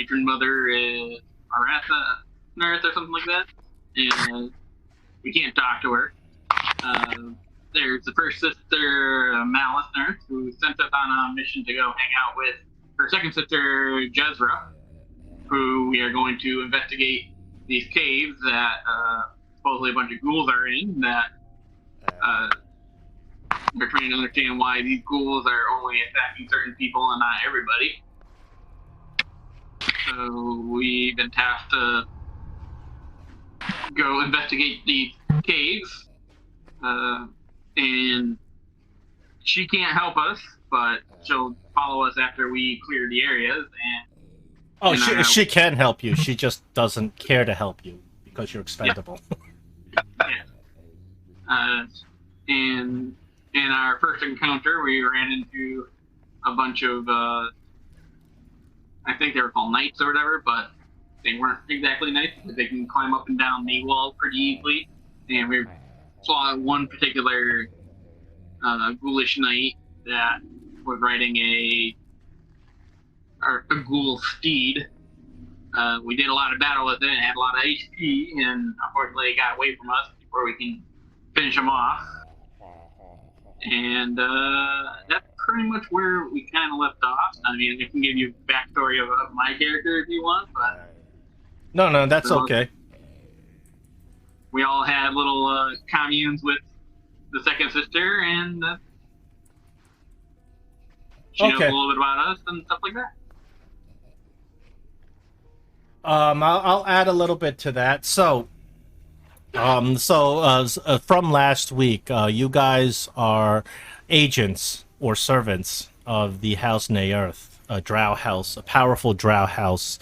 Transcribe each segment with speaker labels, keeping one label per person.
Speaker 1: matron mother is Maratha or something like that, and we can't talk to her. There's the first sister, Malice Nurse, who sent us on a mission to go hang out with her second sister, Jezra, who we are going to investigate these caves that supposedly a bunch of ghouls are in. That we're trying to understand why these ghouls are only attacking certain people and not everybody. So we've been tasked to go investigate these caves. And she can't help us, but she'll follow us after we clear the areas.
Speaker 2: She can help you. She just doesn't care to help you because you're expendable.
Speaker 1: Yeah. And in our first encounter, we ran into a bunch of, I think they were called knights or whatever, but they weren't exactly knights because they can climb up and down knee walls pretty easily. And we saw one particular ghoulish knight that was riding a ghoul steed. We did a lot of battle with it and had a lot of HP, and unfortunately it got away from us before we can finish him off. And that's pretty much where we kind of left off. I mean, I can give you a backstory of my character if you want, but...
Speaker 2: No, that's okay.
Speaker 1: We all had little communes with the second sister, and she knows a little bit about us and stuff like that.
Speaker 2: I'll add a little bit to that. So from last week, you guys are agents or servants of the House Neirth, a drow house, a powerful drow house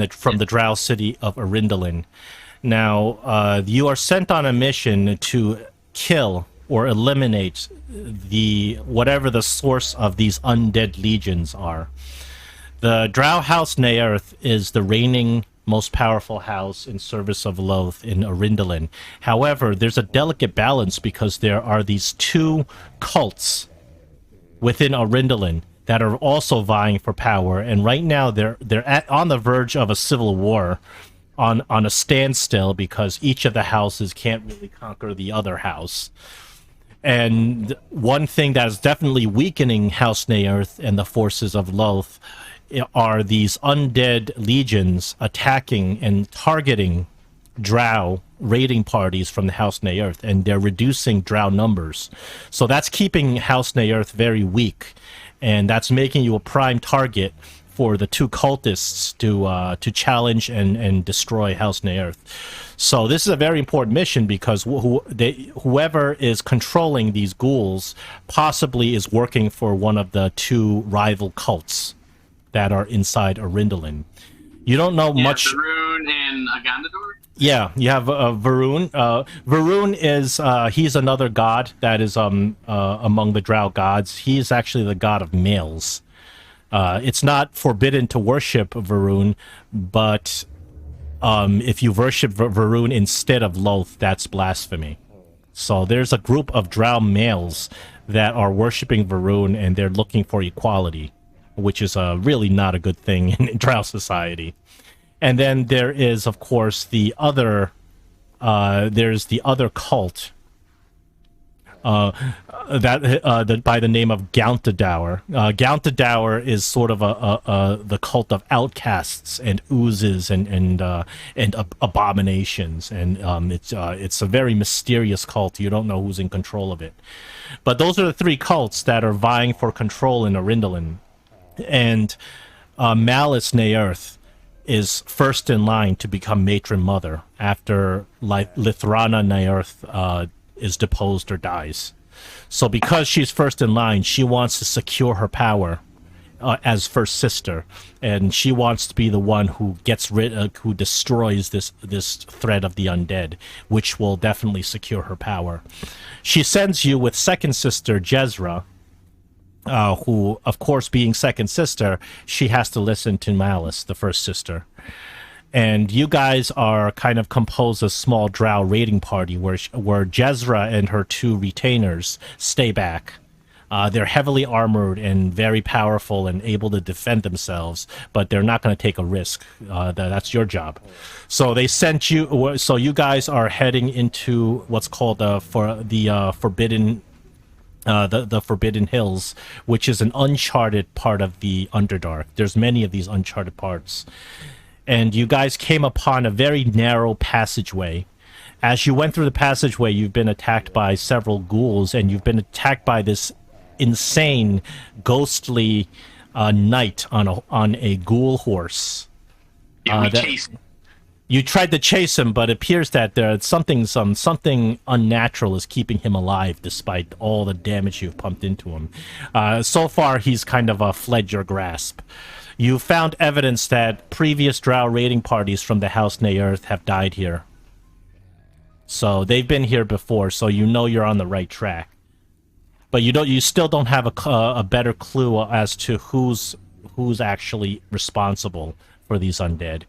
Speaker 2: from the drow city of Arindalin. Now, you are sent on a mission to kill or eliminate whatever the source of these undead legions are. The Drow House Neirth is the reigning most powerful house in service of Loth in Arindalin. However, there's a delicate balance because there are these two cults within Arindalin that are also vying for power, and right now they're on the verge of a civil war. On a standstill because each of the houses can't really conquer the other house. And one thing that is definitely weakening House Neirth and the forces of Loth are these undead legions attacking and targeting drow raiding parties from the House Neirth, and they're reducing drow numbers. So that's keeping House Neirth very weak, and that's making you a prime target for the two cultists to challenge and destroy House Neirth. So this is a very important mission because whoever is controlling these ghouls possibly is working for one of the two rival cults that are inside Arindalin. You don't know much.
Speaker 1: Varun and Agandador?
Speaker 2: Yeah, you have Varun. Varun is he's another god that is among the drow gods. He is actually the god of males. It's not forbidden to worship Varun, but if you worship Varun instead of Loth, that's blasphemy. So there's a group of drow males that are worshiping Varun, and they're looking for equality, which is really not a good thing in drow society. And then there is, of course, the other cult by the name of Gauntadaur. Gauntadaur is sort of the cult of outcasts and oozes and abominations, and it's a very mysterious cult. You don't know who's in control of it. But those are the three cults that are vying for control in Arindalin, and Malice Neirth is first in line to become matron mother after Lithrana Neirth is deposed or dies. So because she's first in line, she wants to secure her power as first sister, and she wants to be the one who who destroys this threat of the undead, which will definitely secure her power. She sends you with second sister Jezra, who, of course, being second sister, she has to listen to Malice, the first sister. And you guys are kind of compose a small drow raiding party where Jezra and her two retainers stay back. They're heavily armored and very powerful and able to defend themselves, but they're not going to take a risk. That's your job. So they sent you. So you guys are heading into what's called Forbidden. The Forbidden Hills, which is an uncharted part of the Underdark. There's many of these uncharted parts. And you guys came upon a very narrow passageway. As you went through the passageway, you've been attacked by several ghouls, and you've been attacked by this insane, ghostly knight on a ghoul horse.
Speaker 3: Yeah, chased.
Speaker 2: You tried to chase him, but it appears that there's something unnatural is keeping him alive despite all the damage you've pumped into him. So far, he's kind of fled your grasp. You found evidence that previous drow raiding parties from the House Ne'Earth have died here. So they've been here before, so you know you're on the right track. But you still don't have a better clue as to who's actually responsible for these undead.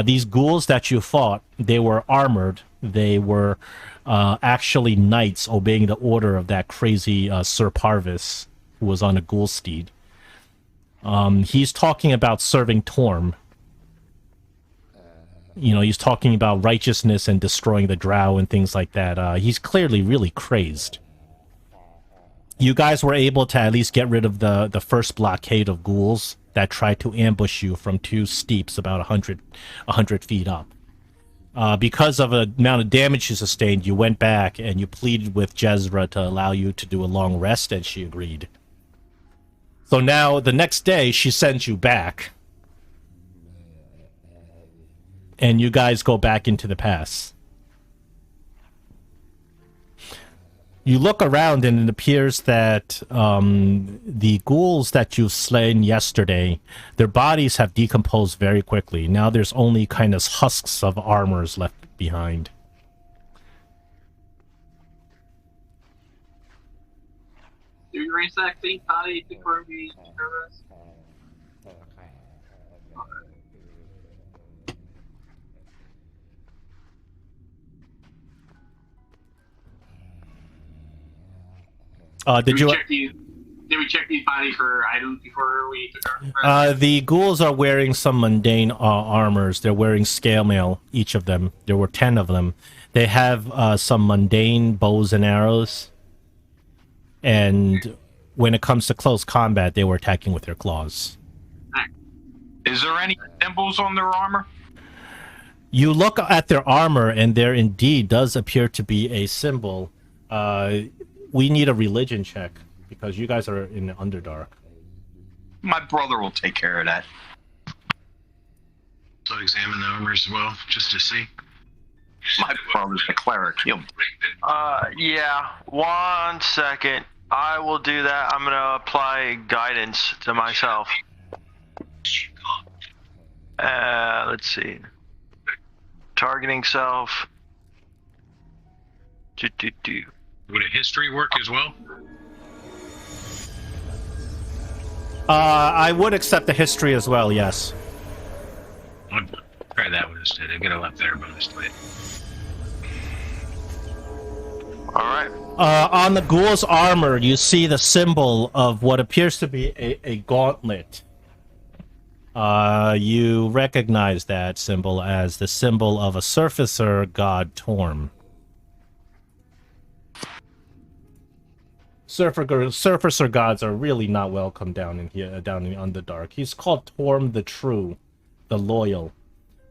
Speaker 2: These ghouls that you fought, they were armored. They were actually knights obeying the order of that crazy Sir Parvis, who was on a ghoul steed. He's talking about serving Torm. You know, he's talking about righteousness and destroying the drow and things like that. He's clearly really crazed. You guys were able to at least get rid of the first blockade of ghouls that tried to ambush you from two steeps about 100 feet up. Because of the amount of damage you sustained, you went back and you pleaded with Jezra to allow you to do a long rest, and she agreed. So now, the next day, she sends you back. And you guys go back into the pass. You look around and it appears that the ghouls that you've slain yesterday, their bodies have decomposed very quickly. Now there's only kind of husks of armors left behind.
Speaker 1: Do you ransack the body before we arrest?
Speaker 2: Did
Speaker 1: we check these bodies for items before we took our
Speaker 2: the ghouls are wearing some mundane armors. They're wearing scale mail, each of them. There were 10 of them. They have some mundane bows and arrows. And when it comes to close combat, they were attacking with their claws.
Speaker 3: Is there any symbols on their armor?
Speaker 2: You look at their armor, and there indeed does appear to be a symbol. We need a religion check, because you guys are in the Underdark.
Speaker 3: My brother will take care of that.
Speaker 4: So examine the armor as well, just to see.
Speaker 3: My brother's a cleric.
Speaker 5: Yeah. 1 second. I will do that. I'm gonna apply guidance to myself. Let's see. Targeting self.
Speaker 4: Would a history work as well?
Speaker 2: I would accept the history as well, yes.
Speaker 4: I'll try that one instead. I'll get a left there bonus to it.
Speaker 5: Alright.
Speaker 2: On the ghoul's armor, you see the symbol of what appears to be a gauntlet. You recognize that symbol as the symbol of a surfacer god Torm. Surfacer gods are really not welcome down in here, down in Underdark. He's called Torm the True, the Loyal.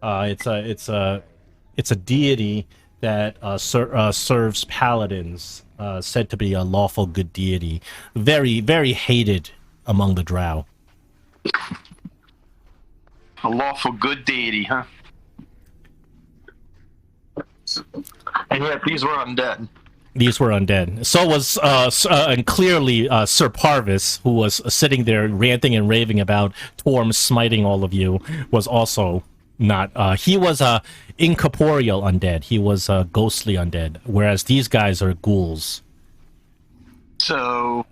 Speaker 2: It's a deity that serves paladins, said to be a lawful good deity, very very hated among the drow.
Speaker 3: A lawful good deity, huh? And yet these were undead.
Speaker 2: These were undead. So was, and clearly, Sir Parvis, who was sitting there ranting and raving about Torm smiting all of you, was also not. He was a incorporeal undead. He was a ghostly undead, whereas these guys are ghouls.
Speaker 3: So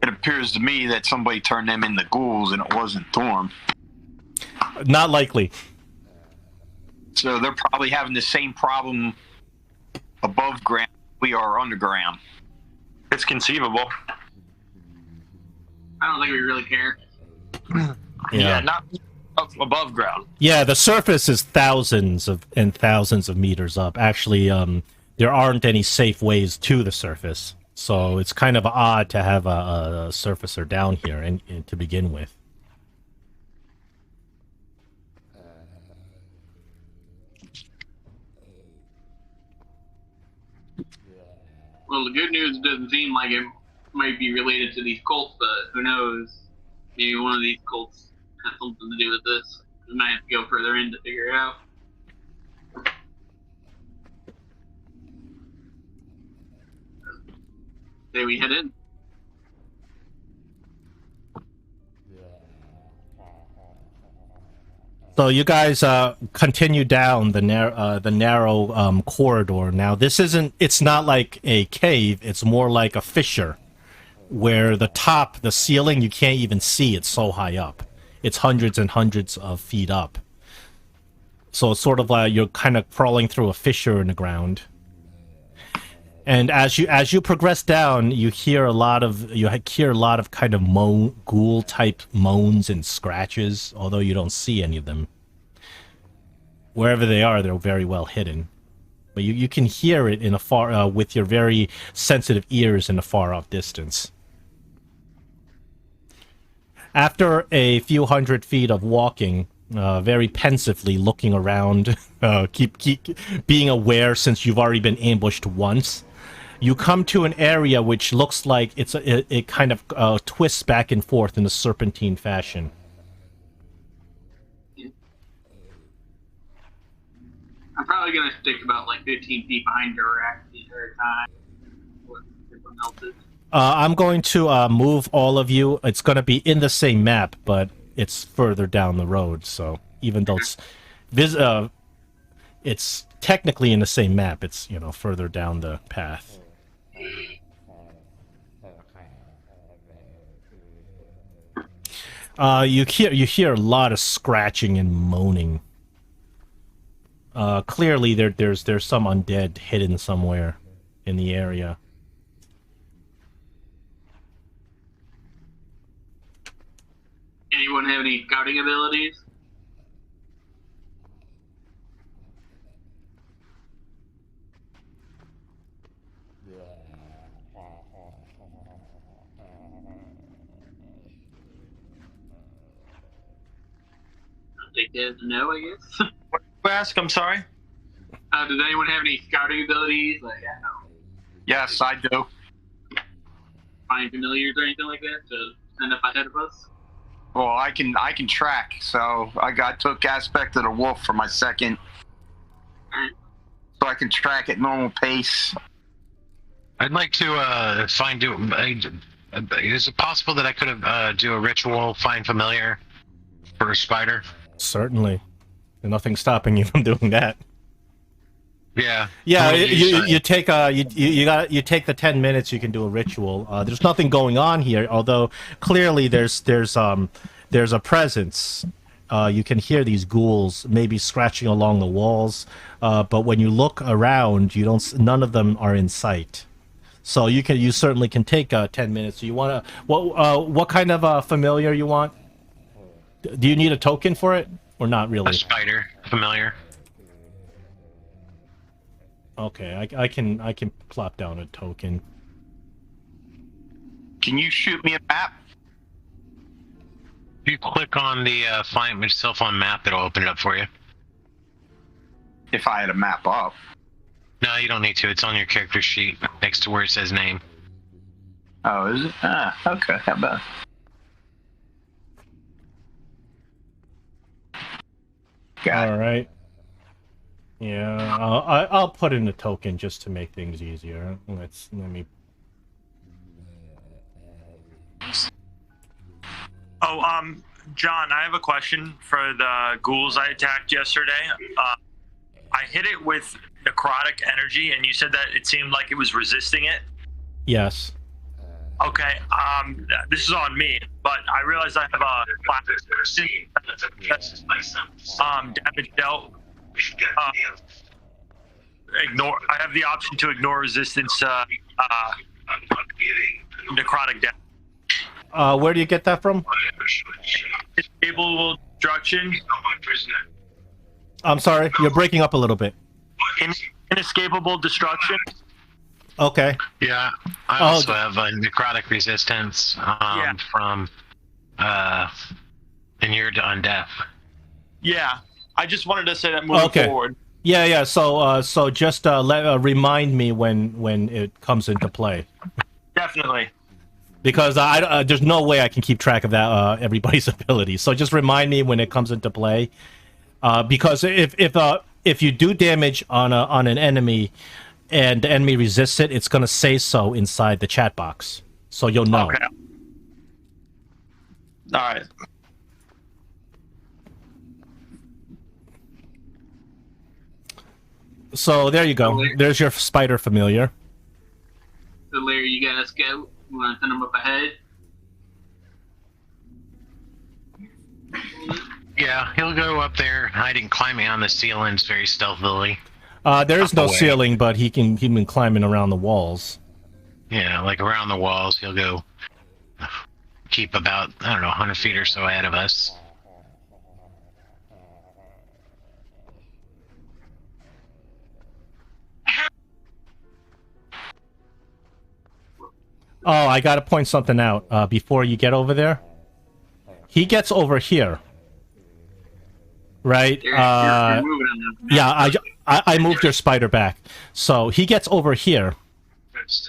Speaker 3: it appears to me that somebody turned them into ghouls, and it wasn't Torm.
Speaker 2: Not likely.
Speaker 3: So they're probably having the same problem above ground. We are underground.
Speaker 5: It's conceivable.
Speaker 1: I don't think we really care.
Speaker 2: Yeah.
Speaker 5: Not above ground.
Speaker 2: Yeah, the surface is thousands of meters up. Actually, there aren't any safe ways to the surface, so it's kind of odd to have a surfacer down here and to begin with.
Speaker 1: Well, the good news doesn't seem like it might be related to these cults, but who knows? Maybe one of these cults has something to do with this. We might have to go further in to figure it out. Say we head in.
Speaker 2: So you guys continue down the narrow corridor. Now it's not like a cave. It's more like a fissure, where the ceiling, you can't even see. It's so high up. It's hundreds and hundreds of feet up. So it's sort of like you're kind of crawling through a fissure in the ground. And as you progress down, you hear a lot of kind of ghoul type moans and scratches, although you don't see any of them. Wherever they are, they're very well hidden. But you can hear it in a far with your very sensitive ears in a far off distance. After a few hundred feet of walking, very pensively looking around, keep being aware since you've already been ambushed once, you come to an area which looks like it kind of twists back and forth in a serpentine fashion.
Speaker 1: I'm probably gonna stick about like 15 feet behind Durac the entire time. What everyone else is.
Speaker 2: I'm going to move all of you. It's going to be in the same map, but it's further down the road. So even though it's technically in the same map, it's further down the path. You hear a lot of scratching and moaning. Clearly, there's some undead hidden somewhere in the area.
Speaker 1: Anyone have any scouting abilities? I think there's no, I guess.
Speaker 5: What did you ask? I'm sorry?
Speaker 1: Does anyone have any scouting abilities? Like, I don't know,
Speaker 3: Yes, I do.
Speaker 1: find familiars or anything like that to send up ahead of us?
Speaker 3: Well, I can track, so I took aspect of the wolf for my second,
Speaker 1: Alright.
Speaker 3: so I can track at normal pace.
Speaker 4: I'd like to is it possible that I could have do a ritual find familiar for a spider?
Speaker 2: Certainly, there's nothing stopping you from doing that.
Speaker 4: Yeah.
Speaker 2: Yeah, you take you take the 10 minutes. You can do a ritual. There's nothing going on here, although clearly there's a presence. You can hear these ghouls maybe scratching along the walls, but when you look around, none of them are in sight. So you certainly can take 10 minutes. So you want to what kind of familiar you want? Do you need a token for it or not really?
Speaker 4: A spider familiar.
Speaker 2: Okay, I can plop down a token.
Speaker 3: Can you shoot me a map?
Speaker 4: If you click on the find yourself on map, it'll open it up for you.
Speaker 3: If I had a map up.
Speaker 4: No, you don't need to. It's on your character sheet next to where it says name.
Speaker 3: Oh, is it? Ah, okay. How about? Got it.
Speaker 2: All right. Yeah, I'll put in a token just to make things easier. Let me.
Speaker 5: Oh, John, I have a question for the ghouls I attacked yesterday. I hit it with necrotic energy, and you said that it seemed like it was resisting it.
Speaker 2: Yes.
Speaker 5: Okay, this is on me, but I realized I have a damage dealt. ignore. I have the option to ignore resistance. Necrotic damage.
Speaker 2: Where do you get that from?
Speaker 5: Inescapable destruction.
Speaker 2: I'm sorry, you're breaking up a little bit.
Speaker 5: Inescapable destruction.
Speaker 2: Okay.
Speaker 4: Yeah, I also have a necrotic resistance from Inured on Death.
Speaker 5: Yeah, I just wanted to say that moving forward.
Speaker 2: Yeah. So just remind me when it comes into play.
Speaker 5: Definitely.
Speaker 2: Because there's no way I can keep track of that everybody's abilities. So just remind me when it comes into play. Because if you do damage on an enemy and the enemy resists it, it's going to say so inside the chat box, so you'll know.
Speaker 5: Okay. All right.
Speaker 2: So there you go. There's your spider familiar.
Speaker 1: So Larry, you got a scout? You want to send him up ahead?
Speaker 4: Yeah, he'll go up there, hiding, climbing on the ceilings very stealthily.
Speaker 2: There is no ceiling, but he's been climbing around the walls.
Speaker 4: Yeah, like around the walls, he'll go keep about, 100 feet or so ahead of us.
Speaker 2: Oh, I gotta point something out before you get over there. He gets over here. Right?
Speaker 1: You're moving on them.
Speaker 2: Yeah, I moved your spider back. So he gets over here.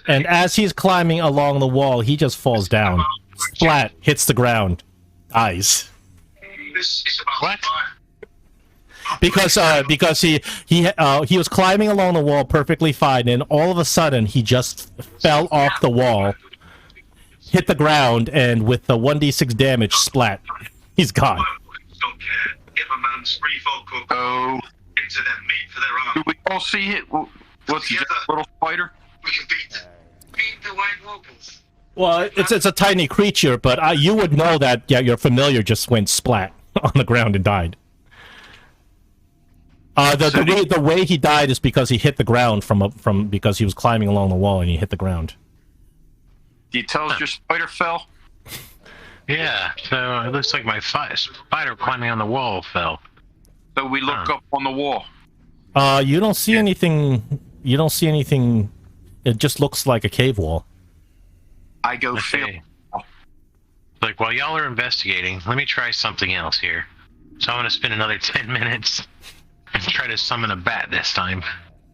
Speaker 2: And as he's climbing along the wall, he just falls down. Splat, hits the ground. Dies.
Speaker 4: What?
Speaker 2: Because he was climbing along the wall perfectly fine, and all of a sudden he just fell off the wall, hit the ground, and with the 1d6 damage, splat. He's gone.
Speaker 6: If a man's free folk could
Speaker 3: Oh,
Speaker 6: into them meat for their
Speaker 3: do
Speaker 6: own,
Speaker 3: we all see it? What's the little spider?
Speaker 6: we can beat the white walkers.
Speaker 2: Well, it's a tiny creature, but you would know that your familiar just went splat on the ground and died. The way he died is because he hit the ground from because he was climbing along the wall and he hit the ground.
Speaker 3: Do you tell us your spider fell?
Speaker 4: Yeah, so it looks like my spider climbing on the wall fell.
Speaker 3: So we look up on the wall.
Speaker 2: You don't see anything. You don't see anything. It just looks like a cave wall.
Speaker 3: I go feel.
Speaker 4: Okay. Like, while y'all are investigating, let me try something else here. So I'm going to spend another 10 minutes and try to summon a bat this time.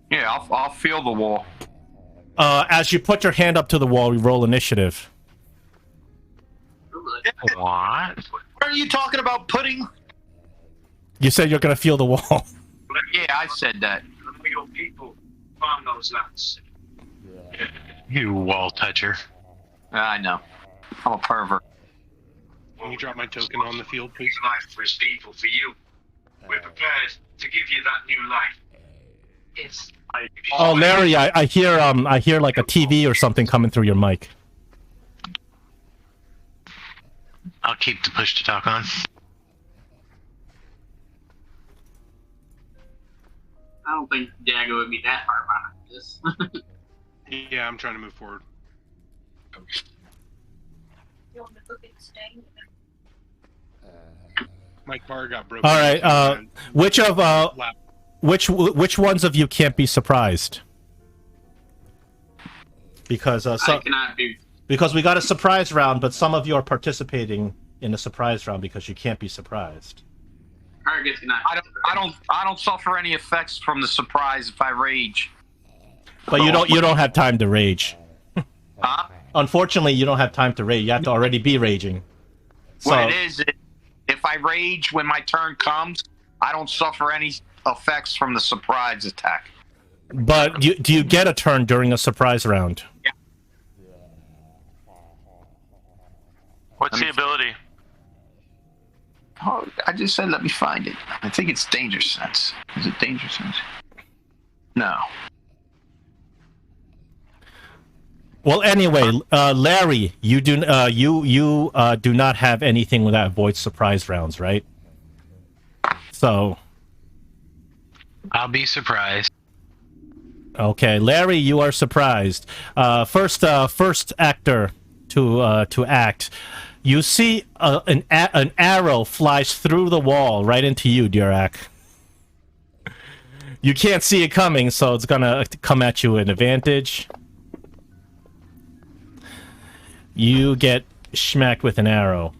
Speaker 3: Yeah, I'll feel the wall.
Speaker 2: As you put your hand up to the wall, we roll initiative.
Speaker 4: What?
Speaker 5: What are you talking about putting?
Speaker 2: You said you're going to feel the wall.
Speaker 3: Yeah, I said that.
Speaker 6: Your people farm those lands.
Speaker 4: You wall toucher.
Speaker 3: I know. I'm a pervert.
Speaker 7: Can you drop my token on the field, please?
Speaker 6: Life for his people, for you. We're prepared to give you that new life. It's.
Speaker 2: Oh, Larry, I hear like a TV or something coming through your mic.
Speaker 4: I'll keep the push to talk on.
Speaker 1: I don't think Dago would be that far behind this.
Speaker 7: Yeah, I'm trying to move forward. My car got broken.
Speaker 2: All right. Which ones of you can't be surprised? Because
Speaker 1: I cannot be.
Speaker 2: because we got a surprise round, but some of you are participating in the surprise round because you can't be surprised.
Speaker 1: Targets cannot.
Speaker 3: I don't suffer any effects from the surprise if I rage.
Speaker 2: But you don't have time to rage.
Speaker 3: Huh?
Speaker 2: Unfortunately, you don't have time to rage. You have to already be raging. So,
Speaker 3: What it is, if I rage when my turn comes, I don't suffer any effects from the surprise attack.
Speaker 2: but do you get a turn during a surprise round?
Speaker 3: Yeah.
Speaker 5: What's the ability?
Speaker 3: Oh, I just said let me find it. I think it's Danger Sense. Is it Danger Sense? No.
Speaker 2: Well, anyway, Larry, you do not have anything that avoids surprise rounds, right? So
Speaker 4: I'll be surprised.
Speaker 2: Okay, Larry, you are surprised. First actor to act. You see an arrow flies through the wall right into you, Durak. You can't see it coming, so it's gonna come at you an advantage. You get smacked with an arrow.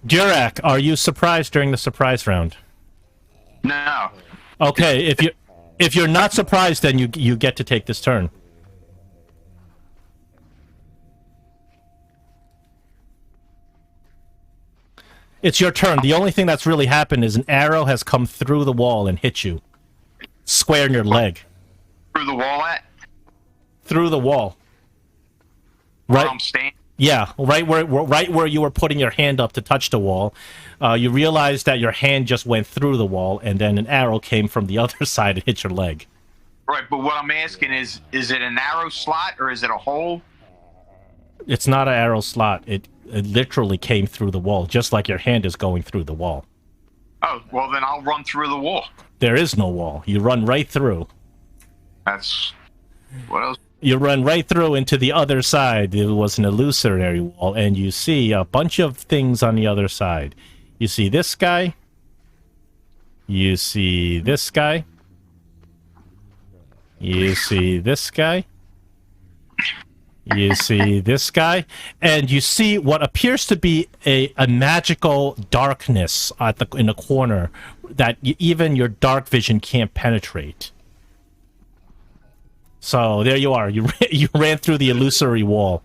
Speaker 2: Durak, are you surprised during the surprise round?
Speaker 3: No.
Speaker 2: Okay, if you're not surprised, then you get to take this turn. It's your turn. The only thing that's really happened is an arrow has come through the wall and hit you. Square in your leg.
Speaker 3: Through the wall
Speaker 2: Through the wall.
Speaker 3: Right.
Speaker 2: Right.
Speaker 3: I'm standing.
Speaker 2: Yeah, right where you were putting your hand up to touch the wall. You realized that your hand just went through the wall, and then an arrow came from the other side and hit your leg.
Speaker 3: Right, but what I'm asking is it an arrow slot or is it a hole?
Speaker 2: It's not an arrow slot. It literally came through the wall, just like your hand is going through the wall.
Speaker 3: Oh, well then I'll run through the wall.
Speaker 2: There is no wall. You run right through.
Speaker 3: That's... What else?
Speaker 2: You run right through into the other side. It was an illusory wall, and you see a bunch of things on the other side. You see this guy. You see this guy. You see this guy. You see this guy. And you see what appears to be a magical darkness in the corner that even your dark vision can't penetrate. So there you are. You ran through the illusory wall.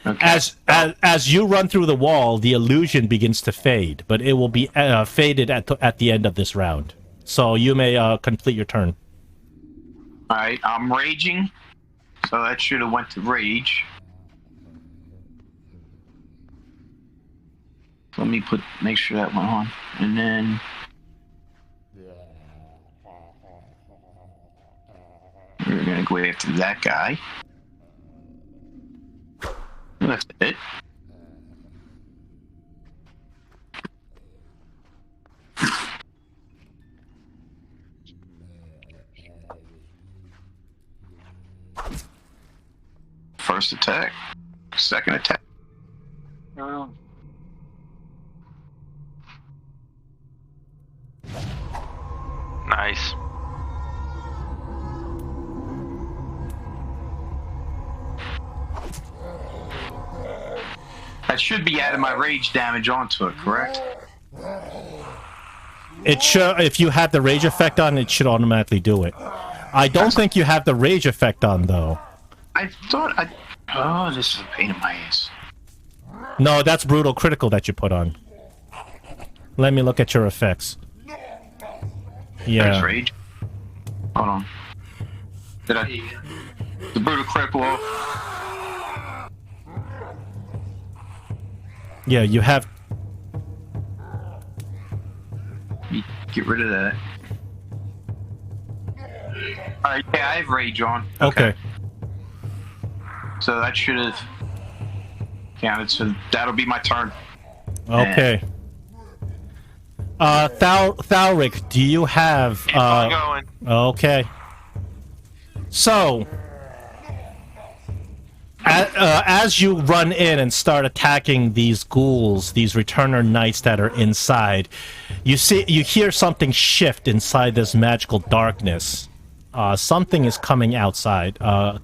Speaker 3: Okay.
Speaker 2: As you run through the wall, the illusion begins to fade, but it will be faded at the end of this round. So you may complete your turn.
Speaker 3: All right, I'm raging, so that should have went to rage. Let me make sure that went on, and then. We're gonna go after that guy. That's it. First attack, second attack.
Speaker 5: Nice.
Speaker 3: That should be adding my rage damage onto it, correct?
Speaker 2: It should, if you have the rage effect on, it should automatically do it. I don't think you have the rage effect on, though.
Speaker 3: I thought I... Oh, this is a pain in my ass.
Speaker 2: No, that's brutal critical that you put on. Let me look at your effects.
Speaker 3: There's
Speaker 2: Yeah.
Speaker 3: rage. Hold on. Did I... The brutal critical off?
Speaker 2: Yeah, you have...
Speaker 3: Get rid of that. Alright, yeah, I have rage on.
Speaker 2: Okay.
Speaker 3: So that should have counted, so that'll be my turn.
Speaker 2: Okay. Thalric, do you have...
Speaker 5: Keep on going.
Speaker 2: Okay. So... As you run in and start attacking these ghouls, these returner knights that are inside, you hear something shift inside this magical darkness. Something is coming outside.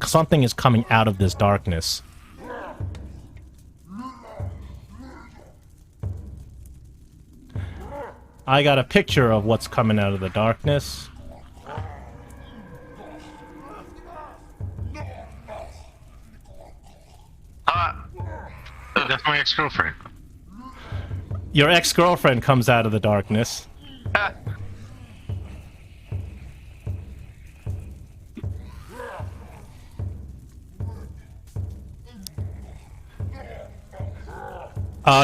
Speaker 2: Something is coming out of this darkness. I got a picture of what's coming out of the darkness.
Speaker 4: That's my ex-girlfriend.
Speaker 2: Your ex-girlfriend comes out of the darkness.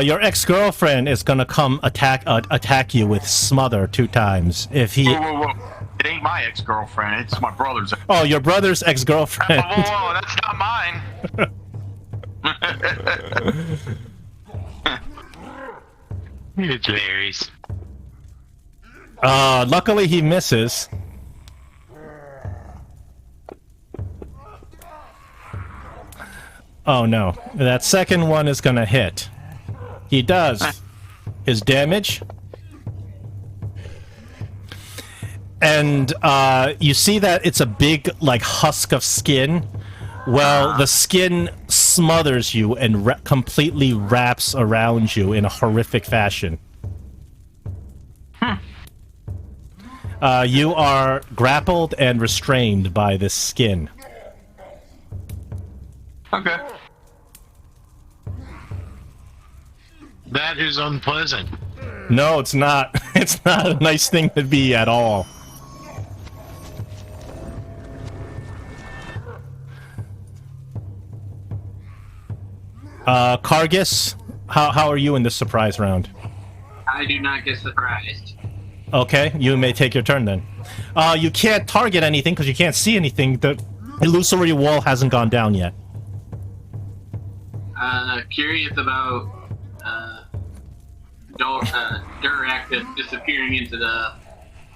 Speaker 2: Your ex-girlfriend is gonna come attack you with smother 2 times. If he...
Speaker 3: Whoa. It ain't my ex-girlfriend, it's my brother's.
Speaker 2: Oh, your brother's ex-girlfriend.
Speaker 5: Whoa, that's not mine.
Speaker 4: It's hilarious.
Speaker 2: Luckily he misses. Oh no, that second one is gonna hit. He does his damage. And you see that it's a big, like, husk of skin. Well, the skin smothers you and completely wraps around you in a horrific fashion. You are grappled and restrained by this skin.
Speaker 3: Okay.
Speaker 4: That is unpleasant.
Speaker 2: No, it's not. It's not a nice thing to be at all. Kargis, how are you in this surprise round?
Speaker 1: I do not get surprised.
Speaker 2: Okay, you may take your turn then. You can't target anything because you can't see anything. The illusory wall hasn't gone down yet.
Speaker 1: Curious about Durak that's disappearing into the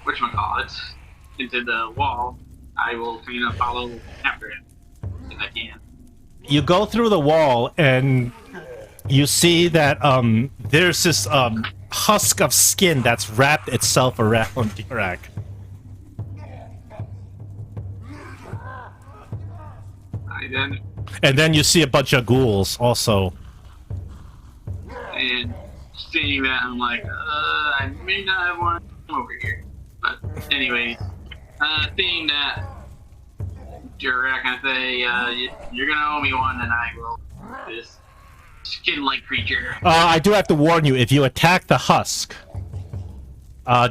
Speaker 1: whatchamacallit, into the wall. I will kind of follow after him if I can.
Speaker 2: You go through the wall and you see that there's this husk of skin that's wrapped itself around Durak. And then you see a bunch of ghouls also.
Speaker 1: And seeing that, I'm like, I may not have one over here. But anyway, seeing that, Durak, I say, you're gonna owe me one, and I will. This skin-like creature.
Speaker 2: I do have to warn you, if you attack the husk,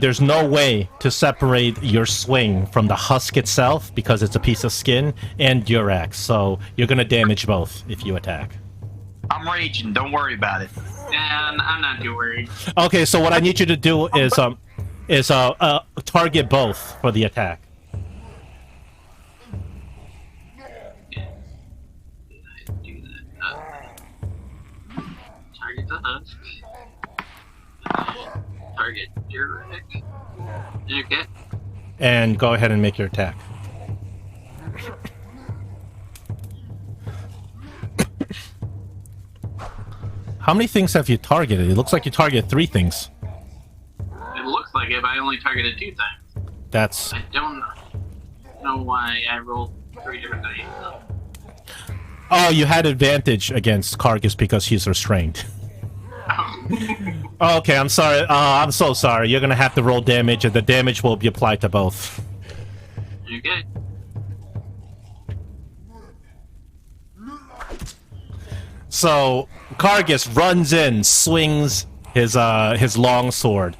Speaker 2: there's no way to separate your swing from the husk itself because it's a piece of skin and Durak, so you're gonna damage both if you attack.
Speaker 3: I'm raging. Don't worry about it.
Speaker 1: And I'm not too worried.
Speaker 2: Okay, so what I need you to do is target both for the attack.
Speaker 1: Target the husk. Target Durak. Okay.
Speaker 2: And go ahead and make your attack. How many things have you targeted? It looks like you targeted 3 things.
Speaker 1: It looks like it, but I only targeted 2 things.
Speaker 2: That's...
Speaker 1: I don't know why I rolled 3 different dice.
Speaker 2: Oh, you had advantage against Kargis because he's restrained. Okay, I'm sorry. I'm so sorry. You're gonna have to roll damage, and the damage will be applied to both.
Speaker 1: Okay.
Speaker 2: So Kargis runs in, swings his long sword.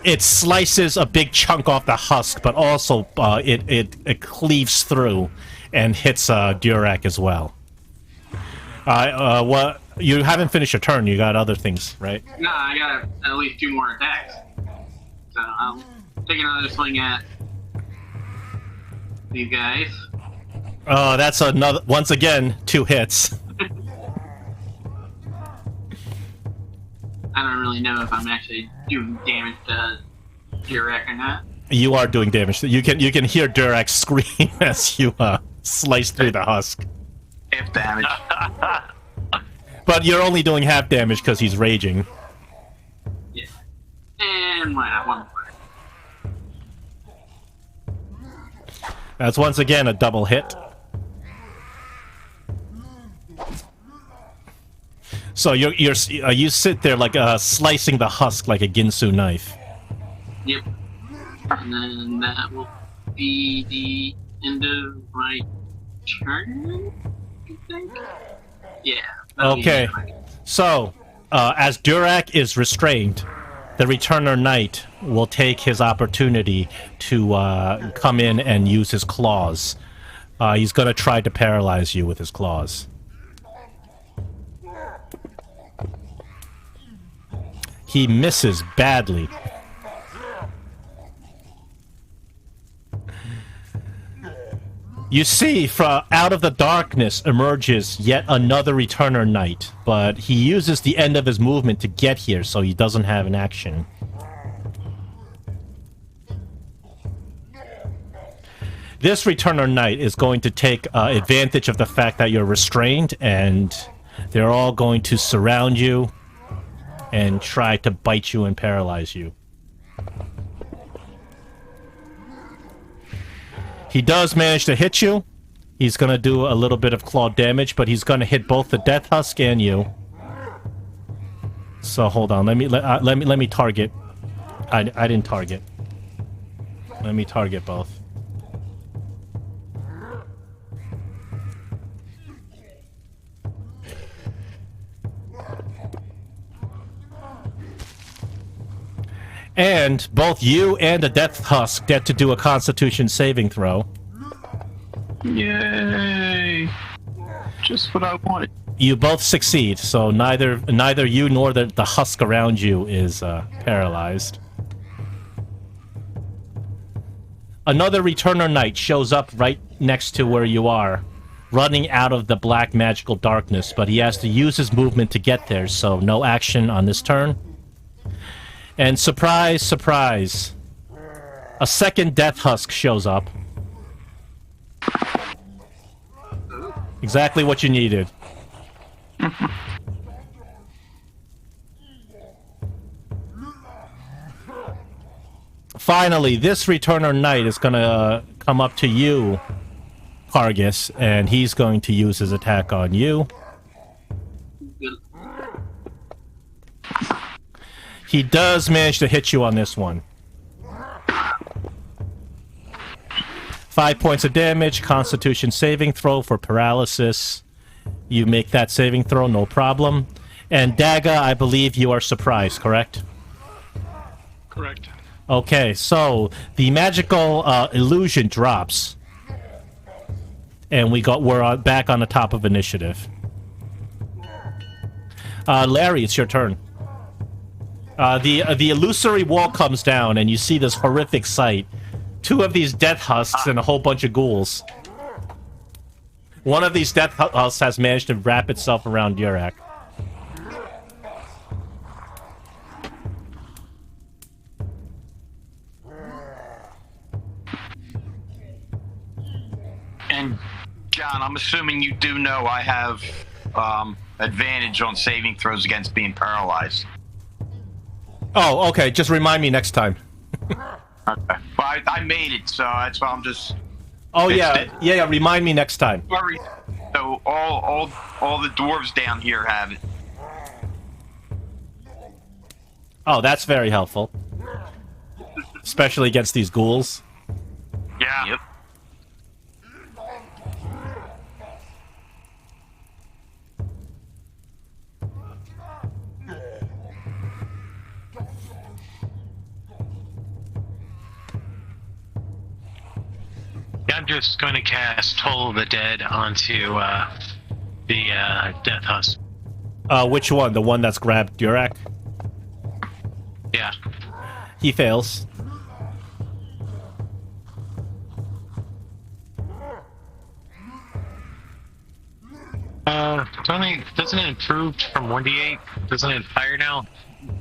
Speaker 2: It slices a big chunk off the husk, but also it cleaves through and hits Durak as well. What? You haven't finished your turn. You got other things, right?
Speaker 1: No, I got at least 2 more attacks. So I'll take another swing at these guys.
Speaker 2: That's another. Once again, 2 hits.
Speaker 1: I don't really know if I'm actually doing damage to Durak or not.
Speaker 2: You are doing damage. You can hear Durak scream as you slice through the husk.
Speaker 3: Half damage.
Speaker 2: But you're only doing half damage because he's raging.
Speaker 1: Yeah. And one more.
Speaker 2: That's once again a double hit. So you sit there like slicing the husk like a Ginsu knife.
Speaker 1: Yep. And then that will be the end of my turn, I think? Yeah.
Speaker 2: Okay. So, as Durak is restrained, the Returner Knight will take his opportunity to come in and use his claws. He's going to try to paralyze you with his claws. He misses badly. You see, from out of the darkness emerges yet another Returner Knight, but he uses the end of his movement to get here, so he doesn't have an action. This Returner Knight is going to take advantage of the fact that you're restrained, and they're all going to surround you and try to bite you and paralyze you. He does manage to hit you. He's going to do a little bit of claw damage, but he's going to hit both the Death Husk and you. So hold on, let me target. I didn't target. Let me target both. And both you and the Death Husk get to do a Constitution saving throw.
Speaker 3: Yay! Just what I wanted.
Speaker 2: You both succeed, so neither you nor the husk around you is paralyzed. Another Returner Knight shows up right next to where you are, running out of the black magical darkness, but he has to use his movement to get there, so no action on this turn. And surprise, surprise, a second Death Husk shows up. Exactly what you needed. Finally, this Returner Knight is going to come up to you, Kargus, and he's going to use his attack on you. He does manage to hit you on this one. 5 points of damage, Constitution saving throw for paralysis. You make that saving throw, no problem. And Daga, I believe you are surprised, correct?
Speaker 7: Correct.
Speaker 2: Okay, so the magical illusion drops. And we're back on the top of initiative. Larry, it's your turn. The illusory wall comes down, and you see this horrific sight. 2 of these Death Husks and a whole bunch of ghouls. One of these Death Husks has managed to wrap itself around Yurak.
Speaker 3: And John, I'm assuming you do know I have advantage on saving throws against being paralyzed.
Speaker 2: Oh, okay. Just remind me next time.
Speaker 3: Okay. Well, I made it, so that's why I'm just.
Speaker 2: Oh yeah. Remind me next time.
Speaker 3: So all the dwarves down here have it.
Speaker 2: Oh, that's very helpful. Especially against these ghouls.
Speaker 5: Yeah.
Speaker 3: Yep.
Speaker 4: I'm just going to cast Toll of the Dead onto the Death Husk.
Speaker 2: Which one? The one that's grabbed Durak?
Speaker 4: Yeah.
Speaker 2: He fails.
Speaker 4: Doesn't it improve from 1d8? Doesn't it higher now?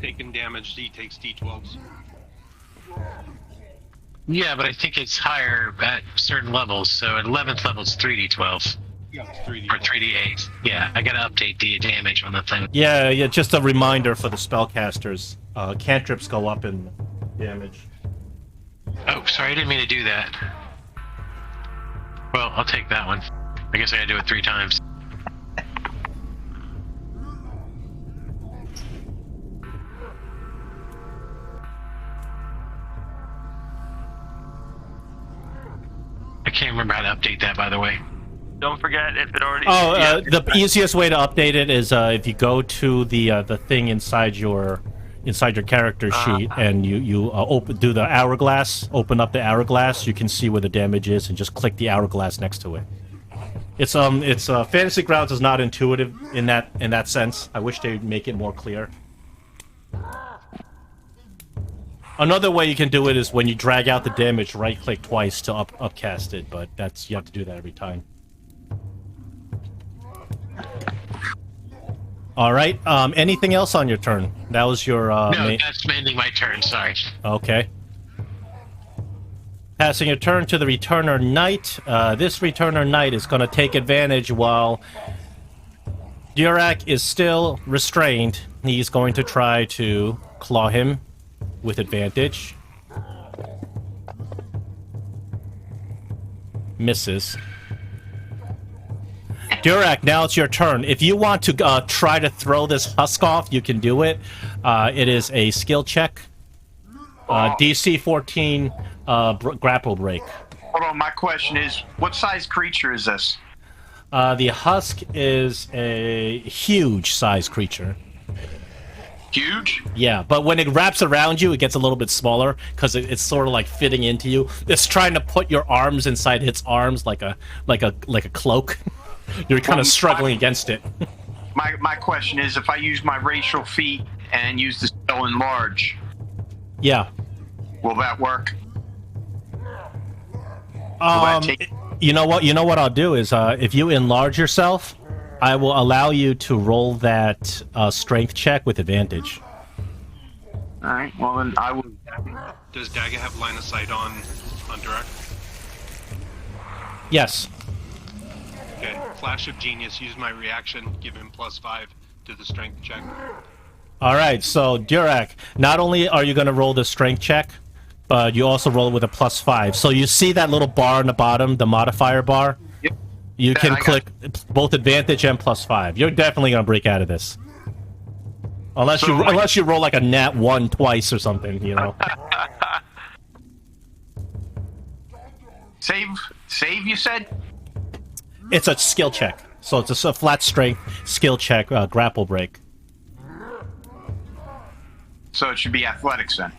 Speaker 7: Taking damage, he takes D12s.
Speaker 4: Yeah, but I think it's higher at certain levels. So at 11th level, it's 3d12.
Speaker 7: Yeah, it's 3D.
Speaker 4: Or 3d8. Yeah, I gotta update the damage on the thing.
Speaker 2: Yeah, just a reminder for the spellcasters. Cantrips go up in damage.
Speaker 4: Oh, sorry, I didn't mean to do that. Well, I'll take that one. I guess I gotta do it 3 times. I can't remember how to update that, by the way.
Speaker 5: Don't forget if it already.
Speaker 2: The easiest way to update it is if you go to the thing inside your character sheet and you do the hourglass. Open up the hourglass. You can see where the damage is, and just click the hourglass next to it. It's Fantasy Grounds is not intuitive in that sense. I wish they'd make it more clear. Another way you can do it is when you drag out the damage, right-click twice to upcast it, but you have to do that every time. All right. Anything else on your turn? That was your.
Speaker 4: No, that's ending my turn. Sorry.
Speaker 2: Okay. Passing your turn to the Returner Knight. This Returner Knight is going to take advantage while Durak is still restrained. He's going to try to claw him with advantage. Misses. Durak, now it's your turn. If you want to try to throw this husk off, you can do it. It is a skill check. DC 14 grapple break.
Speaker 3: Hold on, my question is, what size creature is this?
Speaker 2: The husk is a huge size creature.
Speaker 3: Huge?
Speaker 2: Yeah, but when it wraps around you, it gets a little bit smaller because it's sort of like fitting into you. It's trying to put your arms inside its arms like a cloak. You're kind of struggling against it.
Speaker 3: My question is, if I use my racial feat and use the spell enlarge,
Speaker 2: Yeah.
Speaker 3: will that work?
Speaker 2: You know what I'll do is if you enlarge yourself, I will allow you to roll that strength check with advantage.
Speaker 3: All right. Well, then I will.
Speaker 7: Does Daga have line of sight on direct?
Speaker 2: Yes.
Speaker 7: Okay. Flash of Genius. Use my reaction. Give him +5 to the strength check.
Speaker 2: All right. So Durak, not only are you going to roll the strength check, but you also roll with a +5. So you see that little bar on the bottom, the modifier bar?
Speaker 3: Yep.
Speaker 2: You can click both advantage and +5. You're definitely gonna break out of this, unless you roll like a nat 1 twice or something, you know.
Speaker 3: Save. You said?
Speaker 2: It's a skill check, so it's a flat strength skill check, grapple break.
Speaker 3: So it should be athletics then.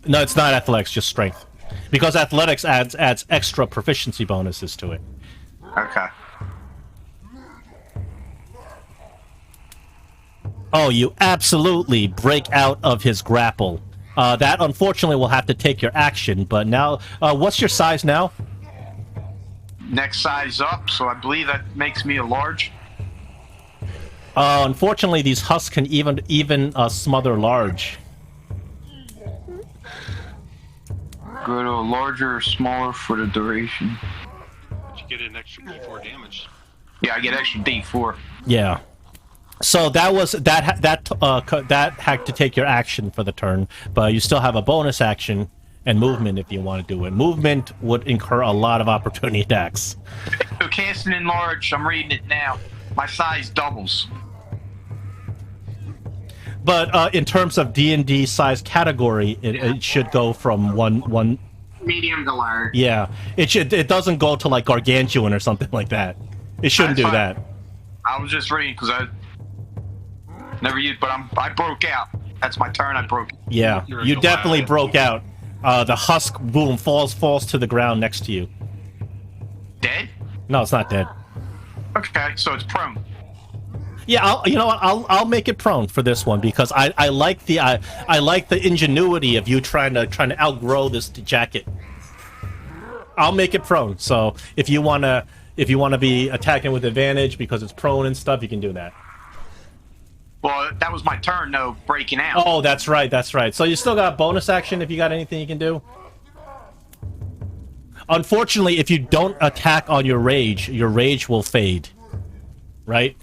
Speaker 2: No, it's not athletics, just strength, because athletics adds extra proficiency bonuses to it.
Speaker 3: Okay.
Speaker 2: Oh, you absolutely break out of his grapple. That, unfortunately, will have to take your action, but now... what's your size now?
Speaker 3: Next size up, so I believe that makes me a large.
Speaker 2: Unfortunately, these husks can even smother large.
Speaker 3: Go to a larger or smaller for the duration.
Speaker 7: But you get an extra D4 damage.
Speaker 3: Yeah, I get extra D4.
Speaker 2: Yeah. So that was that had to take your action for the turn, but you still have a bonus action and movement if you want to do it. Movement would incur a lot of opportunity attacks.
Speaker 3: So casting enlarge, I'm reading it now. My size doubles.
Speaker 2: But in terms of D&D size category, it should go from one.
Speaker 1: Medium to large.
Speaker 2: Yeah, it doesn't go to like gargantuan or something like that. It shouldn't do that.
Speaker 3: I was just reading because I never used, but I broke out. That's my turn. I broke.
Speaker 2: Yeah, you definitely broke out. The husk, boom, falls to the ground next to you.
Speaker 3: Dead?
Speaker 2: No, it's not dead.
Speaker 3: Okay, so it's prone.
Speaker 2: Yeah, you know what? I'll make it prone for this one because I like the ingenuity of you trying to outgrow this jacket. I'll make it prone. So if you wanna be attacking with advantage because it's prone and stuff, you can do that.
Speaker 3: Well, that was my turn, though, breaking out.
Speaker 2: Oh, that's right. So you still got bonus action if you got anything you can do. Unfortunately, if you don't attack on your rage will fade. Right?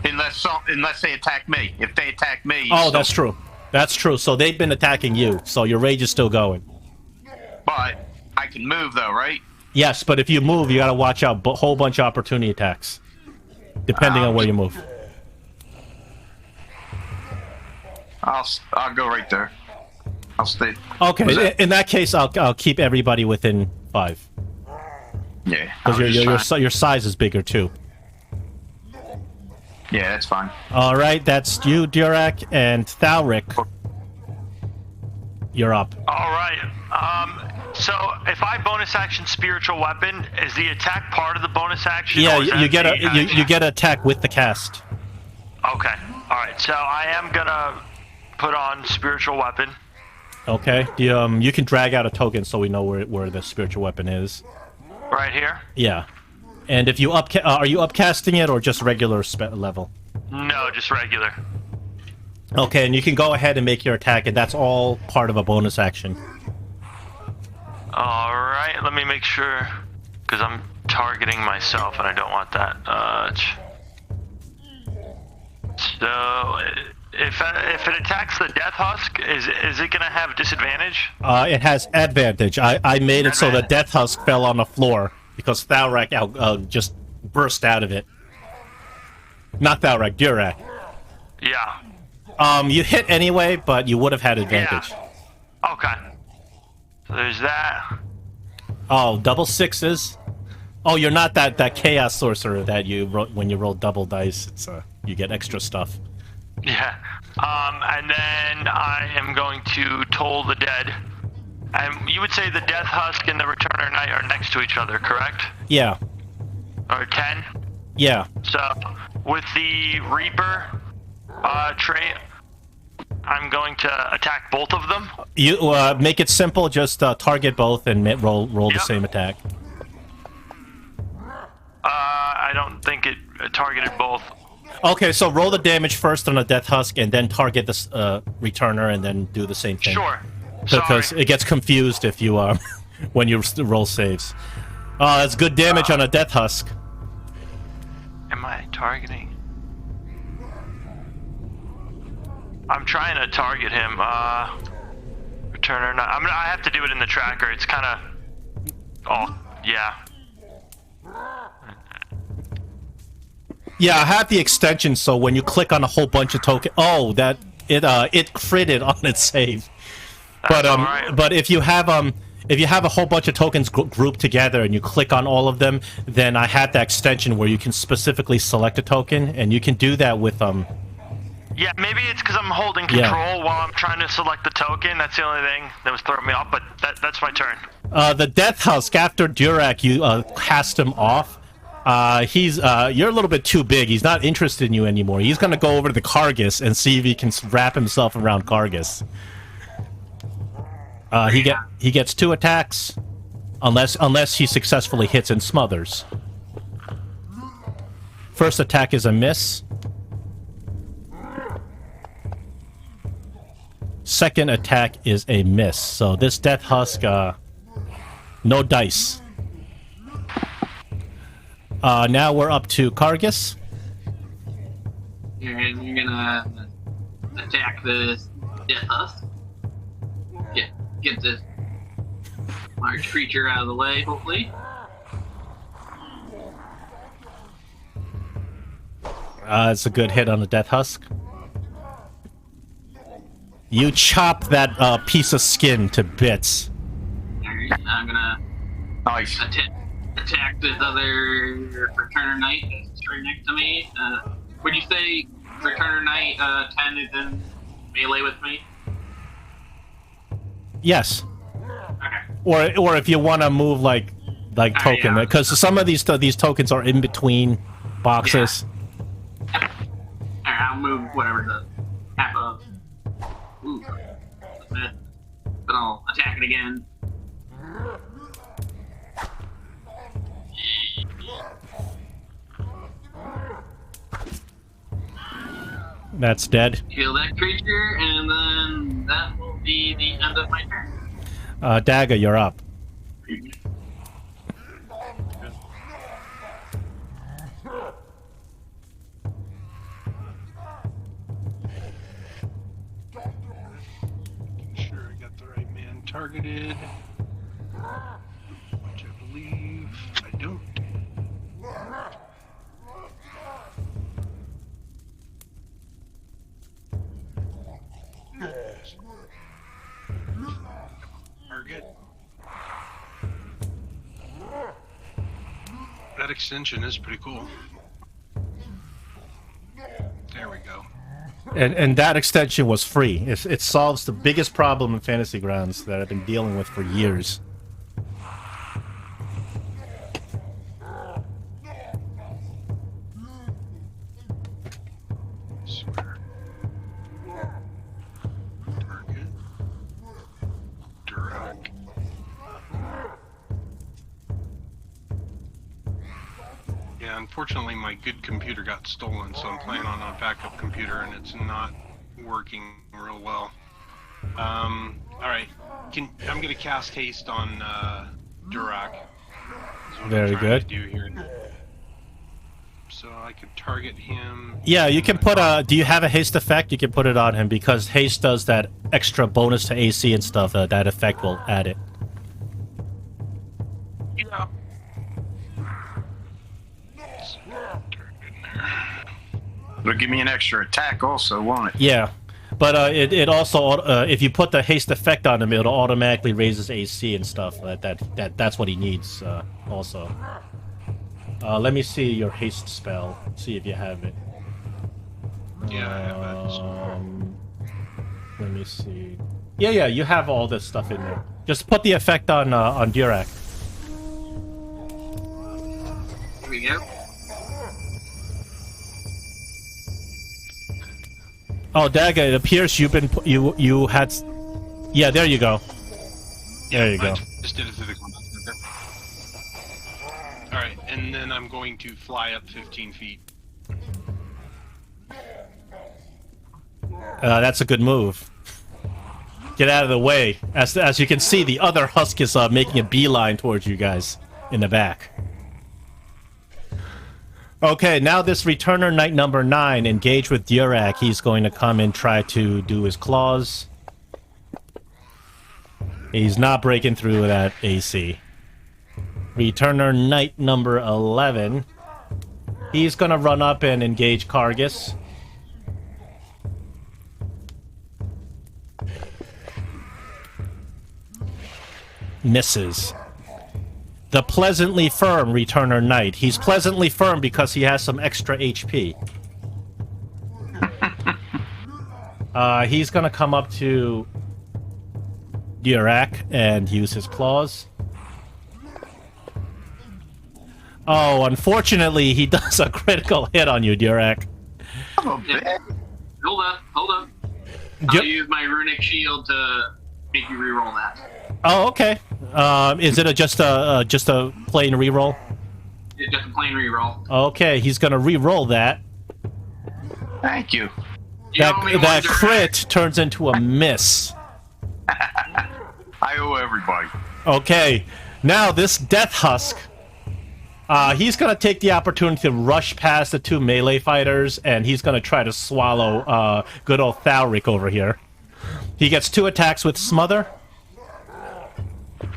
Speaker 3: Unless they attack me. If they attack me...
Speaker 2: Oh, that's true. That's true. So they've been attacking you, so your rage is still going.
Speaker 3: But I can move, though, right?
Speaker 2: Yes, but if you move, you gotta watch out. A whole bunch of opportunity attacks. Depending on where you move.
Speaker 3: I'll go right there. I'll stay.
Speaker 2: Okay, in that case, I'll keep everybody within 5.
Speaker 3: Yeah.
Speaker 2: Because your size is bigger, too.
Speaker 3: Yeah, that's fine.
Speaker 2: Alright, that's you, Durak, and Thalric. You're up.
Speaker 5: All right. So if I bonus action spiritual weapon, is the attack part of the bonus action?
Speaker 2: Yeah,
Speaker 5: or is
Speaker 2: you get
Speaker 5: that
Speaker 2: you get an attack with the cast.
Speaker 5: Okay. All right. So I am gonna put on spiritual weapon.
Speaker 2: Okay. You can drag out a token so we know where the spiritual weapon is.
Speaker 5: Right here.
Speaker 2: Yeah. And if you are you upcasting it or just regular level?
Speaker 5: No, just regular.
Speaker 2: Okay, and you can go ahead and make your attack, and that's all part of a bonus action.
Speaker 8: All right, let me make sure, because I'm targeting myself and I don't want that. So if it attacks the Death Husk, is it gonna have disadvantage?
Speaker 2: It has advantage. I made it so the Death Husk fell on the floor because Thalrak just burst out of it. Not Thalrak, Durak.
Speaker 8: Yeah.
Speaker 2: You hit anyway, but you would have had advantage.
Speaker 8: Yeah. Okay. So there's that.
Speaker 2: Oh, double sixes. Oh, you're not that chaos sorcerer that you when you roll double dice. It's you get extra stuff.
Speaker 8: Yeah. And then I am going to toll the dead. And you would say the Death Husk and the Returner Knight are next to each other, correct?
Speaker 2: Yeah.
Speaker 8: Or 10?
Speaker 2: Yeah.
Speaker 8: So with the Reaper trait, I'm going to attack both of them.
Speaker 2: You make it simple. Just target both and roll the same attack.
Speaker 8: I don't think it targeted both.
Speaker 2: Okay, so roll the damage first on a Death Husk, and then target the Returner, and then do the same thing.
Speaker 8: Sure.
Speaker 2: Because
Speaker 8: Sorry.
Speaker 2: it gets confused if you when you roll saves. Oh, that's good damage on a Death Husk.
Speaker 8: Am I targeting? I'm trying to target him. Returner. I have to do it in the tracker. It's kind of. Oh, yeah.
Speaker 2: Yeah, I have the extension, so when you click on a whole bunch of tokens, it critted on its save. But
Speaker 8: right.
Speaker 2: but if you have a whole bunch of tokens grouped together and you click on all of them, then I have that extension where you can specifically select a token, and you can do that with
Speaker 8: Yeah, maybe it's because I'm holding control while I'm trying to select the token. That's the only thing that was throwing me off. But that's my turn.
Speaker 2: The Death Husk, after Durak, you cast him off. You're a little bit too big. He's not interested in you anymore. He's gonna go over to the Kargas and see if he can wrap himself around Kargas. He gets 2 attacks, unless he successfully hits and smothers. First attack is a miss. Second attack is a miss. So this Death Husk, no dice. Now we're up to Kargas.
Speaker 1: And you're gonna attack this Death Husk. Get this large creature out of the way, hopefully.
Speaker 2: It's a good hit on the Death Husk. You chop that piece of skin to bits.
Speaker 1: Alright, I'm gonna
Speaker 3: Nice.
Speaker 1: attack this other Returner Knight that's right next to me. Would you say Returner Knight 10 is in melee with me?
Speaker 2: Yes.
Speaker 1: Okay.
Speaker 2: Or if you want to move like token,
Speaker 1: yeah.
Speaker 2: because some of these tokens are in between boxes.
Speaker 1: Alright, I'll move whatever the half of. Ooh, that's a miss. But I'll attack it again.
Speaker 2: That's dead.
Speaker 1: Kill that creature, and then that will be the end of my turn.
Speaker 2: Dagger, you're up.
Speaker 7: Sure, I got the right man targeted. Which I believe I don't. Target. That extension is pretty cool. There we go.
Speaker 2: And that extension was free. It solves the biggest problem in Fantasy Grounds that I've been dealing with for years.
Speaker 7: Swear. Target. Durak. Yeah, unfortunately my good computer got stolen, so I'm playing on a backup computer and it's not working real well. All right. I'm gonna cast haste on Durak.
Speaker 2: Very good.
Speaker 7: Do here. So I could target him.
Speaker 2: Yeah, you can put a... Do you have a haste effect? You can put it on him, because haste does that extra bonus to AC and stuff. That effect will add it.
Speaker 7: Yeah.
Speaker 3: It'll give me an extra attack also, won't it?
Speaker 2: Yeah, but it also if you put the haste effect on him, it'll automatically raise his AC and stuff. That's what he needs also. Let me see your haste spell. See if you have it.
Speaker 7: Yeah, I have that.
Speaker 2: Let me see. Yeah, you have all this stuff in there. Just put the effect on Durak.
Speaker 1: Here we go.
Speaker 2: Oh, Daga, it appears you had. Yeah, there you go. There you go.
Speaker 7: I just did it through the combat center. All right, and then I'm going to fly up 15 feet.
Speaker 2: That's a good move. Get out of the way. As you can see, the other Husk is making a beeline towards you guys in the back. Okay, now this Returner Knight number 9, engage with Durak. He's going to come and try to do his claws. He's not breaking through that AC. Returner Knight number 11. He's going to run up and engage Kargas. Misses. The pleasantly firm Returner Knight. He's pleasantly firm because he has some extra HP. He's gonna come up to Durak and use his claws. Oh, unfortunately, he does a critical hit on you, Durak.
Speaker 1: Yeah. Hold up. I'll use my runic shield to make you reroll that.
Speaker 2: Oh, okay. Is it just a plain reroll?
Speaker 1: It's just a plain reroll.
Speaker 2: Okay, he's gonna reroll that.
Speaker 3: Thank you.
Speaker 2: That crit turns into a miss.
Speaker 3: I owe everybody.
Speaker 2: Okay, now this Death Husk, he's gonna take the opportunity to rush past the two melee fighters, and he's gonna try to swallow good old Thalric over here. He gets 2 attacks with Smother.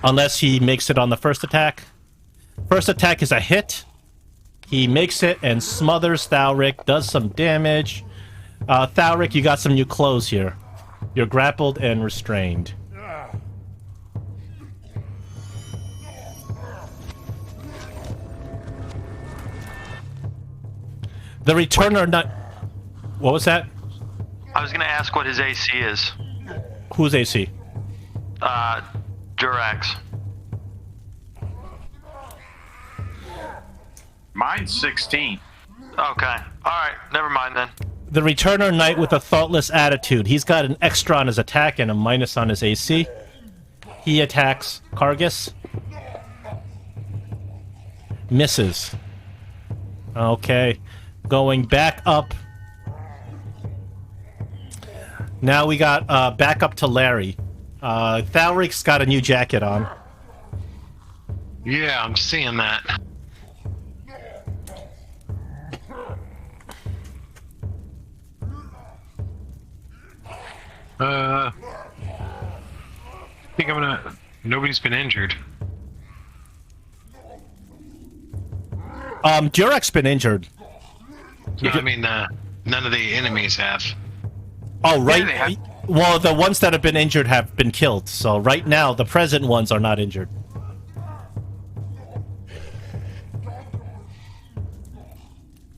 Speaker 2: Unless he makes it on the first attack. First attack is a hit. He makes it and smothers Thalric, does some damage. Thalric, you got some new clothes here. You're grappled and restrained. The Returner not... What was that?
Speaker 8: I was gonna ask what his AC is.
Speaker 2: Whose AC?
Speaker 8: Durak's.
Speaker 3: Mine's 16.
Speaker 8: Okay. Alright, never mind then.
Speaker 2: The Returner Knight with a thoughtless attitude. He's got an extra on his attack and a minus on his AC. He attacks Kargas. Misses. Okay. Going back up. Now we got back up to Larry. Thalric's got a new jacket on.
Speaker 4: Yeah, I'm seeing that. I think I'm gonna... Nobody's been injured.
Speaker 2: Durak's been injured.
Speaker 4: No, I mean, none of the enemies have.
Speaker 2: Oh, right.
Speaker 3: Yeah, they
Speaker 2: Well, the ones that have been injured have been killed. So right now, the present ones are not injured.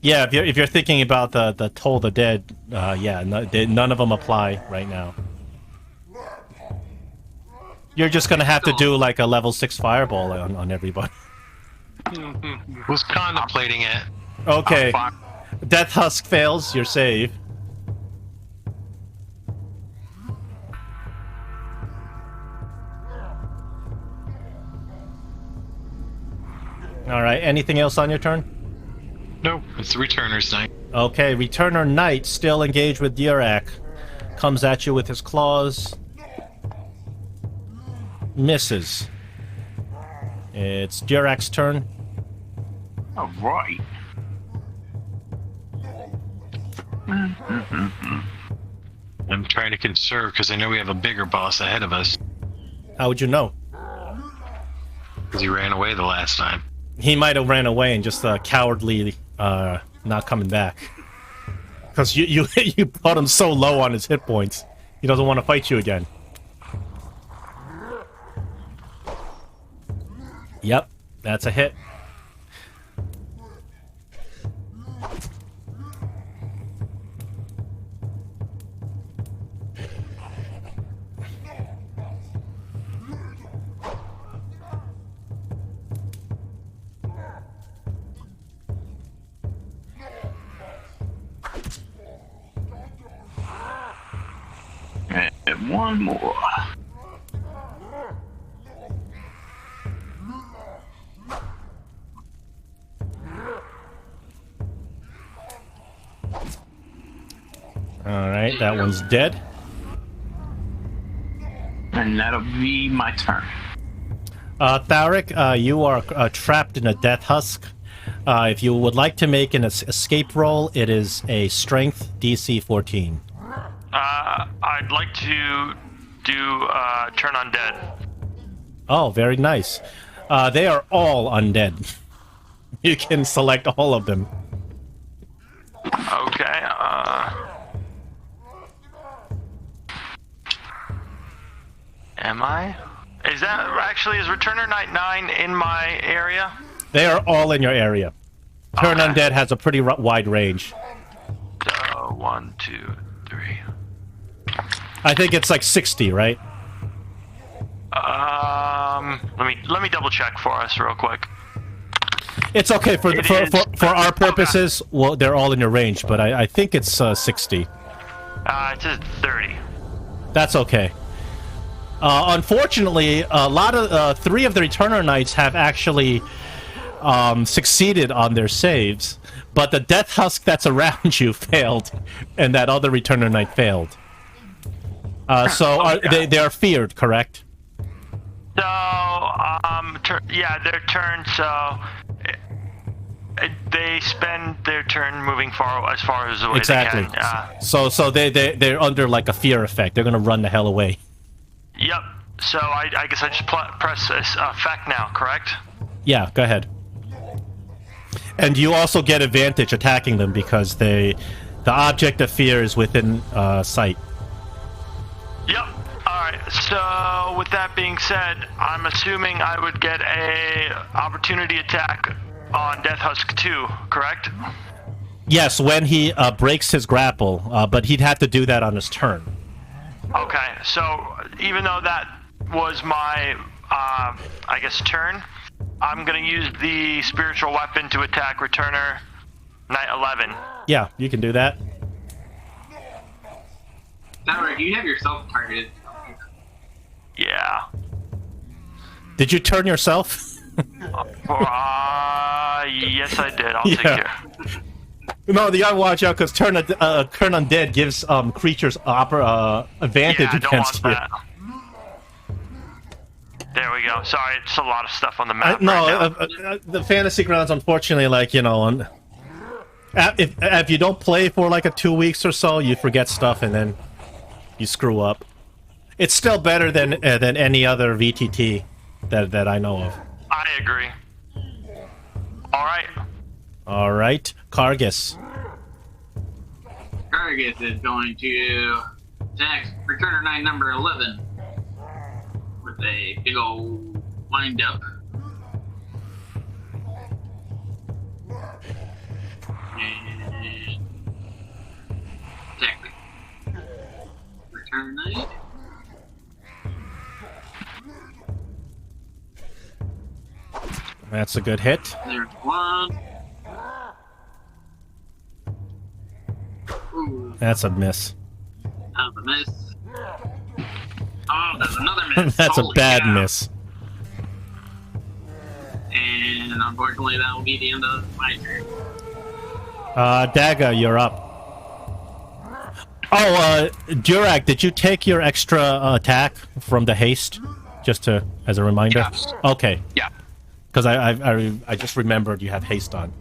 Speaker 2: Yeah, if you're thinking about the Toll the Dead, yeah, none of them apply right now. You're just gonna have to do like a level 6 fireball on everybody.
Speaker 4: Was contemplating it.
Speaker 2: Okay. Death Husk fails your save. Alright, anything else on your turn?
Speaker 4: Nope, it's the Returner's night.
Speaker 2: Okay, Returner Knight, still engaged with Durak. Comes at you with his claws. misses. It's Durak's turn.
Speaker 3: All right.
Speaker 4: I'm trying to conserve because I know we have a bigger boss ahead of us.
Speaker 2: How would you know?
Speaker 4: Because he ran away the last time.
Speaker 2: He might have ran away and just cowardly not coming back. Because you put him so low on his hit points. He doesn't want to fight you again. Yep, that's a hit.
Speaker 3: And one more.
Speaker 2: Alright, that one's dead.
Speaker 3: And that'll be my turn.
Speaker 2: Tharic, you are trapped in a death husk. If you would like to make an escape roll, it is a strength DC 14.
Speaker 8: I'd like to do turn undead.
Speaker 2: Oh, very nice. They are all undead. You can select all of them.
Speaker 8: Okay. Am I? Is that actually, is Returner Knight 9 in my area?
Speaker 2: They are all in your area. Turn
Speaker 8: Okay.
Speaker 2: undead has a pretty wide range.
Speaker 8: So 1, 2, 3.
Speaker 2: I think it's like 60, right?
Speaker 8: Let me double check for us real quick.
Speaker 2: It's okay for
Speaker 8: It
Speaker 2: for,
Speaker 8: is-
Speaker 2: for our purposes. Well, they're all in your range, but I think it's 60.
Speaker 8: It says 30.
Speaker 2: That's okay. Unfortunately, a lot of 3 of the Returner Knights have actually succeeded on their saves, but the Death Husk that's around you failed, and that other Returner Knight failed. They are feared, correct?
Speaker 8: So, yeah, their turn. So they spend their turn moving as far as the way
Speaker 2: Exactly.
Speaker 8: they can.
Speaker 2: So they're under like a fear effect. They're gonna run the hell away.
Speaker 8: Yep. So I guess I just press this effect now, correct?
Speaker 2: Yeah, go ahead. And you also get advantage attacking them because the object of fear is within sight.
Speaker 8: Yep. Alright, so with that being said, I'm assuming I would get a opportunity attack on Death Husk 2, correct?
Speaker 2: Yes, when he breaks his grapple, but he'd have to do that on his turn.
Speaker 8: Okay, so even though that was my, I guess, turn, I'm going to use the spiritual weapon to attack Returner Knight 11.
Speaker 2: Yeah, you can do that.
Speaker 1: Tharic, you have yourself targeted.
Speaker 8: Yeah.
Speaker 2: Did you turn yourself?
Speaker 8: Yes, I did. I'll take care.
Speaker 2: No, you gotta watch out because turn undead gives creatures advantage
Speaker 8: Yeah, I don't
Speaker 2: against
Speaker 8: want
Speaker 2: you.
Speaker 8: that. There we go. Sorry, it's a lot of stuff on the map.
Speaker 2: No,
Speaker 8: right now.
Speaker 2: the fantasy grounds, unfortunately, like if you don't play for like 2 weeks or so, you forget stuff and then you screw up. It's still better than any other VTT that I know of.
Speaker 8: I agree.
Speaker 2: All right, Kargus.
Speaker 1: Kargus is going to attack Returner Knight number 11 with a big old wind up. And attack Returner Knight.
Speaker 2: That's a good hit.
Speaker 1: There's one. Ooh,
Speaker 2: That's a miss.
Speaker 1: that was a miss. Oh, there's another miss.
Speaker 2: That's a
Speaker 1: Holy
Speaker 2: bad
Speaker 1: cow.
Speaker 2: miss.
Speaker 1: And unfortunately, that will be the end of my turn.
Speaker 2: Daga, you're up. Oh, Durak, did you take your extra attack from the haste? Just as a reminder?
Speaker 3: Yes.
Speaker 2: Okay.
Speaker 3: Yeah.
Speaker 2: Because I just remembered you have haste on.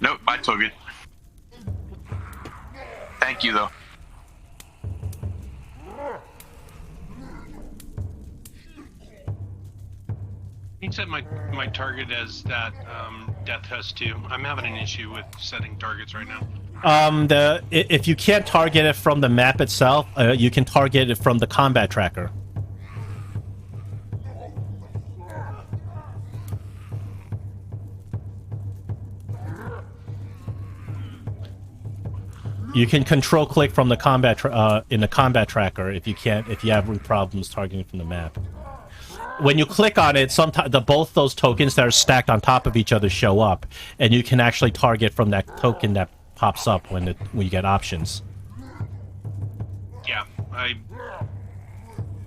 Speaker 3: Nope, I took it. Thank you, though.
Speaker 7: You can set my target as that Death Husk too. I'm having an issue with setting targets right now.
Speaker 2: If you can't target it from the map itself, you can target it from the combat tracker. You can control click from the combat in the combat tracker if you have problems targeting from the map. When you click on it, sometimes both those tokens that are stacked on top of each other show up, and you can actually target from that token that pops up when you get options.
Speaker 7: Yeah,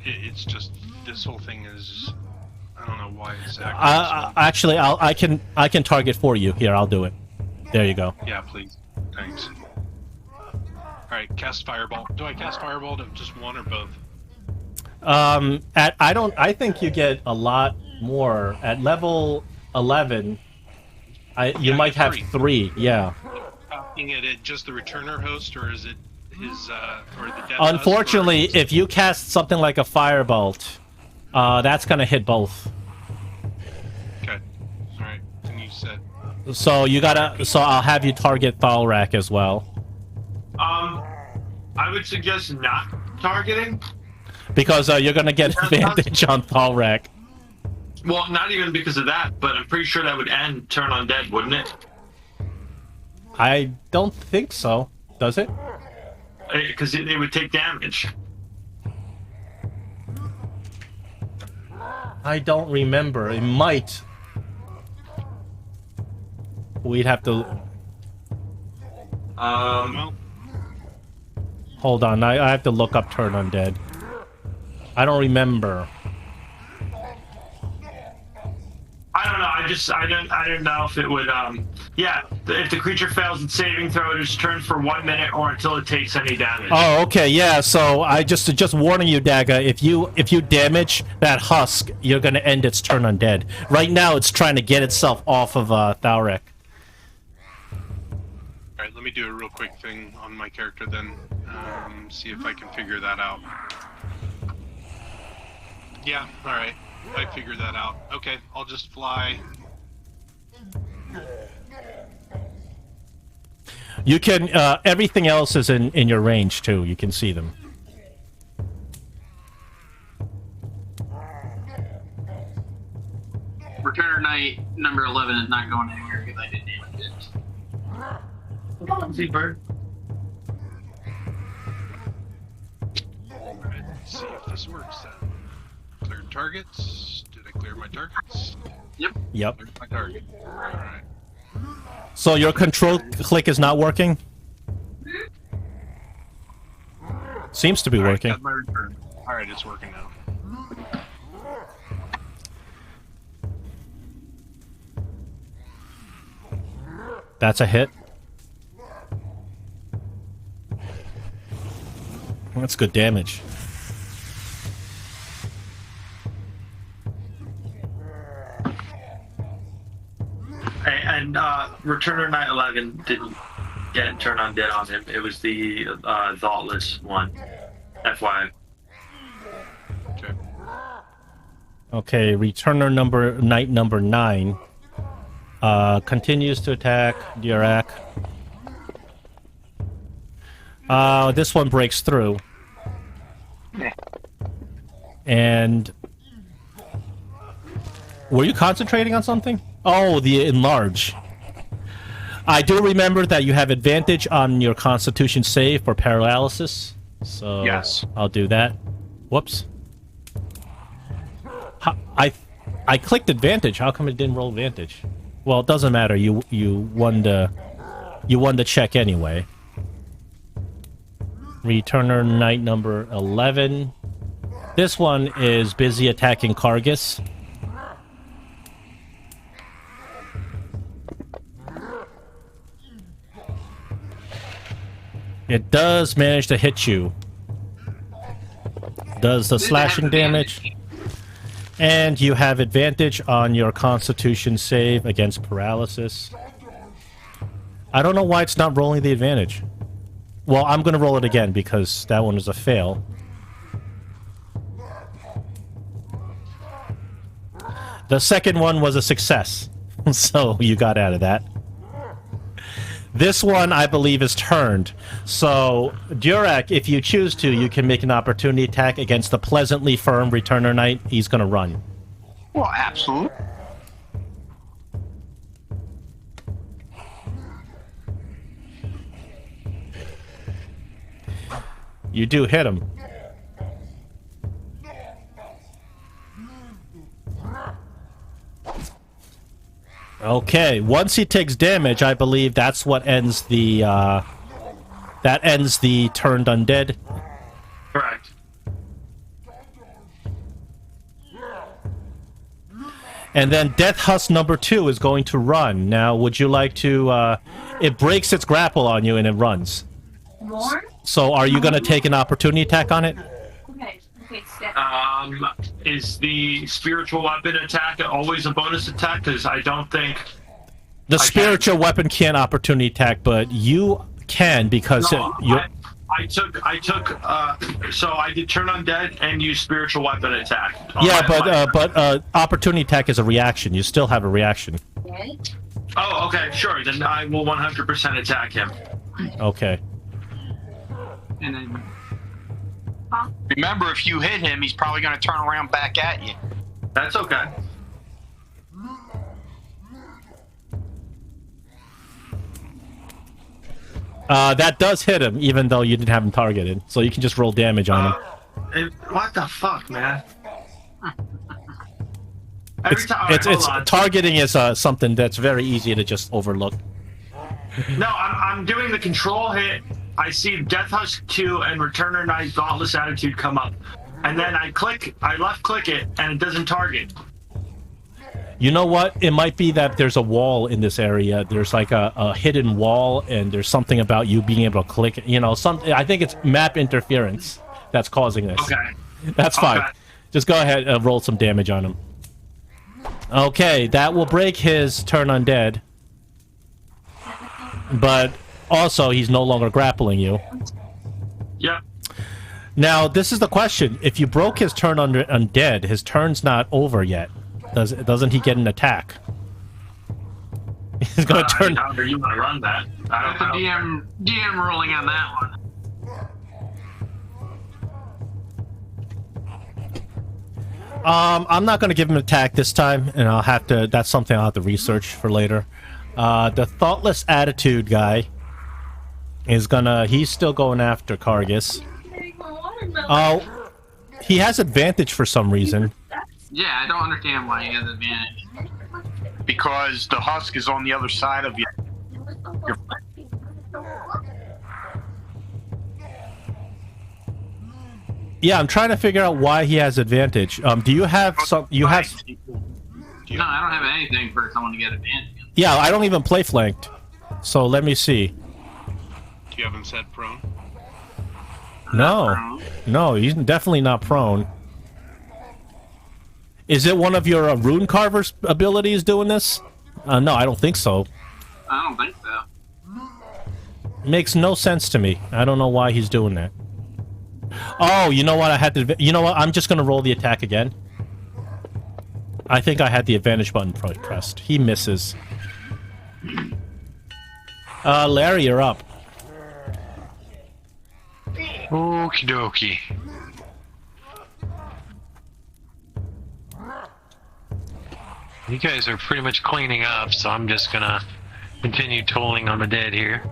Speaker 7: it's just this whole thing is, I don't know why it's
Speaker 2: actually, I can target for you. Here, I'll do it. There you go.
Speaker 7: Yeah, please. Thanks. All right, cast Fireball. Do I cast Fireball to just one or both?
Speaker 2: I think you get a lot more at level 11. You might have three. Yeah.
Speaker 7: Talking it at just the returner host, or is it his or the death
Speaker 2: Unfortunately,
Speaker 7: husk,
Speaker 2: if you cast something like a firebolt, that's gonna hit both.
Speaker 7: Okay. All right. And you said.
Speaker 2: So you gotta. So I'll have you target Thalrak as well.
Speaker 6: I would suggest not targeting.
Speaker 2: Because you're gonna get advantage on Thalrak.
Speaker 6: Well, not even because of that, but I'm pretty sure that would end turn undead, wouldn't it?
Speaker 2: I don't think so. Does it?
Speaker 6: Because it would take damage.
Speaker 2: I don't remember. It might. We'd have to. Hold on. I have to look up turn undead. I don't remember.
Speaker 6: I don't know. I don't know if it would. Yeah, if the creature fails its saving throw, it is turned for 1 minute or until it takes any damage.
Speaker 2: Oh, okay, yeah. So I just warning you, Daga. If you damage that husk, you're gonna end its turn undead. Right now, it's trying to get itself off of Thalrak.
Speaker 7: All right, let me do a real quick thing on my character then. See if I can figure that out. Yeah, all right. I figured that out. Okay, I'll just fly.
Speaker 2: You can. Everything else is in your range too. You can see them.
Speaker 1: Returner Knight number 11 is not going anywhere because I didn't damage it.
Speaker 6: Come on, Z-Bird.
Speaker 7: Alright, let's see if this works then. Clear targets. Did I clear my targets?
Speaker 2: Yep.
Speaker 7: Cleared my target. Alright.
Speaker 2: So your control click is not working? Seems to be working.
Speaker 7: Got my return. Alright, it's working now.
Speaker 2: That's a hit. That's good damage.
Speaker 6: And Returner Knight 11 didn't get turn undead on him. It was the Thoughtless one. FYI.
Speaker 7: Okay.
Speaker 2: Okay, Returner Knight number 9 continues to attack Dirac. This one breaks through. And were you concentrating on something? Oh, the enlarge. I do remember that you have advantage on your Constitution save for paralysis. So
Speaker 3: Yes.
Speaker 2: I'll do that. Whoops. I clicked advantage. How come it didn't roll advantage? Well, it doesn't matter. You won the check anyway. Returner Knight number 11. This one is busy attacking Kargas. It does manage to hit you. Does the slashing damage? And you have advantage on your Constitution save against paralysis. I don't know why it's not rolling the advantage. Well, I'm going to roll it again because that one is a fail. The second one was a success, so you got out of that. This one, I believe, is turned. So, Durek, if you choose to, you can make an opportunity attack against the pleasantly firm Returner Knight. He's going to run.
Speaker 3: Well, absolutely.
Speaker 2: You do hit him. Okay, once he takes damage, I believe that's what ends the turned undead.
Speaker 6: Correct.
Speaker 2: And then Death Husk number 2 is going to run. Now, would you like to it breaks its grapple on you and it runs.
Speaker 9: More?
Speaker 2: So are you going to take an opportunity attack on it?
Speaker 9: Okay, step.
Speaker 6: Is the spiritual weapon attack always a bonus attack? Because I don't think
Speaker 2: The spiritual weapon can't opportunity attack, but you can because you.
Speaker 6: So I did turn undead and use spiritual weapon attack.
Speaker 2: Yeah, but opportunity attack is a reaction. You still have a reaction.
Speaker 6: Oh, okay, sure. Then I will 100% attack him.
Speaker 2: Okay.
Speaker 1: And then
Speaker 3: Remember, if you hit him, he's probably going to turn around back at you.
Speaker 6: That's okay.
Speaker 2: That does hit him, even though you didn't have him targeted. So you can just roll damage on him.
Speaker 6: What the fuck, man?
Speaker 2: Targeting is something that's very easy to just overlook.
Speaker 6: No, I'm doing the control hit. I see Death Husk 2 and Returner Knight Dauntless Attitude come up. And then I left click it, and it doesn't target.
Speaker 2: You know what? It might be that there's a wall in this area. There's like a hidden wall, and there's something about you being able to click. You know, I think it's map interference that's causing this.
Speaker 6: Okay.
Speaker 2: That's fine.
Speaker 6: Okay.
Speaker 2: Just go ahead and roll some damage on him. Okay, that will break his turn undead. But also, he's no longer grappling you.
Speaker 6: Yep.
Speaker 2: Now, this is the question. If you broke his turn undead, his turn's not over yet. Doesn't he get an attack? He's going to turn...
Speaker 6: However you want to run that.
Speaker 1: that's the DM ruling on that one.
Speaker 2: I'm not going to give him an attack this time, and I'll have to... That's something I'll have to research for later. The Thoughtless Attitude guy is gonna... He's still going after Kargus. Oh, he has advantage for some reason.
Speaker 1: Yeah, I don't understand why he has advantage.
Speaker 3: Because the husk is on the other side of you.
Speaker 2: Yeah, I'm trying to figure out why he has advantage. Do you have some... You have...
Speaker 1: No, I don't have anything for someone to get advantage.
Speaker 2: Yeah, I don't even play flanked. So let me see.
Speaker 7: Do you have him set prone?
Speaker 2: No. No, he's definitely not prone. Is it one of your rune carver's abilities doing this? No, I don't think so.
Speaker 1: I don't think so.
Speaker 2: Makes no sense to me. I don't know why he's doing that. Oh, you know what? I had to... You know what? I'm just going to roll the attack again. I think I had the advantage button pressed. He misses. Larry, you're up.
Speaker 4: Okie dokie. You guys are pretty much cleaning up, so I'm just gonna continue tolling on the dead here.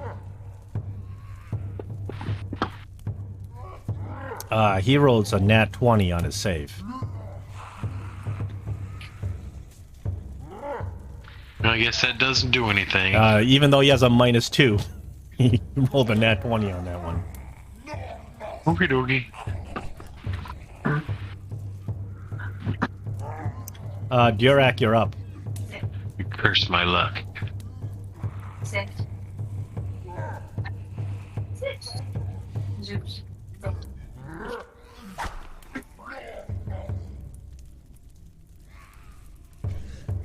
Speaker 2: He rolls a nat 20 on his save.
Speaker 4: I guess that doesn't do anything.
Speaker 2: Even though he has a -2, he rolled a nat 20 on that one.
Speaker 4: Okie dokie.
Speaker 2: Durak, you're up.
Speaker 4: You curse my luck.
Speaker 9: 6. 6. Zeus.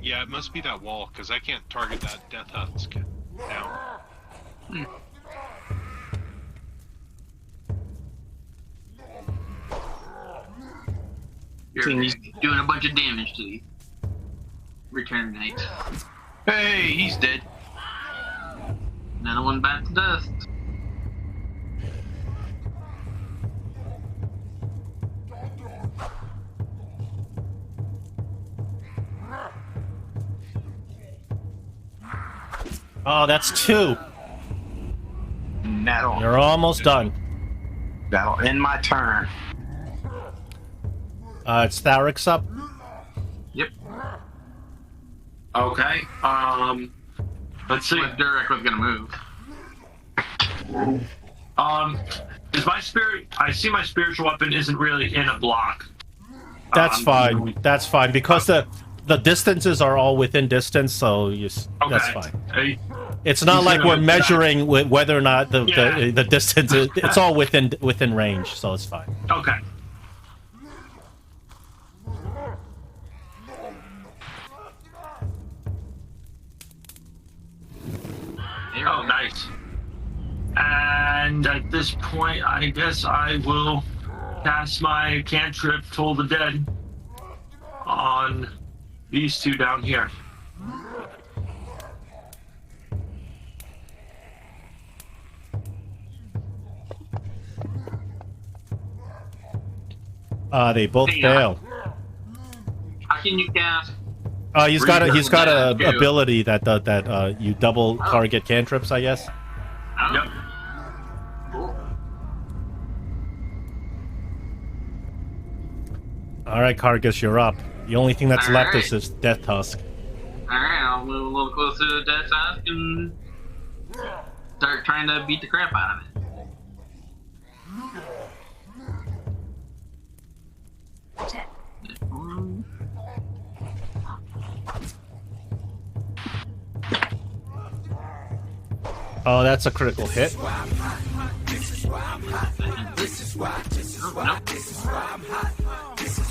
Speaker 7: Yeah, it must be that wall, because I can't target that death husk now.
Speaker 1: You're doing a bunch of damage to these return knights.
Speaker 3: Hey, he's dead.
Speaker 1: Another one back to dust.
Speaker 2: Oh, that's 2.
Speaker 3: That'll
Speaker 2: You're almost done.
Speaker 3: end my turn.
Speaker 2: It's Tharik's up.
Speaker 1: Yep.
Speaker 6: Okay. Let's see.
Speaker 1: But Durek was gonna move.
Speaker 6: Is my spirit? I see my spiritual weapon isn't really in a block.
Speaker 2: That's fine. That's fine because the distances are all within distance, so that's fine. It's not like we're measuring whether or not the distance. It's all within range, so it's fine.
Speaker 6: Okay. Oh, nice. And at this point, I guess I will cast my cantrip Toll the Dead on these two down here.
Speaker 2: They both fail.
Speaker 1: How can you cast?
Speaker 2: He's got a ability that you double target cantrips, I guess.
Speaker 1: Oh.
Speaker 6: Yep.
Speaker 1: Cool.
Speaker 2: All right, Cargus, you're up. The only thing that's
Speaker 1: All
Speaker 2: left
Speaker 1: right.
Speaker 2: is this Death Husk.
Speaker 1: Alright, I'll move a little closer to Death Husk and start trying to beat the crap out of it.
Speaker 2: Oh, that's a critical hit.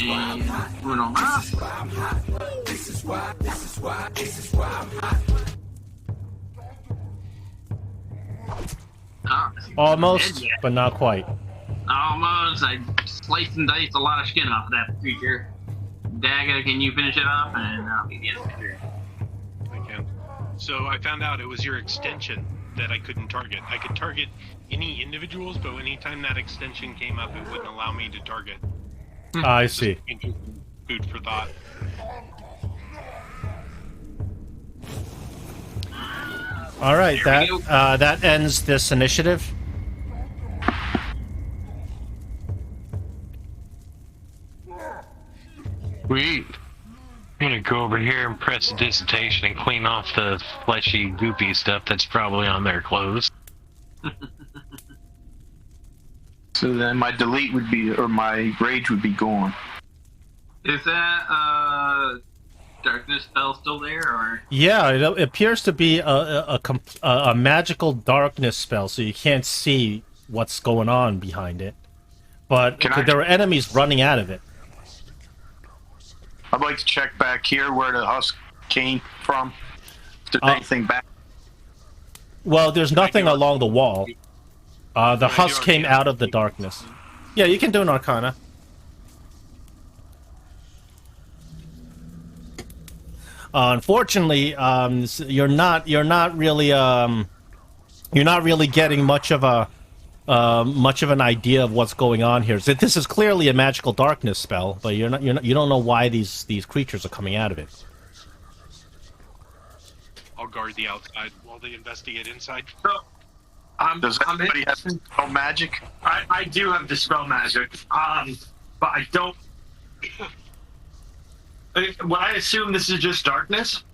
Speaker 1: And uno más.
Speaker 2: Almost, but not quite.
Speaker 1: Almost. I sliced and diced a lot of skin off of that creature. Daga, can you finish it off? And I'll be the end of the turn.
Speaker 7: I can. So I found out it was your extension that I couldn't target. I could target any individuals, but anytime that extension came up, it wouldn't allow me to target.
Speaker 2: I see.
Speaker 7: Food for thought.
Speaker 2: All right, that ends this initiative.
Speaker 4: I'm gonna go over here and press dissertation and clean off the fleshy, goopy stuff that's probably on their clothes.
Speaker 3: So then my delete would be, or my rage would be gone.
Speaker 1: Is that darkness spell still there, or?
Speaker 2: Yeah, it appears to be a magical darkness spell, so you can't see what's going on behind it. But there are enemies running out of it.
Speaker 3: I'd like to check back here where the husk came from. If there's anything back.
Speaker 2: Well, there's nothing along the wall. The husk came out of the darkness. Yeah, you can do an Arcana. Unfortunately, you're not really getting much of an idea of what's going on here. So this is clearly a magical darkness spell, but you don't know why these creatures are coming out of it.
Speaker 7: I'll guard the outside while they investigate inside.
Speaker 3: Does anybody have spell magic?
Speaker 6: I do have dispel magic, but I don't. Would I assume this is just darkness?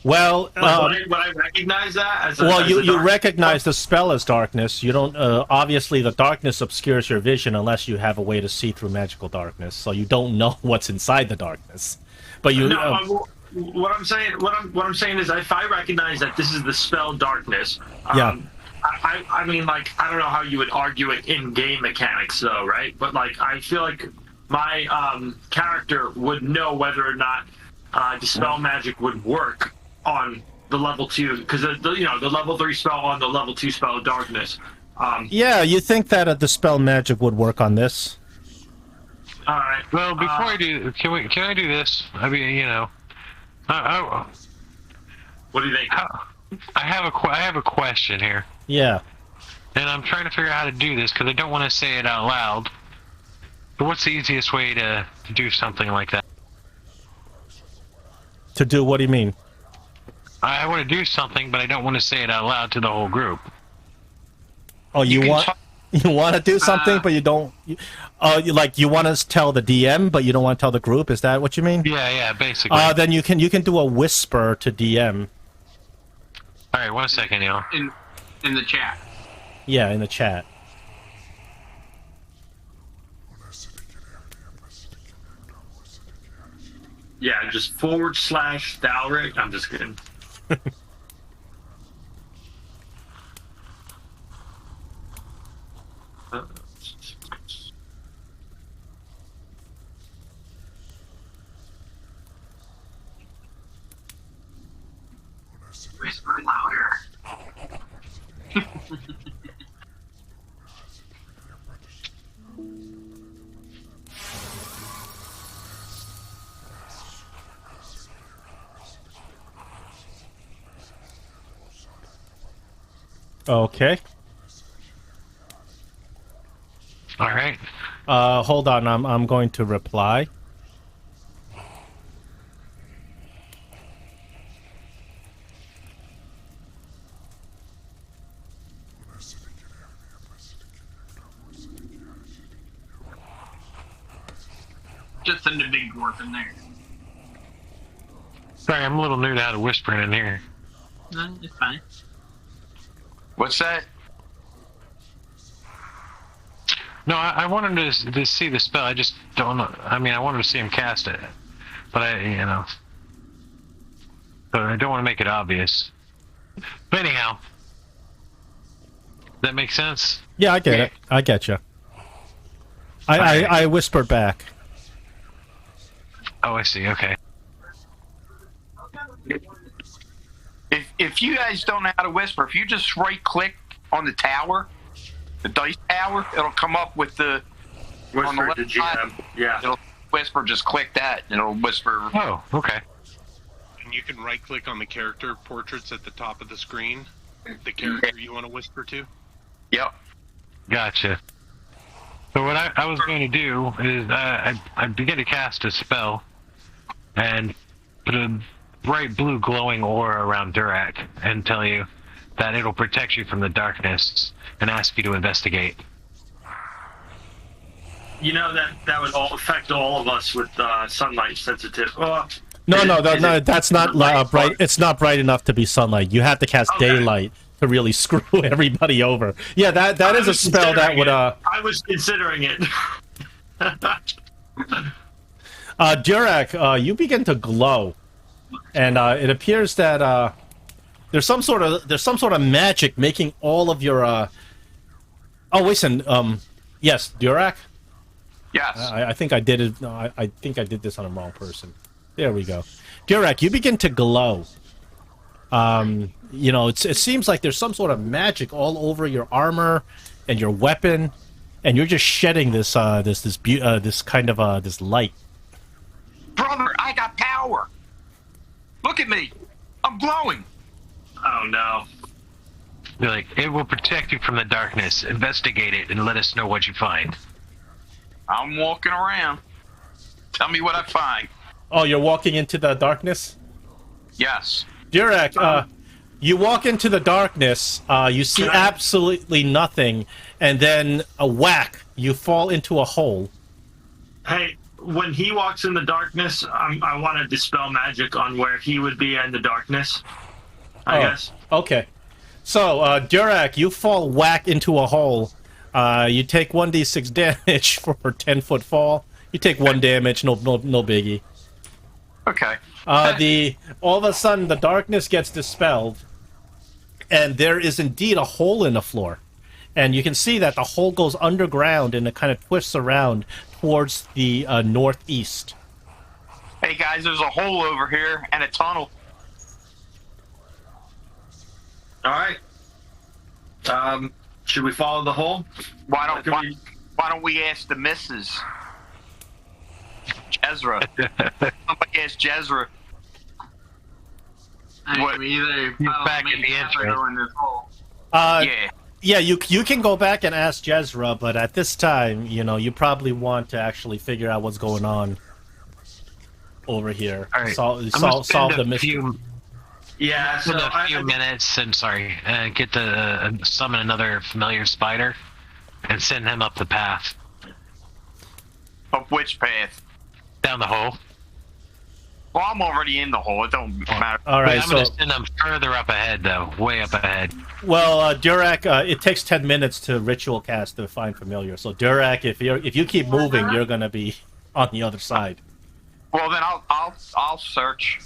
Speaker 2: Well,
Speaker 6: would I recognize that as?
Speaker 2: You recognize the spell as darkness. You don't. Obviously, the darkness obscures your vision unless you have a way to see through magical darkness. So you don't know what's inside the darkness. But you.
Speaker 6: What I'm saying is, if I recognize that this is the spell darkness,
Speaker 2: yeah.
Speaker 6: I mean, like, I don't know how you would argue it in game mechanics, though, right? But like, I feel like my character would know whether or not dispel magic would work on the level 2, because the level 3 spell on the level 2 spell of darkness.
Speaker 2: Yeah, you think that a dispel magic would work on this?
Speaker 6: All right.
Speaker 4: Well, before I do, can I do this? I mean,
Speaker 6: What do you think?
Speaker 4: I have a question here,
Speaker 2: Yeah.
Speaker 4: and I'm trying to figure out how to do this because I don't want to say it out loud. But what's the easiest way to do something like that?
Speaker 2: To do what do you mean?
Speaker 4: I want to do something, but I don't want to say it out loud to the whole group.
Speaker 2: Oh, you want to do something, but you don't. You want to tell the DM, but you don't want to tell the group. Is that what you mean?
Speaker 4: Yeah, basically.
Speaker 2: Then you can do a whisper to DM.
Speaker 4: All right, 1 second, Neil.
Speaker 1: In the chat.
Speaker 2: Yeah, in the chat.
Speaker 6: Yeah, just / Thalric. I'm just kidding.
Speaker 1: Whisper louder.
Speaker 2: Okay.
Speaker 4: All right.
Speaker 2: Hold on. I'm going to reply.
Speaker 1: Just send a big dwarf in there.
Speaker 4: Sorry, I'm a little new to how to whisper in here.
Speaker 1: No, it's fine.
Speaker 3: What's that?
Speaker 4: No, I wanted to see the spell. I just don't know. I mean, I wanted to see him cast it, but so I don't want to make it obvious. But anyhow, that makes sense.
Speaker 2: Yeah, I get it. I get you. I whispered back.
Speaker 4: Oh, I see. Okay.
Speaker 3: If you guys don't know how to whisper, if you just right click on the tower, the dice tower, it'll come up with the on the
Speaker 6: Whisper
Speaker 3: left
Speaker 6: to
Speaker 3: side,
Speaker 6: GM. Yeah.
Speaker 3: it'll whisper. Just click that, and it'll whisper.
Speaker 4: Oh, okay.
Speaker 7: And you can right-click on the character portraits at the top of the screen. The character you want to whisper to.
Speaker 3: Yep.
Speaker 4: Gotcha. So what I was going to do is I begin to cast a spell and put a bright blue glowing aura around Durak and tell you that it'll protect you from the darkness and ask you to investigate.
Speaker 6: You know that would all affect all of us with sunlight sensitive.
Speaker 2: No, that's not bright. It's not bright enough to be sunlight. You have to cast daylight to really screw everybody over. Yeah, that is a spell that would.
Speaker 6: I was considering it.
Speaker 2: Durak, you begin to glow, and it appears that there's some sort of magic making all of your. Oh, listen. Yes, Durak.
Speaker 3: Yes.
Speaker 2: I think I did it. No, I think I did this on the wrong person. There we go. Durak, you begin to glow. It seems like there's some sort of magic all over your armor and your weapon, and you're just shedding this kind of this light.
Speaker 3: Brother, I got power. Look at me. I'm glowing.
Speaker 6: Oh no.
Speaker 4: Be like, it will protect you from the darkness. Investigate it and let us know what you find.
Speaker 3: I'm walking around. Tell me what I find.
Speaker 2: Oh, you're walking into the darkness?
Speaker 3: Yes.
Speaker 2: Durak, you walk into the darkness, you see absolutely nothing, and then a whack, you fall into a hole.
Speaker 6: Hey, when he walks in the darkness, I want to dispel magic on where he would be in the darkness, I guess.
Speaker 2: Okay. So, Durak, you fall whack into a hole. You take 1d6 damage for a 10-foot fall. You take 1 damage, no biggie.
Speaker 3: Okay.
Speaker 2: All of a sudden, the darkness gets dispelled, and there is indeed a hole in the floor. And you can see that the hole goes underground, and it kind of twists around towards the northeast.
Speaker 3: Hey guys, there's a hole over here and a tunnel.
Speaker 6: All right. Should we follow the hole?
Speaker 3: Why don't we ask the missus? Jezra. Somebody ask Jezra.
Speaker 1: I mean,
Speaker 3: What?
Speaker 1: we either
Speaker 4: He's
Speaker 1: follow
Speaker 4: back
Speaker 1: the
Speaker 4: in
Speaker 1: main
Speaker 4: the
Speaker 1: path or
Speaker 4: intro.
Speaker 1: go in this hole.
Speaker 3: Yeah.
Speaker 2: Yeah, you can go back and ask Jezra, but at this time, you probably want to actually figure out what's going on over here.
Speaker 4: All right.
Speaker 2: Solve
Speaker 4: I'm gonna
Speaker 2: solve
Speaker 4: spend
Speaker 2: the mystery.
Speaker 6: Yeah. So
Speaker 4: Spend a few minutes and get to summon another familiar spider and send him up the path
Speaker 3: Up which path?
Speaker 4: down the hole.
Speaker 3: Well, I'm already in the hole. It don't matter.
Speaker 2: All
Speaker 4: Wait,
Speaker 2: right,
Speaker 4: I'm
Speaker 2: so
Speaker 4: gonna send him further up ahead, though, way up ahead.
Speaker 2: well, Durak, it takes 10 minutes to ritual cast to find familiar. So Durak, if you keep moving, you're gonna be on the other side.
Speaker 3: Well, then I'll search.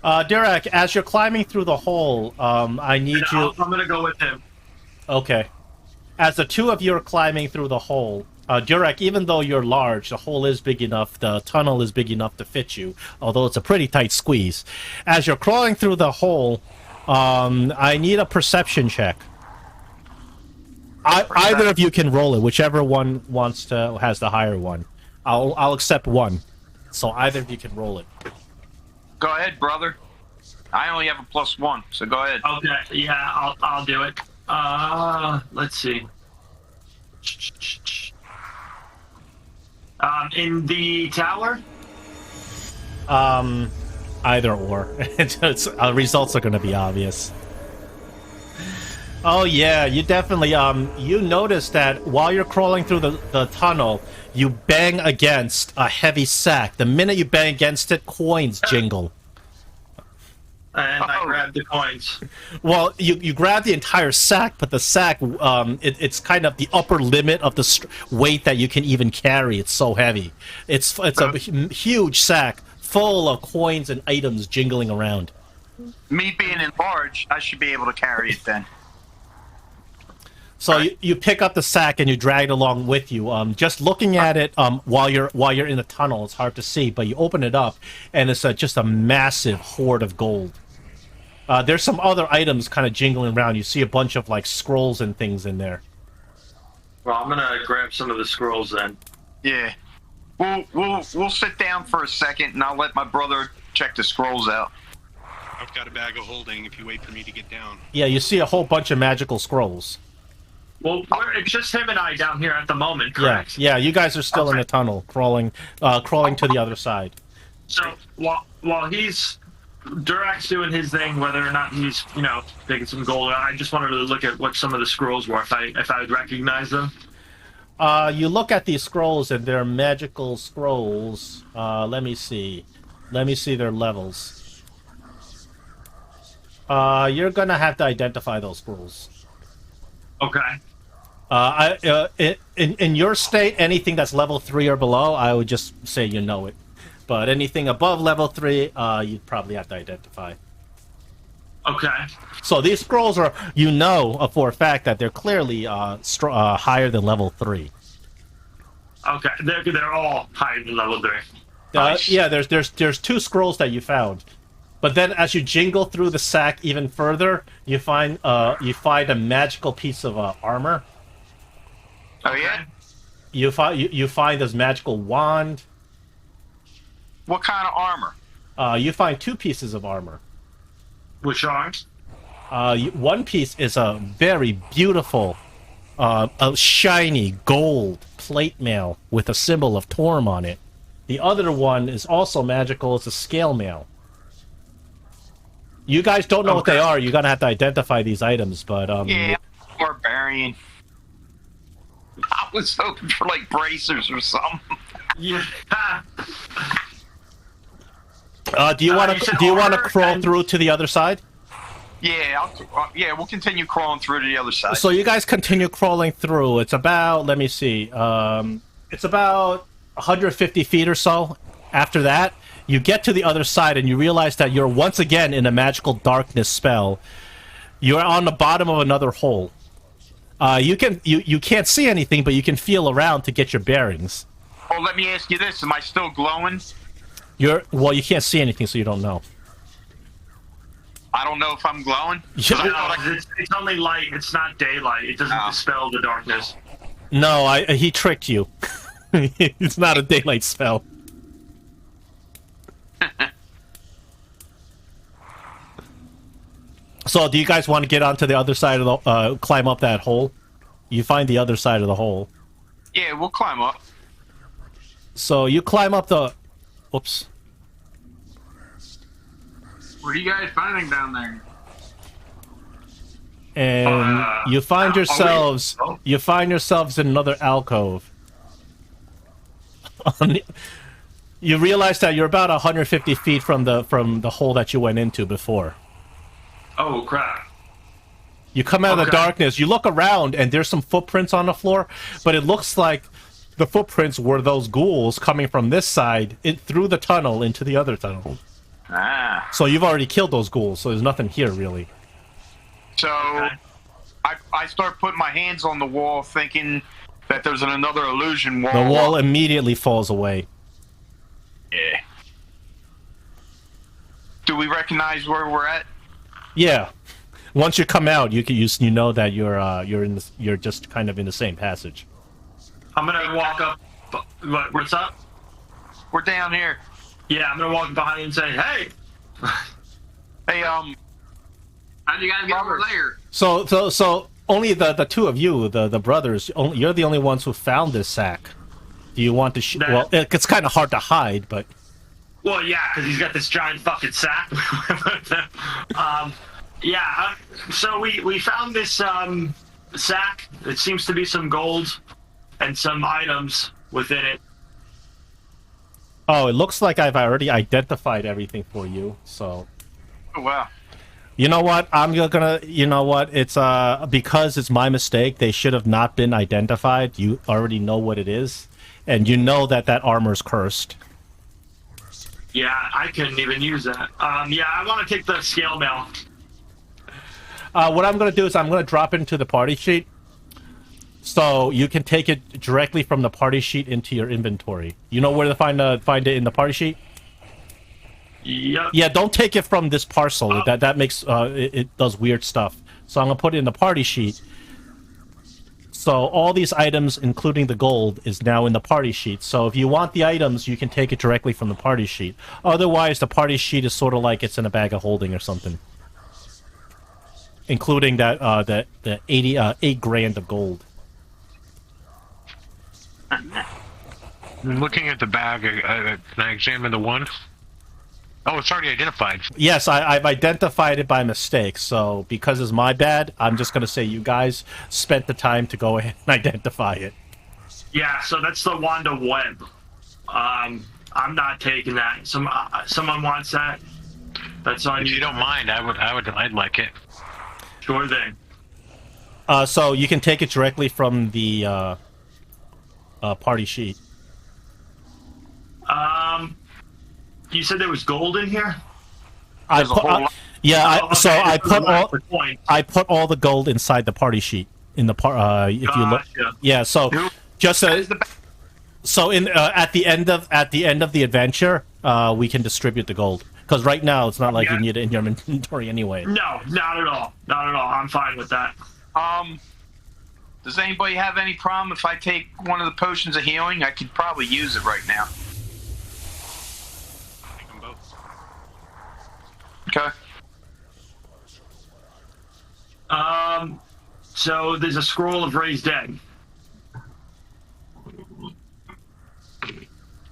Speaker 2: Durak, as you're climbing through the hole, I need you.
Speaker 6: I'm gonna go with him.
Speaker 2: Okay. As the two of you are climbing through the hole, Durak, even though you're large, the hole is big enough, the tunnel is big enough to fit you, although it's a pretty tight squeeze. As you're crawling through the hole, I need a perception check. Either of you can roll it, whichever one has the higher one. I'll accept one. So either of you can roll it.
Speaker 3: Go ahead, brother. I only have a +1, so go ahead.
Speaker 6: Okay. Yeah, I'll do it. Let's see. In the tower.
Speaker 2: Either or. Results are going to be obvious. Oh yeah, you definitely you notice that while you're crawling through the tunnel, you bang against a heavy sack. The minute you bang against it, coins jingle.
Speaker 6: And I grabbed the coins.
Speaker 2: Well, you grab the entire sack, but the sack it's kind of the upper limit of the weight that you can even carry. It's so heavy. It's a huge sack full of coins and items jingling around.
Speaker 3: Me being enlarged, I should be able to carry it then.
Speaker 2: So you pick up the sack and you drag it along with you. Just looking at it while you're in the tunnel, it's hard to see, but you open it up and it's just a massive hoard of gold. There's some other items kind of jingling around. You see a bunch of like scrolls and things in there.
Speaker 6: Well, I'm gonna grab some of the scrolls then.
Speaker 3: Yeah. We'll sit down for a second, and I'll let my brother check the scrolls out.
Speaker 7: I've got a bag of holding if you wait for me to get down.
Speaker 2: Yeah, you see a whole bunch of magical scrolls.
Speaker 6: Well, it's just him and I down here at the moment, correct?
Speaker 2: Yeah, you guys are still in the tunnel, crawling to the other side.
Speaker 6: So while he's Durak's doing his thing, whether or not he's taking some gold, I just wanted to look at what some of the scrolls were, if I would recognize them.
Speaker 2: You look at these scrolls and they're magical scrolls. Let me see their levels. You're gonna have to identify those scrolls.
Speaker 6: Okay.
Speaker 2: In your state, anything that's level 3 or below, I would just say you know it. But anything above level 3, you'd probably have to identify.
Speaker 6: Okay.
Speaker 2: So these scrolls are, for a fact that they're clearly higher than level 3.
Speaker 6: Okay. They're all higher than level 3.
Speaker 2: Nice. Yeah, there's 2 scrolls that you found. But then, as you jingle through the sack even further, you find a magical piece of armor.
Speaker 3: Oh yeah.
Speaker 2: You find this magical wand.
Speaker 3: What kind of armor?
Speaker 2: You find 2 pieces of armor.
Speaker 6: Which are?
Speaker 2: One piece is a very beautiful, a shiny gold plate mail with a symbol of Torm on it. The other one is also magical. It's a scale mail. You guys don't know what they are. You're gonna have to identify these items, but
Speaker 3: Yeah, barbarian. I was hoping for like bracers or something.
Speaker 6: Yeah.
Speaker 2: do you want to crawl through to the other side?
Speaker 3: Yeah, we'll continue crawling through to the other side.
Speaker 2: So you guys continue crawling through. It's about, let me see, it's about 150 feet or so. After that, you get to the other side and you realize that you're once again in a magical darkness spell. You're on the bottom of another hole. You can't see anything, but you can feel around to get your bearings.
Speaker 3: Oh, let me ask you this: am I still glowing?
Speaker 2: Well, you can't see anything, so you don't know.
Speaker 3: I don't know if I'm glowing. 'Cause I
Speaker 2: Yeah.
Speaker 3: thought I-
Speaker 6: It's only light. It's not daylight. It doesn't
Speaker 3: Oh.
Speaker 6: dispel the darkness.
Speaker 2: No, he tricked you. It's not a daylight spell. So, do you guys want to get onto the other side of the climb up that hole? You find the other side of the hole.
Speaker 3: Yeah, we'll climb up.
Speaker 2: So you climb up the. Oops.
Speaker 1: What are you guys finding down there?
Speaker 2: And you find yourselves. You find yourselves in another alcove. You realize that you're about 150 feet from the hole that you went into before.
Speaker 6: Oh crap!
Speaker 2: You come out of the
Speaker 6: Okay.
Speaker 2: darkness, you look around, and there's some footprints on the floor, but it looks like the footprints were those ghouls coming from this side through the tunnel into the other tunnel.
Speaker 3: Ah.
Speaker 2: So you've already killed those ghouls, so there's nothing here, really.
Speaker 3: So I start putting my hands on the wall, thinking that there's another illusion wall.
Speaker 2: The wall immediately falls away.
Speaker 3: Yeah. Do we recognize where we're at?
Speaker 2: Yeah. Once you come out, you know that you're just kind of in the same passage.
Speaker 6: I'm gonna walk up. What's up?
Speaker 3: We're down here.
Speaker 6: Yeah, I'm gonna walk behind you and say, "Hey."
Speaker 3: Hey,
Speaker 1: How'd you guys get over
Speaker 3: Brothers.
Speaker 1: there?
Speaker 2: So only the two of you, the brothers, you're the only ones who found this sack. Do you want to? Well, it's kind of hard to hide, but.
Speaker 6: Well, yeah, because he's got this giant fucking sack. Yeah. So we found this sack. It seems to be some gold and some items within it.
Speaker 2: Oh, it looks like I've already identified everything for you. So.
Speaker 3: oh wow.
Speaker 2: You know what? I'm gonna. You know what? It's because it's my mistake. They should have not been identified. You already know what it is, and you know that armor's cursed.
Speaker 6: Yeah, I couldn't even use that. Yeah, I want to take the scale mail.
Speaker 2: What I'm gonna do is I'm gonna drop it into the party sheet, so you can take it directly from the party sheet into your inventory. You know where to find it in the party sheet?
Speaker 6: Yep.
Speaker 2: Yeah, don't take it from this parcel.
Speaker 6: Oh.
Speaker 2: That makes it does weird stuff. So I'm gonna put it in the party sheet. So all these items, including the gold, is now in the party sheet. So if you want the items, you can take it directly from the party sheet. Otherwise, the party sheet is sort of like it's in a bag of holding or something, including that the 8 grand of gold.
Speaker 4: Looking at the bag, can I examine the one? Oh, it's already identified.
Speaker 2: Yes, I've identified it by mistake. So because it's my bad, I'm just gonna say you guys spent the time to go ahead and identify it.
Speaker 6: Yeah, so that's the Wanda Web. I'm not taking that. Someone wants that. That's on
Speaker 4: If
Speaker 6: you.
Speaker 4: you don't mind, I'd like it.
Speaker 6: Sure thing.
Speaker 2: So you can take it directly from the party sheet.
Speaker 6: You said there was gold in here?
Speaker 2: I
Speaker 3: There's a whole lot.
Speaker 2: so
Speaker 6: Okay,
Speaker 2: I put all
Speaker 6: the point.
Speaker 2: I put all the gold inside the party sheet in the if you look.
Speaker 6: Gotcha.
Speaker 2: Yeah, so just
Speaker 3: Where's the back?
Speaker 2: so in at the end of the adventure, we can distribute the gold because right now it's not like you
Speaker 6: Yeah.
Speaker 2: need it in your inventory anyway.
Speaker 6: No, not at all. Not at all. I'm fine with that.
Speaker 3: Does anybody have any problem if I take one of the potions of healing? I could probably use it right now.
Speaker 7: Take them both.
Speaker 3: Okay.
Speaker 6: So there's a scroll of raised dead.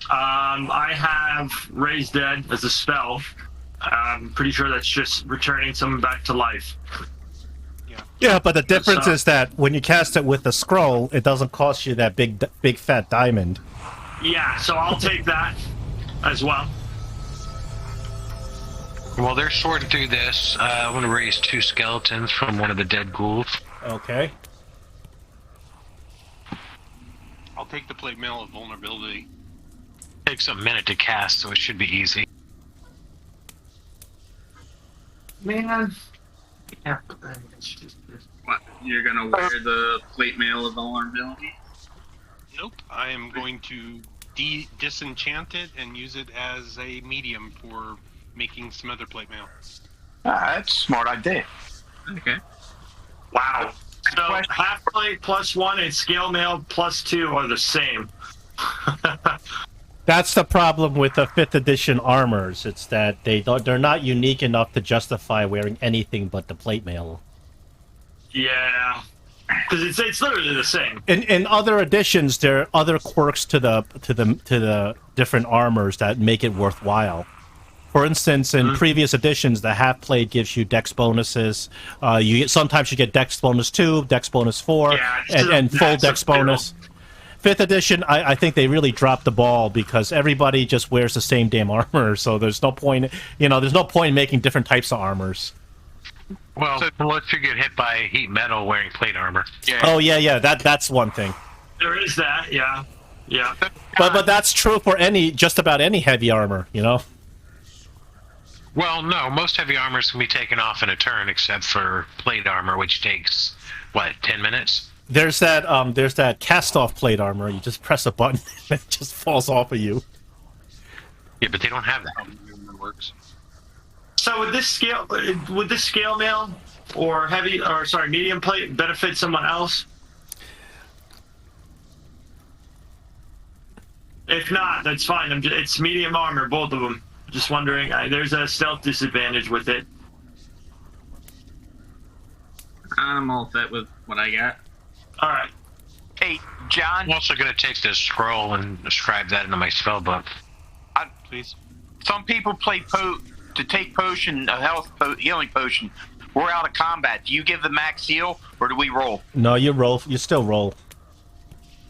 Speaker 6: I have raised dead as a spell. I'm pretty sure that's just returning someone back to life.
Speaker 2: Yeah, but the difference
Speaker 6: So-
Speaker 2: is that when you cast it with the scroll, it doesn't cost you that big fat diamond.
Speaker 6: Yeah, so I'll take that as well.
Speaker 4: While they're sorting through this, I want to raise 2 skeletons from one of the dead ghouls.
Speaker 2: Okay.
Speaker 7: I'll take the plate mail of vulnerability.
Speaker 4: Takes a minute to cast, so it should be easy.
Speaker 6: Man. Yeah.
Speaker 1: What? You're gonna wear the plate mail of vulnerability?
Speaker 7: Nope. I am going to disenchant it and use it as a medium for making some other plate mail.
Speaker 3: That's a smart idea.
Speaker 1: Okay.
Speaker 6: Wow. So
Speaker 3: Question.
Speaker 6: half plate +1 and scale mail +2 are the same.
Speaker 2: That's the problem with the 5th edition armors. It's that they're not unique enough to justify wearing anything but the plate mail.
Speaker 6: Yeah. Because it's literally the same.
Speaker 2: In other editions, there are other quirks to the different armors that make it worthwhile. For instance, in previous editions, the half plate gives you dex bonuses. Sometimes you get dex bonus 2, dex bonus 4, and full dex bonus. 5th edition, I think they really dropped the ball because everybody just wears the same damn armor. So there's no point, there's no point in making different types of armors.
Speaker 4: Well, unless you get hit by heat metal wearing plate armor.
Speaker 3: Yeah.
Speaker 2: Oh yeah, that's one thing.
Speaker 6: There is that, yeah. Yeah.
Speaker 2: But that's true for just about any heavy armor,
Speaker 4: Well, no, most heavy armors can be taken off in a turn, except for plate armor, which takes 10 minutes.
Speaker 2: There's that cast-off plate armor. You just press a button and it just falls off of you.
Speaker 4: Yeah, but they don't have that.
Speaker 7: It works.
Speaker 6: So would this scale mail or medium plate benefit someone else? If not, that's fine. It's medium armor, both of them. Just wondering. There's a stealth disadvantage with it.
Speaker 1: I'm all set with what I got.
Speaker 6: All right.
Speaker 3: Hey, John.
Speaker 4: I'm also going to take this scroll and scribe that into my spell book.
Speaker 7: Please.
Speaker 3: Some people play to take potion, healing potion. We're out of combat. Do you give the max heal, or do we roll?
Speaker 2: No, you roll. You still roll.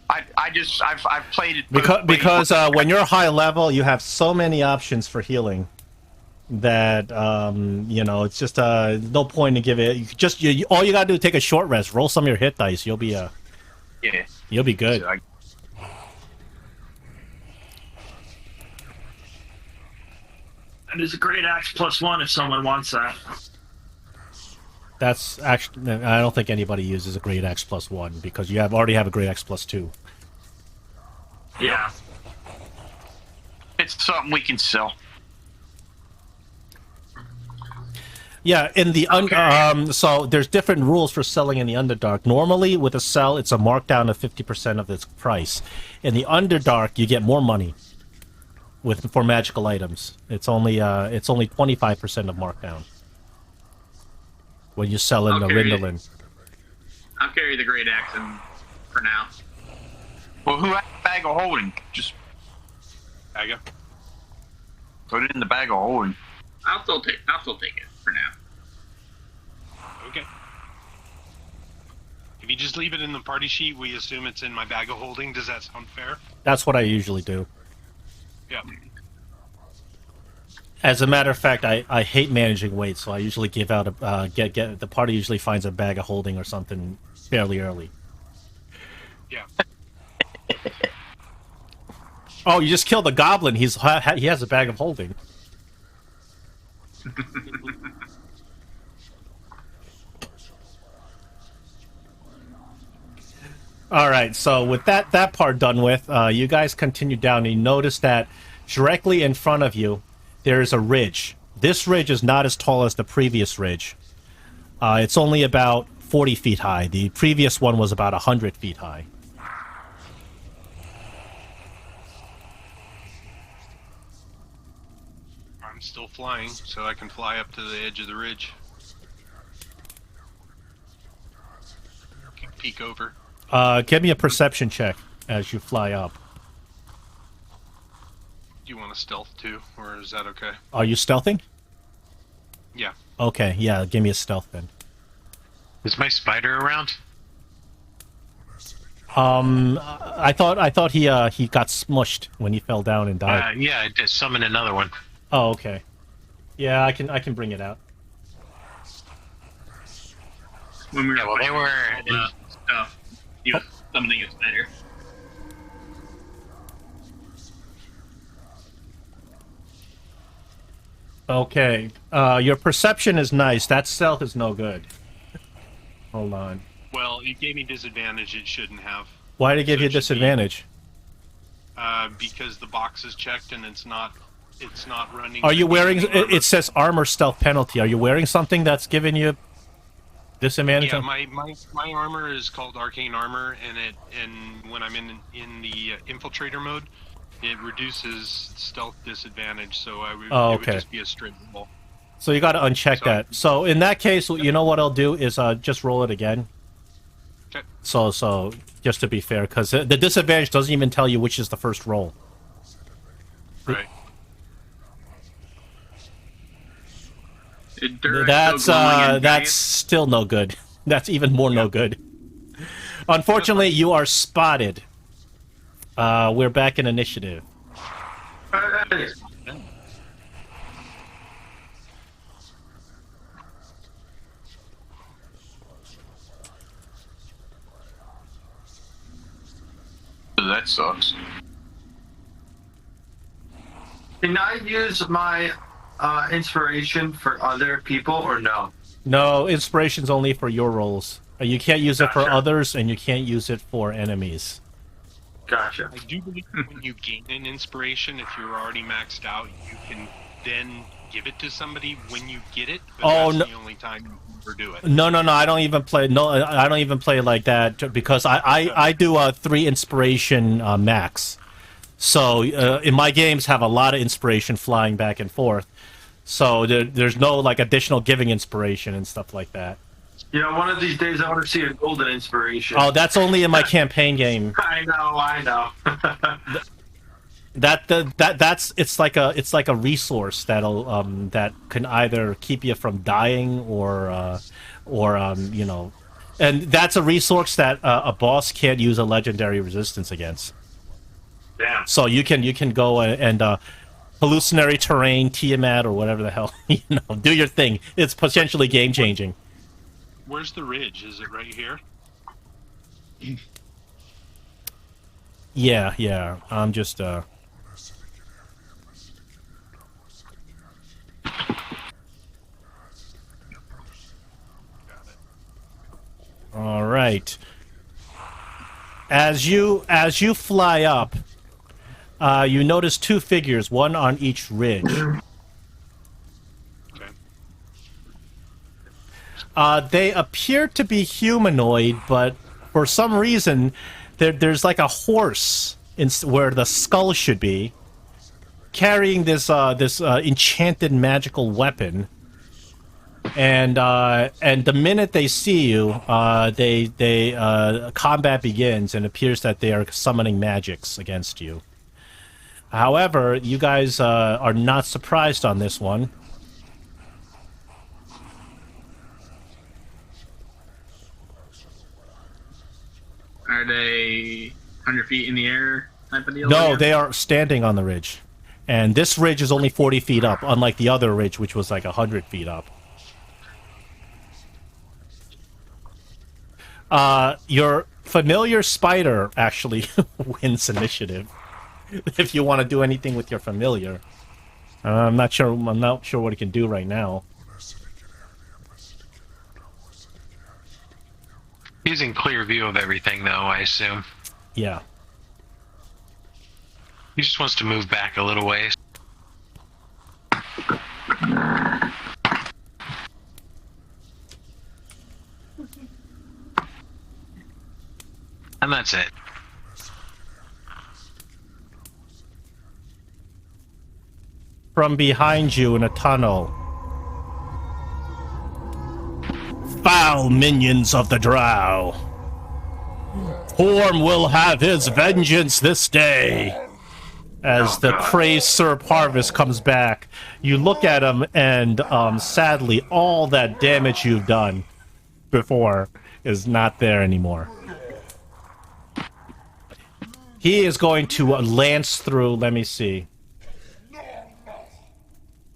Speaker 3: I've played it
Speaker 2: Because when you're high level, you have so many options for healing that it's just no point to give it. All you gotta do is take a short rest, roll some of your hit dice. You'll be you'll be good.
Speaker 3: So
Speaker 6: And there's a great axe +1 if someone wants that.
Speaker 2: That's actually, I don't think anybody uses a great axe +1 because you already have a great axe +2.
Speaker 6: Yeah.
Speaker 3: It's something we can sell.
Speaker 2: Yeah, in the so there's different rules for selling in the Underdark. Normally, with a sell, it's a markdown of 50% of its price. In the Underdark, you get more money for magical items. It's only 25% of markdown when you sell in the Rindolin.
Speaker 1: I'll carry the great axe for now.
Speaker 3: Well, who has a bag of holding? Just
Speaker 7: Aga.
Speaker 3: put it in the bag of holding.
Speaker 1: I'll still take it for now.
Speaker 7: Okay. If you just leave it in the party sheet, we assume it's in my bag of holding. Does that sound fair?
Speaker 2: That's what I usually do.
Speaker 7: Yeah.
Speaker 2: As a matter of fact, I hate managing weight, so I usually give out the party usually finds a bag of holding or something fairly early.
Speaker 7: Yeah.
Speaker 2: Oh, you just killed the goblin. He has a bag of holding. All right, so with that part done with, you guys continue down and you notice that directly in front of you there is a ridge. This ridge is not as tall as the previous ridge. It's only about 40 feet high. The previous one was about 100 feet high.
Speaker 7: I'm still flying, so I can fly up to the edge of the ridge. Peek over.
Speaker 2: Give me a perception check as you fly up.
Speaker 7: Do you want a stealth too, or is that okay?
Speaker 2: Are you stealthing?
Speaker 7: Yeah.
Speaker 2: Okay, yeah, give me a stealth then.
Speaker 4: Is my spider around?
Speaker 2: I thought he got smushed when he fell down and died.
Speaker 4: Yeah, I just summoned another one.
Speaker 2: Oh, okay. Yeah, I can bring it out.
Speaker 1: When we were
Speaker 4: Yeah, well, they were
Speaker 1: stuff, you summoning a spider.
Speaker 2: Okay. Your perception is nice. That stealth is no good. Hold on.
Speaker 7: Well, it gave me disadvantage. It shouldn't have.
Speaker 2: Why did it give
Speaker 7: So
Speaker 2: you
Speaker 7: it should be-
Speaker 2: disadvantage?
Speaker 7: because the box is checked and it's not running.
Speaker 2: Are you wearing?
Speaker 7: armor.
Speaker 2: It says armor stealth penalty. Are you wearing something that's giving you disadvantage?
Speaker 7: Yeah, my armor is called arcane armor, and when I'm in the infiltrator mode, it reduces stealth disadvantage. So it would just be a straight roll.
Speaker 2: So you got to uncheck that. So in that case, you know what I'll do is just roll it again.
Speaker 7: Okay.
Speaker 2: So just to be fair, because the disadvantage doesn't even tell you which is the first roll.
Speaker 7: Right.
Speaker 2: That's still no good. That's even more no good. Unfortunately, you are spotted. We're back in initiative.
Speaker 3: That sucks.
Speaker 6: Can I use my inspiration for other people or no?
Speaker 2: No, inspiration's only for your rolls. You can't use it for
Speaker 6: Gotcha.
Speaker 2: others, and you can't use it for enemies.
Speaker 6: Gotcha.
Speaker 7: I do believe when you gain an inspiration, if you're already maxed out, you can then give it to somebody when you get it. But that's the only time you can ever do it.
Speaker 2: No. I don't even play. No, I don't even play like that because I do a 3 inspiration max. So in my games have a lot of inspiration flying back and forth. So there's no like additional giving inspiration and stuff like that.
Speaker 6: You know, one of these days I want to see a golden inspiration.
Speaker 2: Oh, that's only in my campaign game.
Speaker 6: I know.
Speaker 2: That's it's like a resource that'll that can either keep you from dying or you know, and that's a resource that a boss can't use a legendary resistance against.
Speaker 6: Damn.
Speaker 2: So you can go and hallucinatory terrain, Tiamat, or whatever the hell, you know, do your thing. It's potentially game changing.
Speaker 7: Where's the ridge? Is it right here?
Speaker 2: Yeah. I'm just All right. As you fly up, you notice 2 figures, one on each ridge.
Speaker 7: Okay.
Speaker 2: They appear to be humanoid, but for some reason, there's like a horse where the skull should be, carrying this enchanted magical weapon. And the minute they see you, combat begins, and it appears that they are summoning magics against you. However, you guys are not surprised on this one.
Speaker 1: Are they 100 feet in the air type of deal?
Speaker 2: No,
Speaker 1: again?
Speaker 2: they are standing on the ridge. And this ridge is only 40 feet up, unlike the other ridge, which was like 100 feet up. Your familiar spider actually wins initiative. If you want to do anything with your familiar. I'm not sure what it can do right now.
Speaker 4: Using clear view of everything, though, I assume.
Speaker 2: Yeah.
Speaker 4: He just wants to move back a little ways. And that's it.
Speaker 2: From behind you in a tunnel. Foul minions of the Drow. Horm will have his vengeance this day. As the crazed Sir Parvis comes back, you look at him, and sadly, all that damage you've done before is not there anymore. He is going to lance through. Let me see.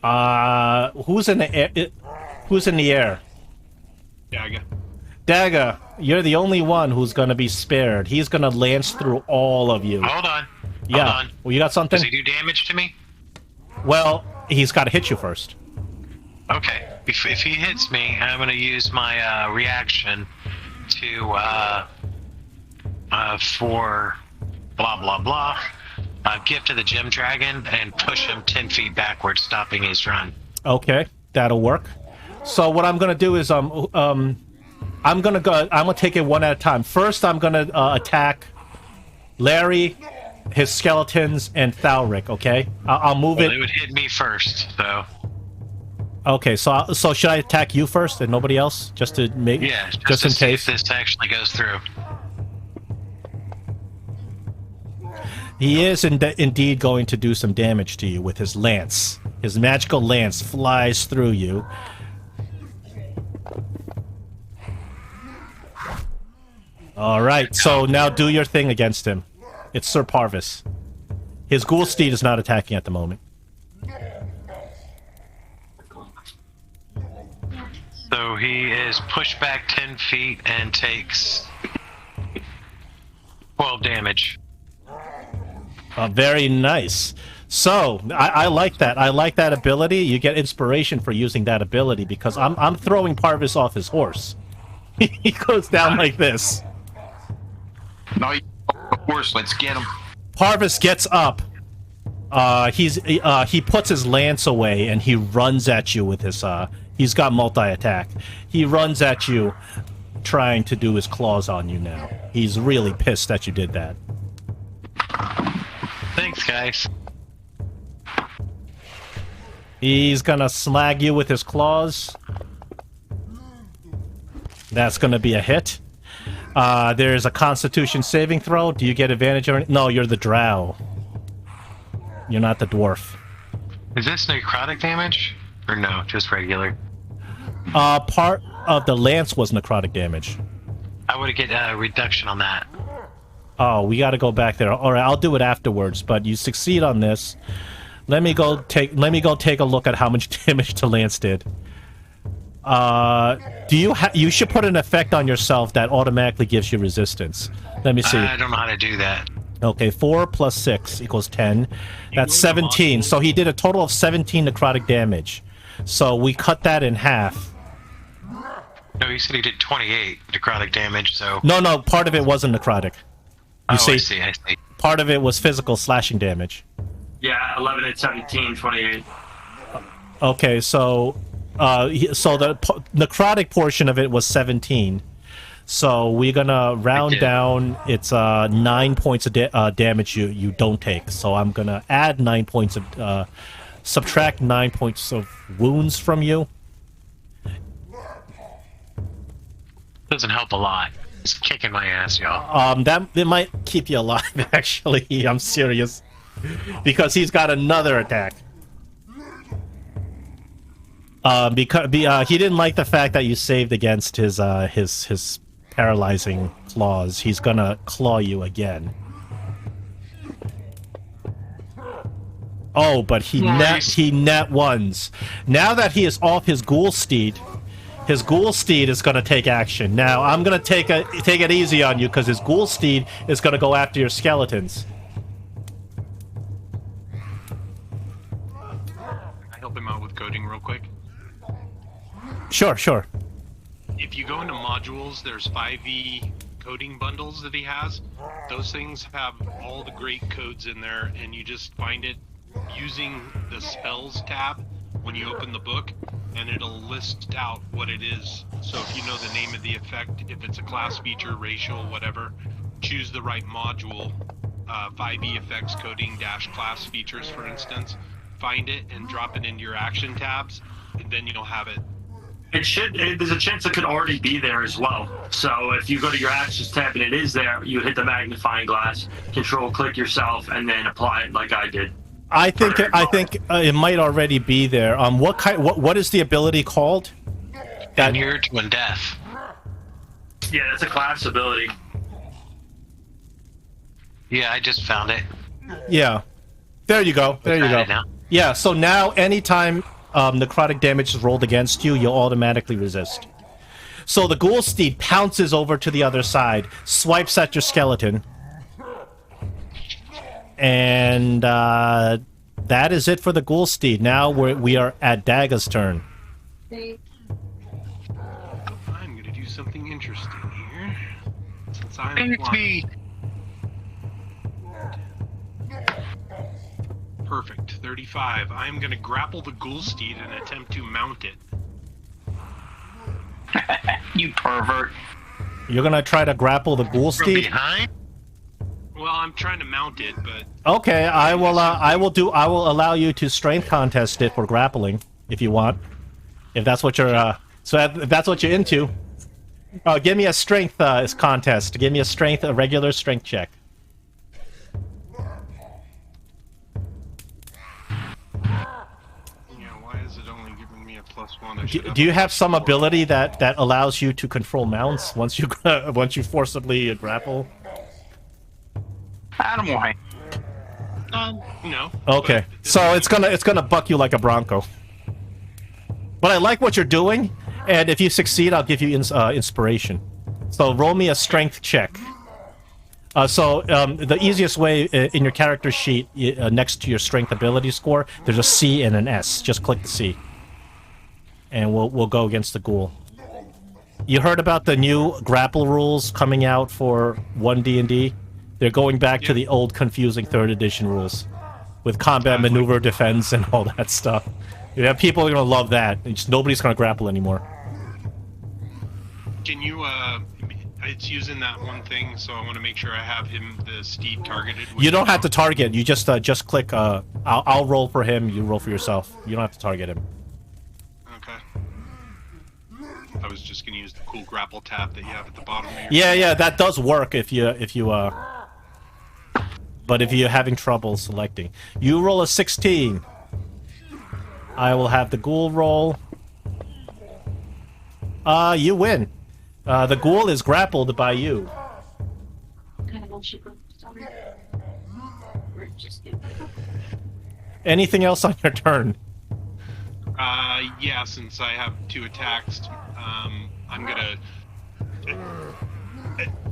Speaker 2: Who's in the air? Who's in the air?
Speaker 7: Daga.
Speaker 2: Daga, you're the only one who's going to be spared. He's going to lance through all of you.
Speaker 4: Hold on.
Speaker 2: Yeah.
Speaker 4: Hold on.
Speaker 2: Well, you got something?
Speaker 4: Does he do damage to me?
Speaker 2: Well, he's got to hit you first.
Speaker 4: Okay. If he hits me, I'm going to use my reaction to for blah blah blah. Gift of the Gem Dragon and push him 10 feet backwards, stopping his run.
Speaker 2: Okay, that'll work. So what I'm gonna do is I'm gonna take it one at a time. First, I'm gonna attack Larry, his skeletons, and Thalric. Okay, I'll move it.
Speaker 4: It would hit me first, so.
Speaker 2: Okay, so should I attack you first and nobody else, just to make just in case
Speaker 4: if this actually goes through.
Speaker 2: He is indeed going to do some damage to you with his lance. His magical lance flies through you. All right, so now do your thing against him. It's Sir Parvis. His ghoul steed is not attacking at the moment.
Speaker 4: So he is pushed back 10 feet and takes 12 damage.
Speaker 2: Very nice. So I like that. I like that ability. You get inspiration for using that ability because I'm throwing Parvis off his horse. He goes down like this.
Speaker 3: No, of course. Let's get him.
Speaker 2: Parvis gets up. He puts his lance away and he runs at you with his he's got multi-attack. He runs at you trying to do his claws on you now. He's really pissed that you did that.
Speaker 4: Thanks, guys.
Speaker 2: He's gonna slag you with his claws. That's gonna be a hit. There's a Constitution saving throw. Do you get advantage or no? You're the drow. You're not the dwarf.
Speaker 4: Is this necrotic damage? Or no, just regular?
Speaker 2: Part of the lance was necrotic damage.
Speaker 4: I would get a reduction on that.
Speaker 2: Oh, we gotta go back there. Alright, I'll do it afterwards, but you succeed on this. Let me go take a look at how much damage the lance did. You should put an effect on yourself that automatically gives you resistance. Let me see.
Speaker 4: I don't know how to do that.
Speaker 2: Okay, 4 plus 6 equals 10. That's 17. So he did a total of 17 necrotic damage. So we cut that in half.
Speaker 4: No, he said he did 28 necrotic damage, so...
Speaker 2: No, part of it wasn't necrotic. You see,
Speaker 4: I see.
Speaker 2: Part of it was physical slashing damage.
Speaker 6: Yeah, 11 and 17, 28.
Speaker 2: Okay, so the necrotic portion of it was 17. So we're gonna round down. It's 9 points of damage you don't take. So I'm gonna add 9 points of subtract 9 points of wounds from you.
Speaker 4: Doesn't help a lot. It's kicking my ass, y'all.
Speaker 2: That it might keep you alive. Actually, I'm serious, because he's got another attack. Because he didn't like the fact that you saved against his paralyzing claws. He's gonna claw you again. Oh, but he net ones. Now that he is off his ghoul steed is gonna take action. Now I'm gonna take it easy on you because his ghoul steed is gonna go after your skeletons.
Speaker 7: Can I help him out with coding real quick?
Speaker 2: Sure.
Speaker 7: If you go into modules, there's 5e coding bundles that he has. Those things have all the great codes in there, and you just find it using the spells tab when you open the book, and it'll list out what it is. So if you know the name of the effect, if it's a class feature, racial, whatever, choose the right module. 5e effects coding - class features, for instance. Find it and drop it into your action tabs, and then you'll have it.
Speaker 6: There's a chance it could already be there as well. So if you go to your actions tab and it is there, you hit the magnifying glass, control click yourself, and then apply it like I did.
Speaker 2: I think it might already be there. What is the ability called?
Speaker 4: Inured to Undeath.
Speaker 6: Yeah, that's a class ability.
Speaker 4: Yeah, I just found it.
Speaker 2: Yeah. There you go. Yeah, so now anytime necrotic damage is rolled against you, you'll automatically resist. So the ghoul steed pounces over to the other side, swipes at your skeleton, and that is it for the ghoul steed. Now we are at Dagga's turn.
Speaker 7: I'm gonna do something interesting here, since I'm blind. Perfect. 35. I'm going to grapple the ghoul steed and attempt to mount it.
Speaker 3: You pervert.
Speaker 2: You're gonna try to grapple the ghoul
Speaker 4: From
Speaker 2: steed?
Speaker 4: behind?
Speaker 7: Well, I'm trying to mount it, but
Speaker 2: Okay, I will allow you to strength contest it for grappling if you want. If that's what you're if that's what you're into. Give me a strength contest. Give me a regular strength check.
Speaker 7: yeah, why is it only giving me a +1?
Speaker 2: Do you have some ability that allows you to control mounts once you once you forcibly grapple?
Speaker 3: Animal hand.
Speaker 7: No.
Speaker 2: Okay, so it's gonna buck you like a bronco. But I like what you're doing, and if you succeed, I'll give you inspiration. So roll me a strength check. The easiest way in your character sheet, next to your strength ability score, there's a C and an S. Just click the C, and we'll go against the ghoul. You heard about the new grapple rules coming out for 1D&D? They're going back to the old confusing 3rd edition rules with combat maneuver defense and all that stuff. Yeah, people are gonna love that. Nobody's gonna grapple anymore.
Speaker 7: Can you, it's using that one thing, so I want to make sure I have the steed targeted.
Speaker 2: You don't have to target. You just click. I'll roll for him. You roll for yourself. You don't have to target him.
Speaker 7: Okay. I was just gonna use the cool grapple tab that you have at the bottom there.
Speaker 2: Yeah, that does work if you but if you're having trouble selecting. You roll a 16. I will have the ghoul roll. You win. The ghoul is grappled by you. Anything else on your turn?
Speaker 7: Yeah, since I have 2 attacks, I'm gonna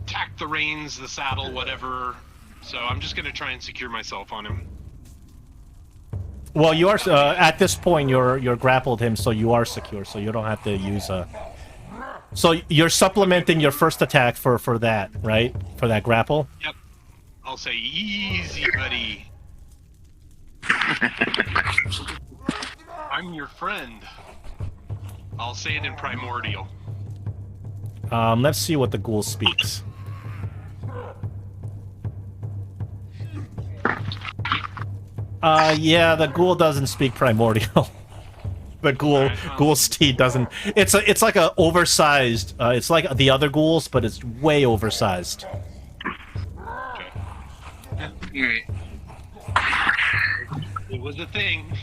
Speaker 7: attack the reins, the saddle, whatever. So I'm just gonna try and secure myself on him.
Speaker 2: Well, you are at this point. You're grappled him, so you are secure. So you don't have to use a. So you're supplementing your first attack for that, right? For that grapple.
Speaker 7: Yep. I'll say easy, buddy. I'm your friend. I'll say it in primordial.
Speaker 2: Let's see what the ghoul speaks. Yeah, the ghoul doesn't speak primordial. The ghoul steed doesn't. It's like a oversized. It's like the other ghouls, but it's way oversized.
Speaker 7: Okay. It was a thing.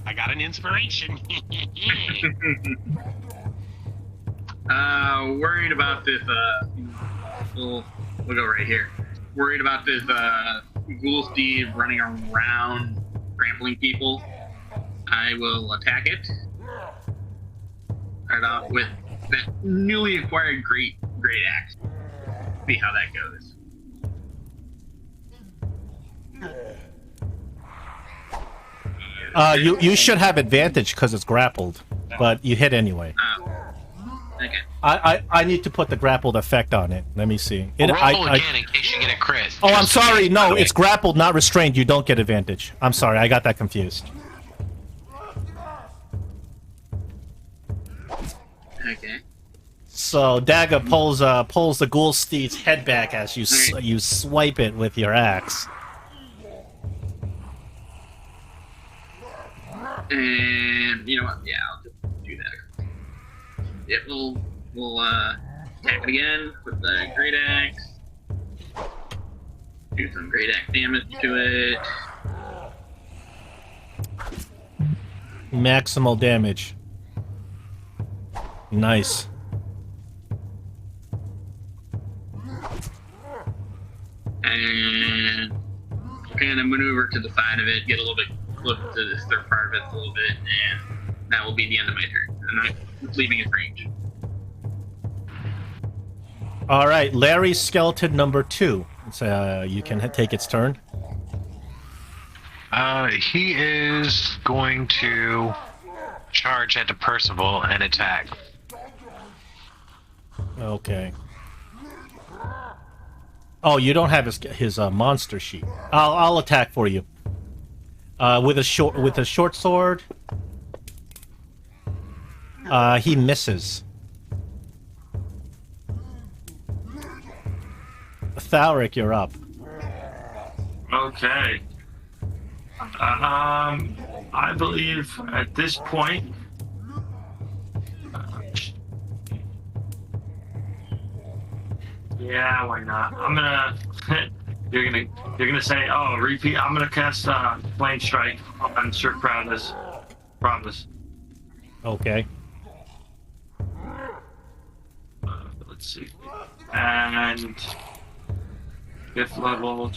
Speaker 7: I got an inspiration.
Speaker 1: Worried about this. We'll go right here. Worried about this ghoul steed running around, trampling people. I will attack it. Start off with that newly acquired great axe. See how that goes.
Speaker 2: You should have advantage because it's grappled, but you hit anyway.
Speaker 1: Okay.
Speaker 2: I need to put the grappled effect on it. Let me see.
Speaker 10: Roll again in case you get a crit.
Speaker 2: Oh, I'm sorry. No, it's grappled, not restrained. You don't get advantage. I'm sorry. I got that confused.
Speaker 1: Okay.
Speaker 2: So Daga pulls the ghoul steed's head back as you swipe it with your axe.
Speaker 1: And you know what? Yeah, I'll just do that. Yep, we'll attack it again with the great axe. Do some great axe damage to it.
Speaker 2: Maximal damage. Nice.
Speaker 1: And kind of maneuver to the side of it, get a little bit close to this third part of it a little bit, and that will be the end of my turn. I'm not leaving its range.
Speaker 2: All right, Larry's skeleton number 2. So you can take its turn.
Speaker 4: He is going to charge at the Percival and attack.
Speaker 2: Okay. Oh, you don't have his monster sheet. I'll attack for you. With a short sword, he misses. Thalric, you're up.
Speaker 6: Okay. I believe at this point. Yeah, why not? I'm gonna. You're gonna say, "Oh, repeat." I'm gonna cast Flame Strike on Sir Proudness. Promise.
Speaker 2: Okay.
Speaker 6: Let's see. And 5th level.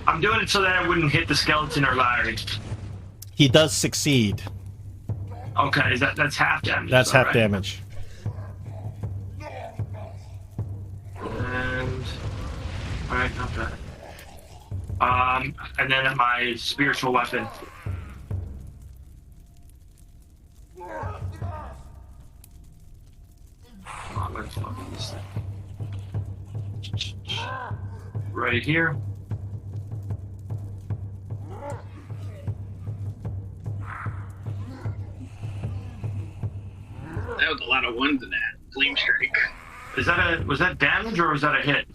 Speaker 6: I'm doing it so that I wouldn't hit the skeleton or Larry.
Speaker 2: He does succeed.
Speaker 6: Okay, that's half damage.
Speaker 2: That's half
Speaker 6: right?
Speaker 2: damage.
Speaker 6: And alright, not bad. And then my spiritual weapon. Oh, where the fuck is this thing? Right here.
Speaker 1: That was a lot of ones in that flame strike.
Speaker 6: Was that damage or was that a hit?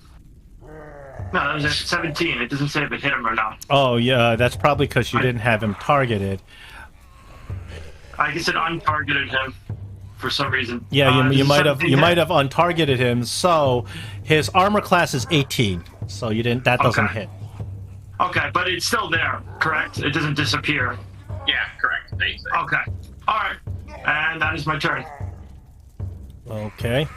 Speaker 6: No, that was a 17. It doesn't say if it hit him or not.
Speaker 2: Oh yeah, that's probably because you didn't have him targeted.
Speaker 6: I guess it untargeted him for some reason.
Speaker 2: Yeah, you might have untargeted him. So his armor class is 18. So you didn't. That doesn't hit.
Speaker 6: Okay, but it's still there, correct? It doesn't disappear.
Speaker 1: Yeah, correct.
Speaker 6: Okay. All right. And that is my turn.
Speaker 2: Okay.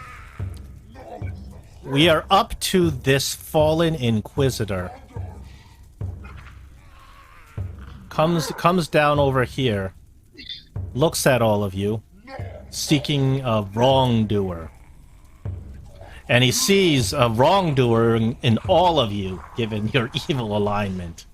Speaker 2: We are up to this fallen Inquisitor. Comes down over here. Looks at all of you, seeking a wrongdoer. And he sees a wrongdoer in all of you, given your evil alignment.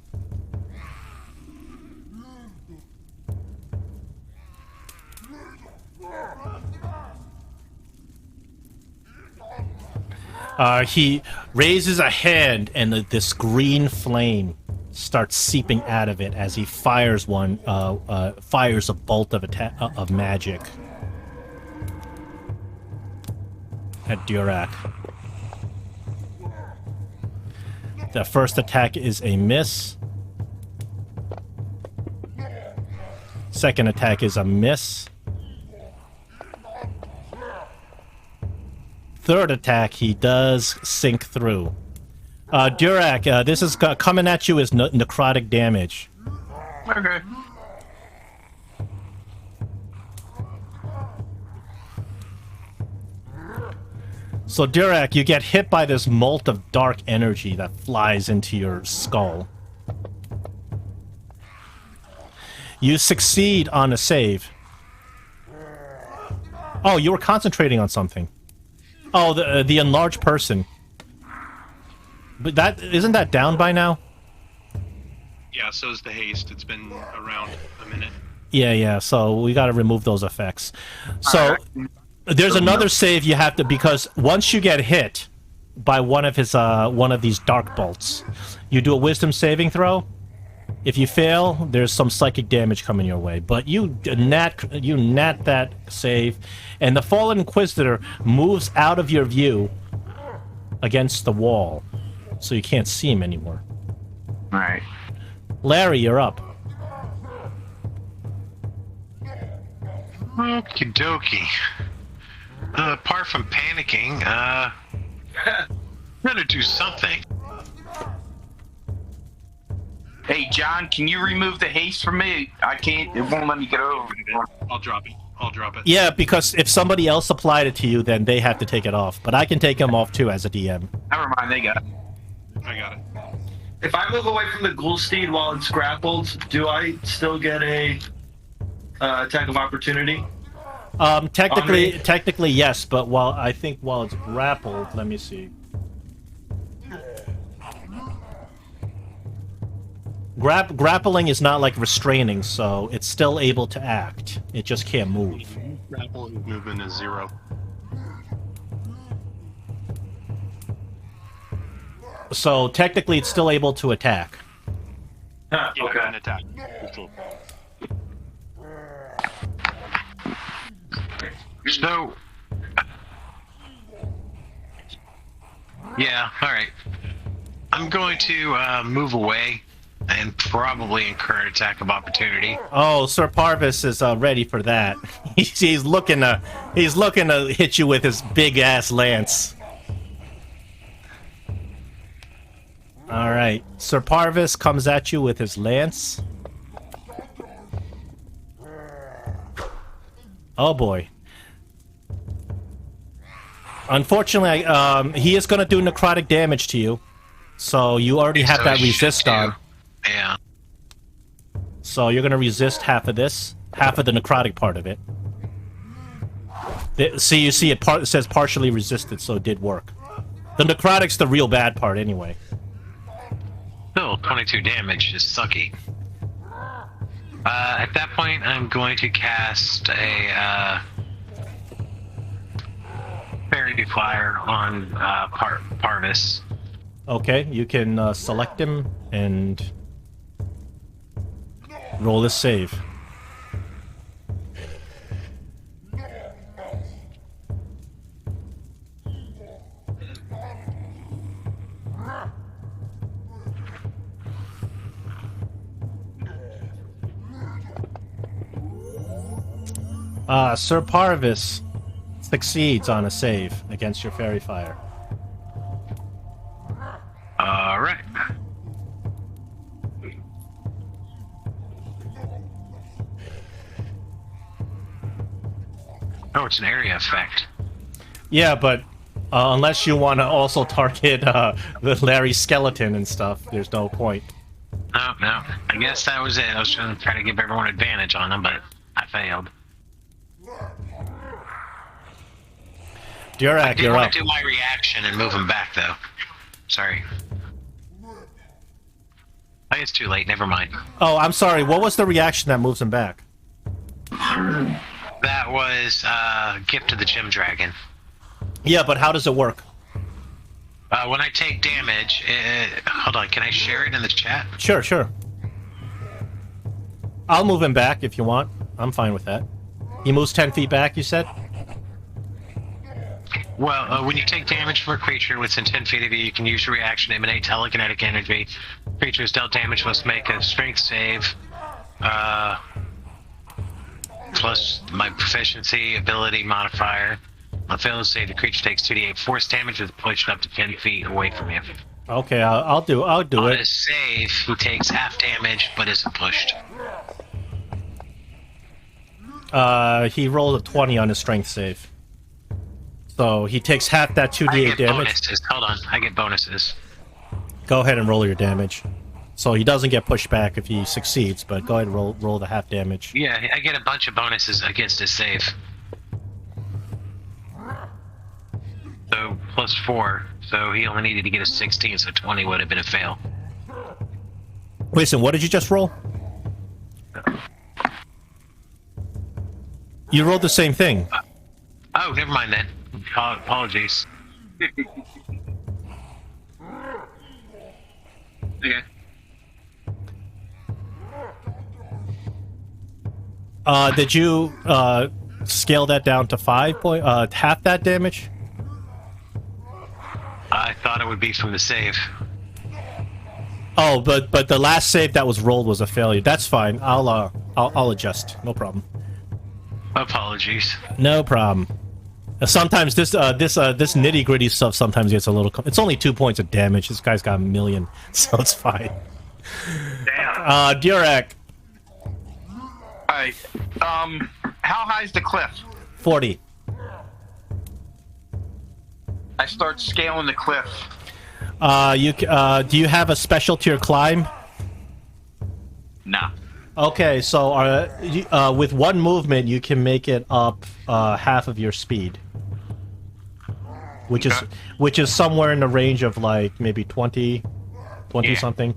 Speaker 2: He raises a hand, and this green flame starts seeping out of it as he fires fires a bolt of magic at Durak. The first attack is a miss. Second attack is a miss. Third attack, he does sink through. Durak, this is coming at you as necrotic damage.
Speaker 3: Okay.
Speaker 2: So, Durak, you get hit by this molt of dark energy that flies into your skull. You succeed on a save. Oh, you were concentrating on something. Oh, the enlarged person. But that isn't that down by now?
Speaker 7: Yeah, so is the haste. It's been around a minute.
Speaker 2: Yeah. So we got to remove those effects. So there's another save you have to, because once you get hit by one of these dark bolts, you do a wisdom saving throw. If you fail, there's some psychic damage coming your way. But you nat that save, and the Fallen Inquisitor moves out of your view against the wall, so you can't see him anymore.
Speaker 3: All right.
Speaker 2: Larry, you're up.
Speaker 4: Okie dokie. Apart from panicking, I'm gonna do something.
Speaker 3: Hey, John, can you remove the haste from me? I can't. It won't let me get over.
Speaker 7: I'll drop it.
Speaker 2: Yeah, because if somebody else applied it to you, then they have to take it off. But I can take him off too as a DM.
Speaker 3: Never mind, they got it.
Speaker 7: I got it.
Speaker 6: If I move away from the ghoul steed while it's grappled, do I still get a attack of opportunity?
Speaker 2: Technically yes, but while it's grappled, let me see. Grappling is not like restraining, so it's still able to act. It just can't move.
Speaker 7: Grapple movement is 0.
Speaker 2: So technically it's still able to attack.
Speaker 5: Huh,
Speaker 7: Yeah,
Speaker 5: okay.
Speaker 7: an attack. Cool.
Speaker 4: So, yeah, all right. I'm going to move away and probably incur an attack of opportunity.
Speaker 2: Oh, Sir Parvis is ready for that. He's looking to hit you with his big ass lance. All right, Sir Parvis comes at you with his lance. Oh boy. Unfortunately, he is going to do necrotic damage to you. So you already have
Speaker 4: So
Speaker 2: that
Speaker 4: it should
Speaker 2: resist
Speaker 4: do.
Speaker 2: on.
Speaker 4: Yeah.
Speaker 2: So you're going to resist half of this, half of the necrotic part of it. See, you see it says partially resisted, so it did work. The necrotic's the real bad part anyway.
Speaker 4: Still, 22 damage is sucky. At that point, I'm going to cast a Fairy Fire on Parvis.
Speaker 2: Okay, you can select him and roll his save. Sir Parvis succeeds on a save against your fairy fire.
Speaker 4: Alright. Oh, it's an area effect.
Speaker 2: Yeah, but unless you want to also target the Larry skeleton and stuff, there's no point.
Speaker 4: No. I guess that was it. I was trying to give everyone advantage on them, but I failed.
Speaker 2: Durak,
Speaker 4: I did
Speaker 2: you're
Speaker 4: want
Speaker 2: up.
Speaker 4: to do my reaction and move him back, though. Sorry. I think it's too late. Never mind.
Speaker 2: Oh, I'm sorry. What was the reaction that moves him back?
Speaker 4: That was Gift to the Gem Dragon.
Speaker 2: Yeah, but how does it work?
Speaker 4: When I take damage, hold on, can I share it in the chat?
Speaker 2: Sure. I'll move him back if you want. I'm fine with that. He moves 10 feet back, you said?
Speaker 4: Well, when you take damage from a creature within 10 feet of you, you can use your reaction to emanate telekinetic energy. Creatures dealt damage must make a strength save. Plus my proficiency, ability modifier. On failed save, the creature takes 2d8 force damage with pushed up to 10 feet away from you.
Speaker 2: Okay, I'll do
Speaker 4: On
Speaker 2: it.
Speaker 4: his save, he takes half damage but isn't pushed.
Speaker 2: He rolled a 20 on his strength save. So he takes half that 2d8
Speaker 4: I get
Speaker 2: damage.
Speaker 4: bonuses. Hold on, I get bonuses.
Speaker 2: Go ahead and roll your damage. So he doesn't get pushed back if he succeeds, but go ahead and roll the half damage.
Speaker 4: Yeah, I get a bunch of bonuses against his save. So, plus 4. So he only needed to get a 16, so 20 would have been a fail.
Speaker 2: Listen, what did you just roll? You rolled the same thing.
Speaker 4: Oh, never mind then. Apologies.
Speaker 1: Okay.
Speaker 2: Did you scale that down to 5 point? Half that damage?
Speaker 4: I thought it would be from the save.
Speaker 2: Oh, but the last save that was rolled was a failure. That's fine. I'll adjust. No problem.
Speaker 4: Apologies.
Speaker 2: No problem. Sometimes this nitty gritty stuff sometimes gets a little. It's only 2 points of damage. This guy's got a million, so it's fine.
Speaker 5: Damn.
Speaker 2: Durak,
Speaker 3: Alright. How high is the cliff?
Speaker 2: 40.
Speaker 3: I start scaling the cliff.
Speaker 2: Do you have a special tier climb?
Speaker 3: Nah.
Speaker 2: Okay, so with one movement you can make it up half of your speed, which is somewhere in the range of like maybe 20
Speaker 3: Yeah.
Speaker 2: something.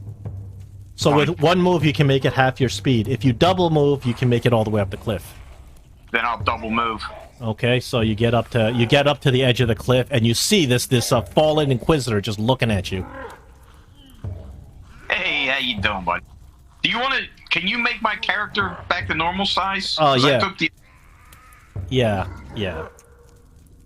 Speaker 2: So with one move you can make it half your speed. If you double move, you can make it all the way up the cliff.
Speaker 3: Then I'll double move.
Speaker 2: Okay, so you get up to the edge of the cliff and you see this fallen inquisitor just looking at you.
Speaker 3: Hey, how you doing, bud? Do you want to? Can you make my character back to normal size?
Speaker 2: Oh, yeah.
Speaker 3: I took the...
Speaker 2: Yeah.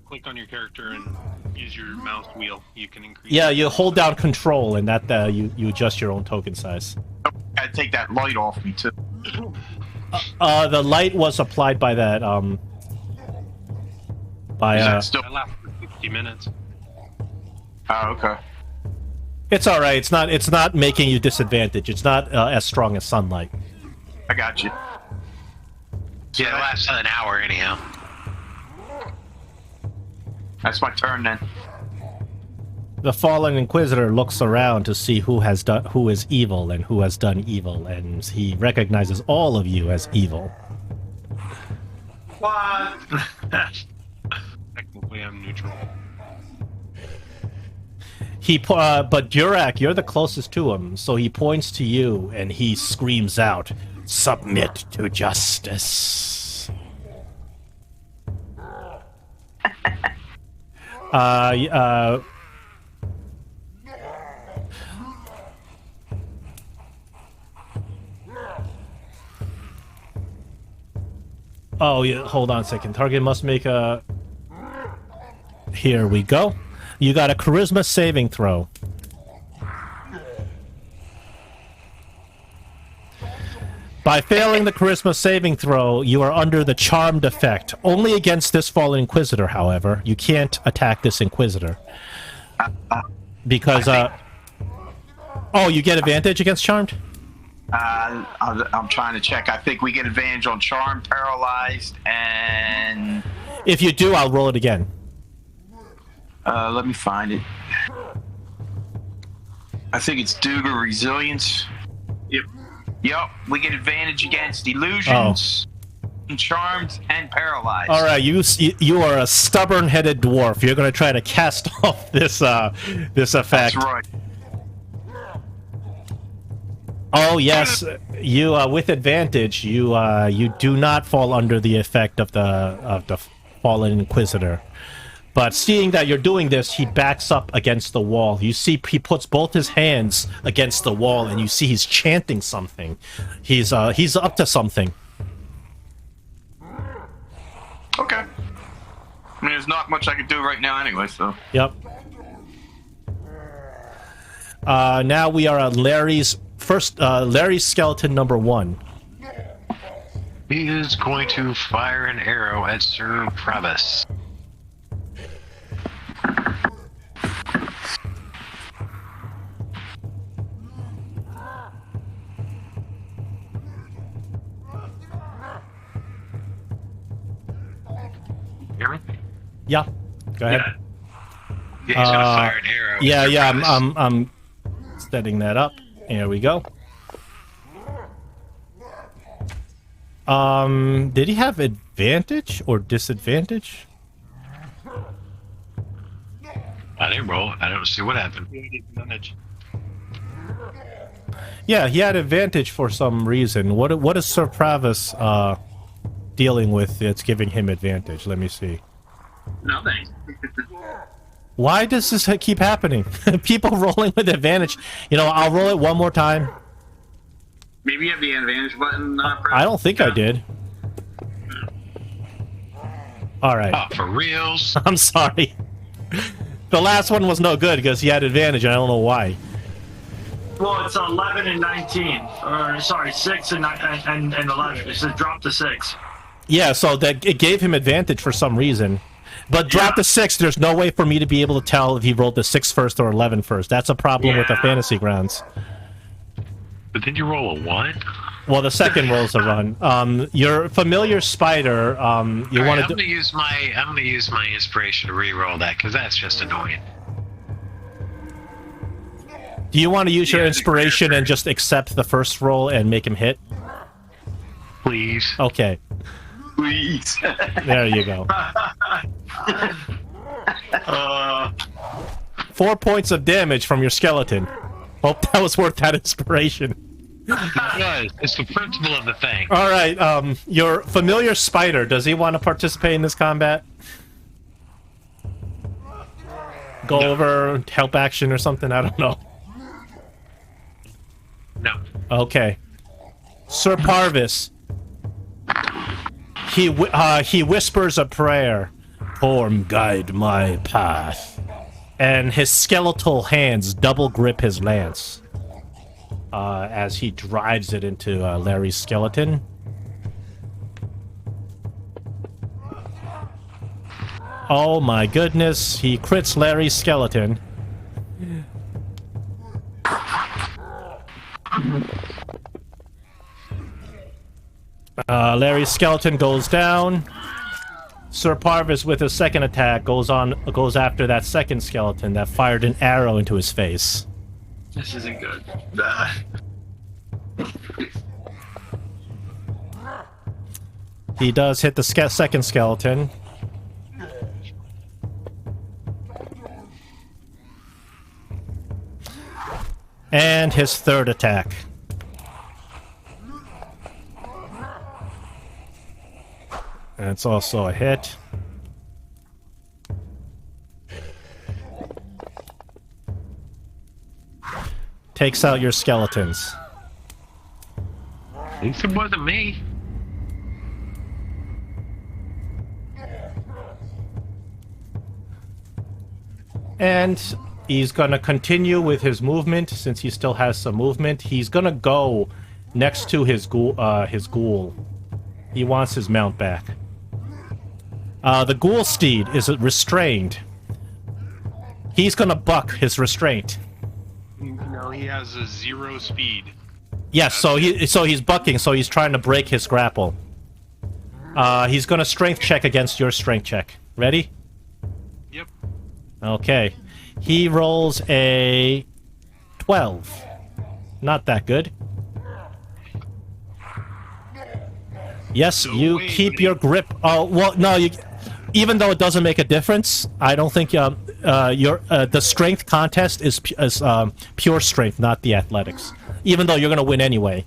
Speaker 7: Click on your character and use your mouse wheel. You can increase.
Speaker 2: Yeah, you hold down control and that you adjust your own token size.
Speaker 3: I take that light off me too.
Speaker 2: The light was applied by that
Speaker 3: Still...
Speaker 7: That lasts for 60 minutes.
Speaker 3: Oh, okay.
Speaker 2: It's all right. It's not making you disadvantaged. It's not as strong as sunlight.
Speaker 3: I got you.
Speaker 10: Yeah, it lasts an hour anyhow.
Speaker 3: That's my turn then.
Speaker 2: The fallen Inquisitor looks around to see who is evil and who has done evil, and he recognizes all of you as evil.
Speaker 6: What?
Speaker 7: Technically, I'm neutral.
Speaker 2: But Durak, you're the closest to him, so he points to you and he screams out, "Submit to justice." Oh, yeah, hold on a second. Target must make a... Here we go. You got a charisma saving throw. By failing the charisma saving throw, you are under the charmed effect. Only against this fallen Inquisitor, however. You can't attack this Inquisitor. Because, Oh, you get advantage against charmed?
Speaker 3: I'm trying to check. I think we get advantage on Charm, Paralyzed, and...
Speaker 2: If you do, I'll roll it again.
Speaker 3: Let me find it. I think it's due to Resilience. Yep, we get advantage against Illusions, Charmed, and Paralyzed.
Speaker 2: All right, you are a stubborn-headed dwarf. You're going to try to cast off this this effect.
Speaker 3: That's right.
Speaker 2: Oh yes, you with advantage. You do not fall under the effect of the fallen Inquisitor. But seeing that you're doing this, he backs up against the wall. You see, he puts both his hands against the wall, and you see he's chanting something. He's up to something.
Speaker 3: Okay. I mean, there's not much I can do right now anyway, so...
Speaker 2: Yep. Now we are on Larry's skeleton number 1.
Speaker 4: He is going to fire an arrow at Sir Travis. Hear me?
Speaker 2: Yeah. Go ahead.
Speaker 4: Yeah, he's gonna fire an arrow.
Speaker 2: Yeah. I'm setting that up. Here we go. Did he have advantage or disadvantage?
Speaker 4: I didn't roll. I don't see what happened.
Speaker 2: Yeah, he had advantage for some reason. What is Sir Travis dealing with that's giving him advantage? Let me see.
Speaker 1: Nothing.
Speaker 2: Why does this keep happening? People rolling with advantage. You know, I'll roll it one more time.
Speaker 1: Maybe you have the advantage button not pressed.
Speaker 2: I don't think I did. All right.
Speaker 4: Oh, for reals?
Speaker 2: I'm sorry. The last one was no good because he had advantage, and I don't know why.
Speaker 6: Well, it's 11 and 19. Or, sorry, 6 and 11. It says drop to 6.
Speaker 2: Yeah, so that it gave him advantage for some reason. But drop to 6, there's no way for me to be able to tell if he rolled the 6 first or 11 first. That's a problem with the fantasy grounds.
Speaker 4: But did you roll a 1?
Speaker 2: Well, the second roll's a run. Your familiar spider, you want to...
Speaker 4: I'm gonna use my inspiration to re-roll that, because that's just annoying.
Speaker 2: Do you want to use your inspiration and just accept the first roll and make him hit?
Speaker 4: Please.
Speaker 2: Okay.
Speaker 3: Please.
Speaker 2: There you go. 4 points of damage from your skeleton. Hope that was worth that inspiration.
Speaker 4: It's the principle of the thing.
Speaker 2: All right, your familiar spider, does he want to participate in this combat? Go over, help action or something? I don't know.
Speaker 4: No.
Speaker 2: Okay. Sir Parvis. He whispers a prayer. Form guide my path. And his skeletal hands double grip his lance as he drives it into Larry's skeleton. Oh my goodness, he crits Larry's skeleton. Larry's skeleton goes down. Sir Parvis, with his second attack, goes after that second skeleton that fired an arrow into his face.
Speaker 6: This isn't good.
Speaker 2: He does hit the second skeleton. And his third attack. That's also a hit. Takes out your skeletons.
Speaker 4: At least it wasn't me.
Speaker 2: And he's gonna continue with his movement since he still has some movement. He's gonna go next to his ghoul. He wants his mount back. The ghoul steed is restrained. He's gonna buck his restraint.
Speaker 7: No, he has a 0 speed.
Speaker 2: Yes, so he's bucking, so he's trying to break his grapple. He's gonna strength check against your strength check. Ready?
Speaker 7: Yep.
Speaker 2: Okay. He rolls a 12. Not that good. Yes, you keep your grip. Oh, well, no, even though it doesn't make a difference, I don't think the strength contest is pure strength, not the athletics. Even though you're going to win anyway.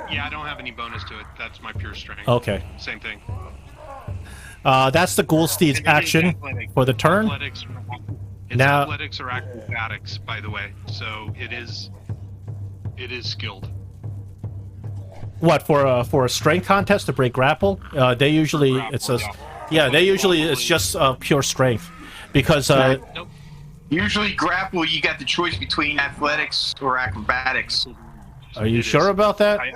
Speaker 7: Yeah, I don't have any bonus to it. That's my pure strength.
Speaker 2: Okay.
Speaker 7: Same thing.
Speaker 2: That's the Ghoul Steed's action for the turn.
Speaker 7: It's athletics or acrobatics, by the way. So it is skilled.
Speaker 2: What, for a strength contest to break grapple? They usually it's just pure strength because
Speaker 3: nope. Usually grapple, you got the choice between athletics or acrobatics.
Speaker 2: Are you sure about that?
Speaker 7: I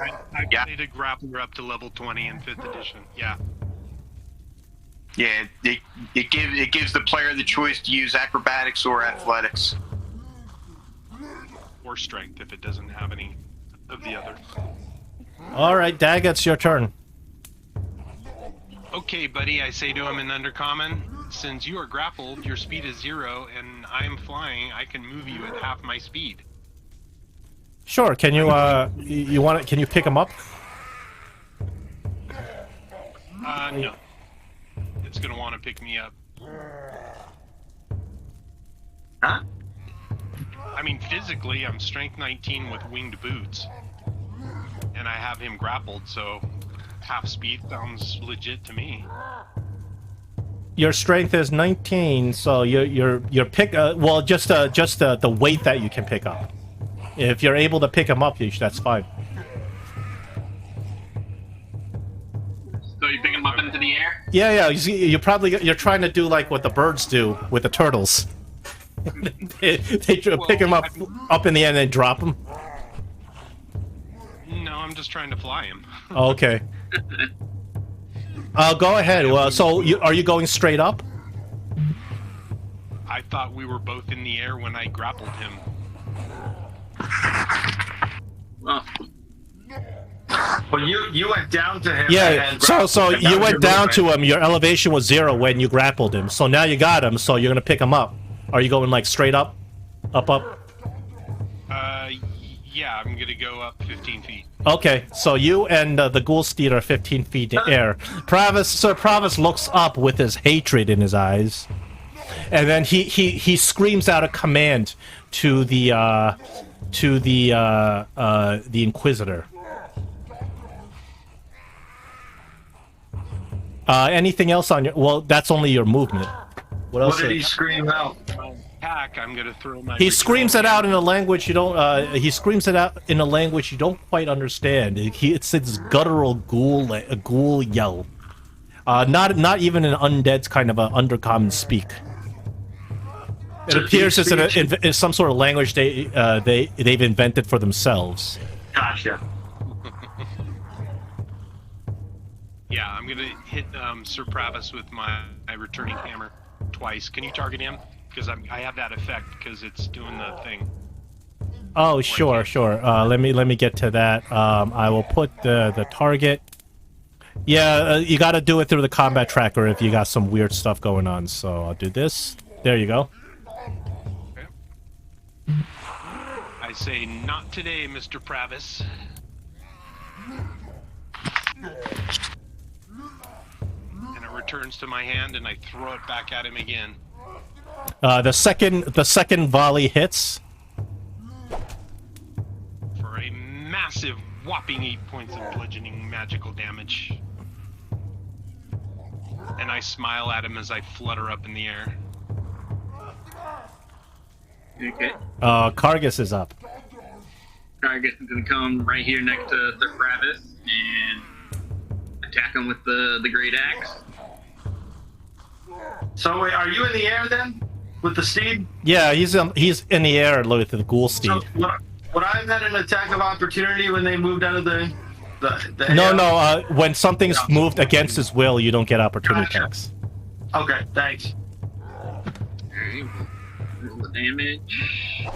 Speaker 7: played a grappler up to level 20 in 5th edition. Yeah.
Speaker 3: Yeah, it gives the player the choice to use acrobatics or athletics.
Speaker 7: Or strength if it doesn't have any of the other.
Speaker 2: Alright, Dag, it's your turn.
Speaker 7: Okay, buddy, I say to him in Undercommon, since you are grappled, your speed is 0, and I am flying, I can move you at half my speed.
Speaker 2: Sure, can you, can you pick him up?
Speaker 7: No. It's gonna want to pick me up.
Speaker 3: Huh?
Speaker 7: I mean, physically, I'm strength 19 with winged boots. And I have him grappled, so half speed sounds legit to me.
Speaker 2: Your strength is 19, so your pick well just the weight that you can pick up. If you're able to pick him up, that's fine.
Speaker 1: So you pick him up into the air?
Speaker 2: Yeah. You're trying to do like what the birds do with the turtles. they pick him up in the air and then drop him.
Speaker 7: No, I'm just trying to fly him.
Speaker 2: Okay. Go ahead. So are you going straight up?
Speaker 7: I thought we were both in the air when I grappled him.
Speaker 6: Well, you went down to him.
Speaker 2: Yeah. So you went down to him. Your elevation was 0 when you grappled him. So now you got him. So you're gonna pick him up. Are you going like straight up? Up?
Speaker 7: Yeah, I'm gonna go up 15 feet.
Speaker 2: Okay, so you and the Ghoul Steed are 15 feet in the air. Sir Pravis looks up with his hatred in his eyes, and then he screams out a command to the Inquisitor. Anything else on your? Well, that's only your movement. What else?
Speaker 6: What did he scream out?
Speaker 7: attack, I'm gonna throw my.
Speaker 2: He screams it out in a language you don't. He screams it out in a language you don't quite understand. It's this guttural ghoul yell. Not even an undead's kind of a undercommon speak. It appears it's some sort of language they've invented for themselves.
Speaker 6: Gotcha.
Speaker 7: Yeah, I'm gonna hit Sir Pravis with my returning hammer twice. Can you target him? Because I have that effect because it's doing the thing.
Speaker 2: Oh, sure. Let me get to that. I will put the target. Yeah, you got to do it through the combat tracker if you got some weird stuff going on. So I'll do this. There you go.
Speaker 7: Okay. I say, not today, Mr. Pravis. And it returns to my hand, and I throw it back at him again.
Speaker 2: The second volley hits
Speaker 7: for a massive, whopping 8 points of bludgeoning magical damage. And I smile at him as I flutter up in the air.
Speaker 1: Okay.
Speaker 2: Kargas is up.
Speaker 1: Kargas is gonna come right here next to Sir Pravis and attack him with the great axe.
Speaker 6: So wait, are you in the air then? With the steed?
Speaker 2: Yeah, he's in the air with the ghoul steed.
Speaker 6: So, would I have had an attack of opportunity when they moved out of the
Speaker 2: No, when something's moved against his will, you don't get opportunity attacks.
Speaker 6: Okay, thanks.
Speaker 1: Alright, roll the damage.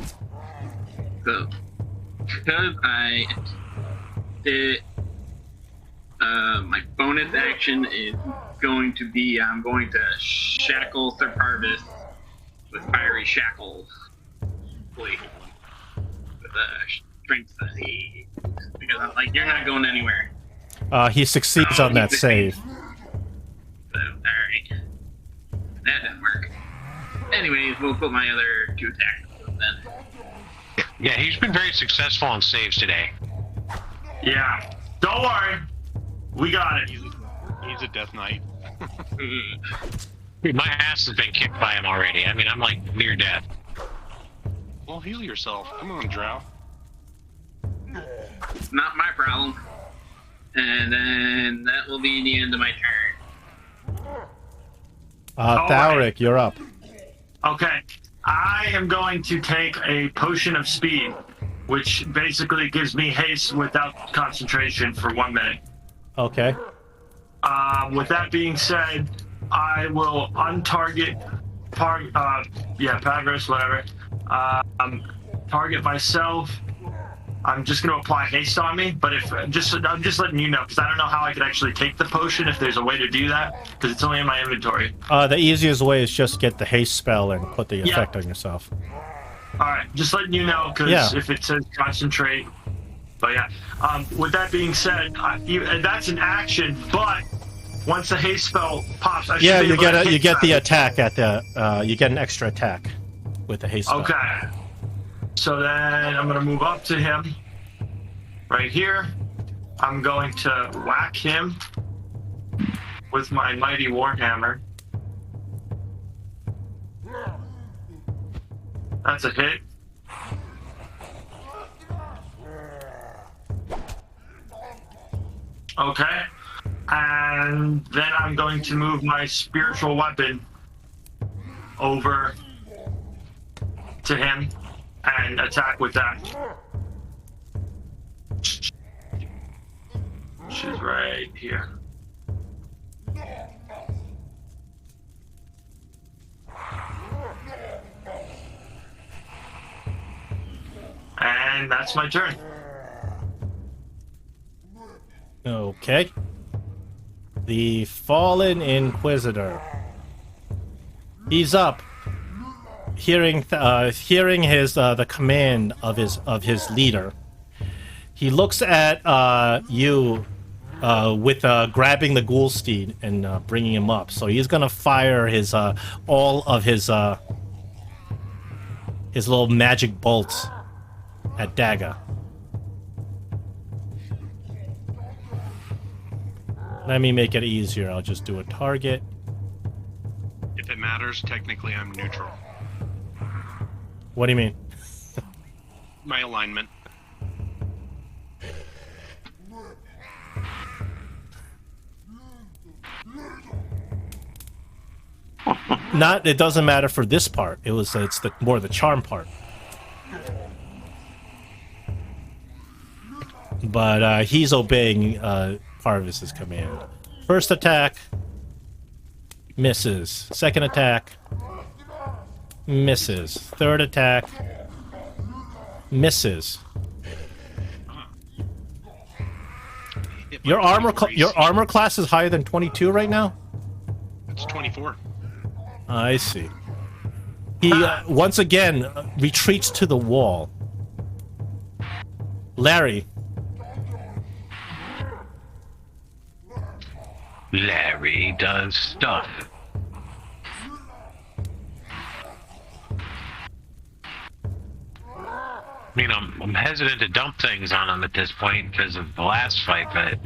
Speaker 1: So, because I did, my bonus action is going to be, I'm going to shackle Sir Parvis with fiery shackles. Wait. With strength save. Because I'm like, you're not going anywhere.
Speaker 2: He succeeds on that save.
Speaker 1: So, alright. That didn't work. Anyways, we'll put my other 2 attacks then.
Speaker 10: Yeah, he's been very successful on saves today.
Speaker 6: Yeah. Don't worry. We got it.
Speaker 7: He's a death knight.
Speaker 10: Dude, my ass has been kicked by him already. I mean, I'm like near death.
Speaker 7: Well, heal yourself. Come on, Drow.
Speaker 1: It's not my problem. And then that will be the end of my turn.
Speaker 2: Thaurik, you're up.
Speaker 6: Okay. I am going to take a potion of speed, which basically gives me haste without concentration for 1 minute.
Speaker 2: Okay.
Speaker 6: With that being said, I will untarget Pagros, whatever. Target myself. I'm just going to apply haste on me, but I'm just letting you know, because I don't know how I could actually take the potion, if there's a way to do that, because it's only in my inventory.
Speaker 2: The easiest way is just get the haste spell and put the effect on yourself.
Speaker 6: Alright, just letting you know, because if it says concentrate. But yeah, with that being said, that's an action, but once the haste spell pops, I should be able to
Speaker 2: you get the attack at the, you get an extra attack with the haste spell.
Speaker 6: Okay. So then I'm going to move up to him right here. I'm going to whack him with my mighty warhammer. That's a hit. Okay. And then I'm going to move my spiritual weapon over to him and attack with that. She's right here. And that's my turn.
Speaker 2: Okay. The Fallen Inquisitor. He's up. Hearing his the command of his leader, he looks at you with grabbing the ghoul steed and bringing him up. So he's gonna fire his all of his little magic bolts at Daga. Let me make it easier. I'll just do a target.
Speaker 7: If it matters, technically I'm neutral.
Speaker 2: What do you mean?
Speaker 7: My alignment.
Speaker 2: Not. It doesn't matter for this part. It's more the charm part. But he's obeying Parvis's command. First attack misses. Second attack misses. Third attack misses. Your armor class is higher than 22 right now?
Speaker 7: It's 24.
Speaker 2: I see. He once again retreats to the wall. Larry.
Speaker 10: Larry does stuff. I mean, I'm hesitant to dump things on him at this point because of the last fight, but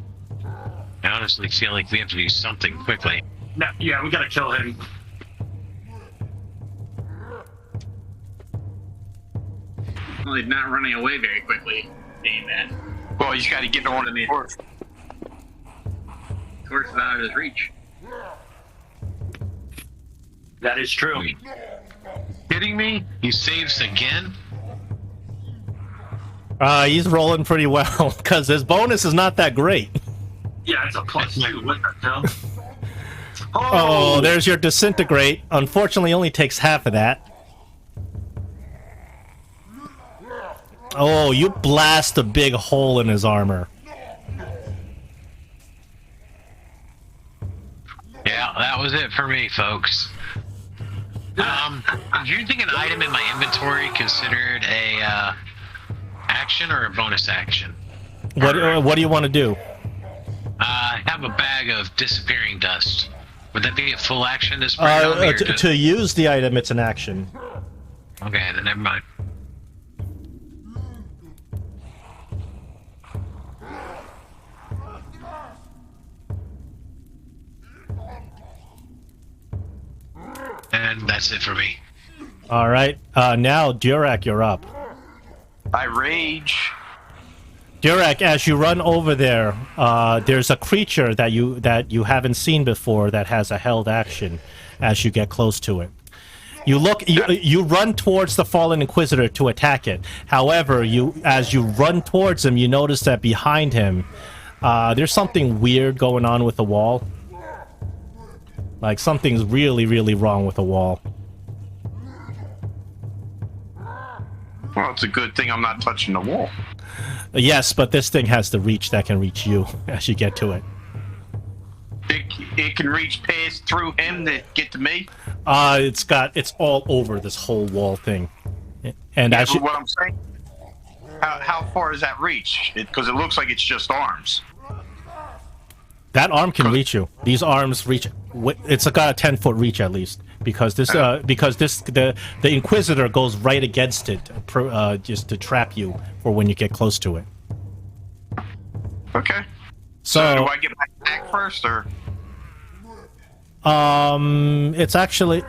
Speaker 10: I honestly feel like we have to do something quickly.
Speaker 6: No, yeah, we gotta kill him.
Speaker 1: Well, he's not running away very quickly, being that.
Speaker 3: Well, he's got to get on the horse.
Speaker 1: The horse is out of his reach.
Speaker 6: That is true.
Speaker 10: Are you kidding me? He saves again?
Speaker 2: He's rolling pretty well because his bonus is not that great.
Speaker 6: Yeah, it's a +2. What the hell?
Speaker 2: Oh, there's your disintegrate. Unfortunately, only takes half of that. Oh, you blast a big hole in his armor.
Speaker 10: Yeah, that was it for me, folks. Do you think an item in my inventory considered a action or a bonus action?
Speaker 2: What do you want to do?
Speaker 10: I have a bag of disappearing dust. Would that be a full action to spray on me, or
Speaker 2: to use the item, it's an action.
Speaker 10: Okay, then never mind. And that's it for me.
Speaker 2: All right. Now, Durak, you're up.
Speaker 3: I rage.
Speaker 2: Durak, as you run over there, there's a creature that you haven't seen before that has a held action. As you get close to it, you run towards the fallen Inquisitor to attack it. However, as you run towards him, you notice that behind him, there's something weird going on with the wall. Like something's really, really wrong with the wall.
Speaker 3: Well, it's a good thing I'm not touching the wall.
Speaker 2: Yes, but this thing has the reach that can reach you as you get to it.
Speaker 3: It can reach past through him to get to me?
Speaker 2: It's all over this whole wall thing. And
Speaker 3: yeah,
Speaker 2: as
Speaker 3: what I'm saying, how far does that reach? Because it looks like it's just arms.
Speaker 2: That arm can reach you. These arms reach. It's got a 10-foot reach at least, because the Inquisitor goes right against it, just to trap you for when you get close to it.
Speaker 3: Okay.
Speaker 2: So
Speaker 3: do I get my attack first, or?
Speaker 2: It's actually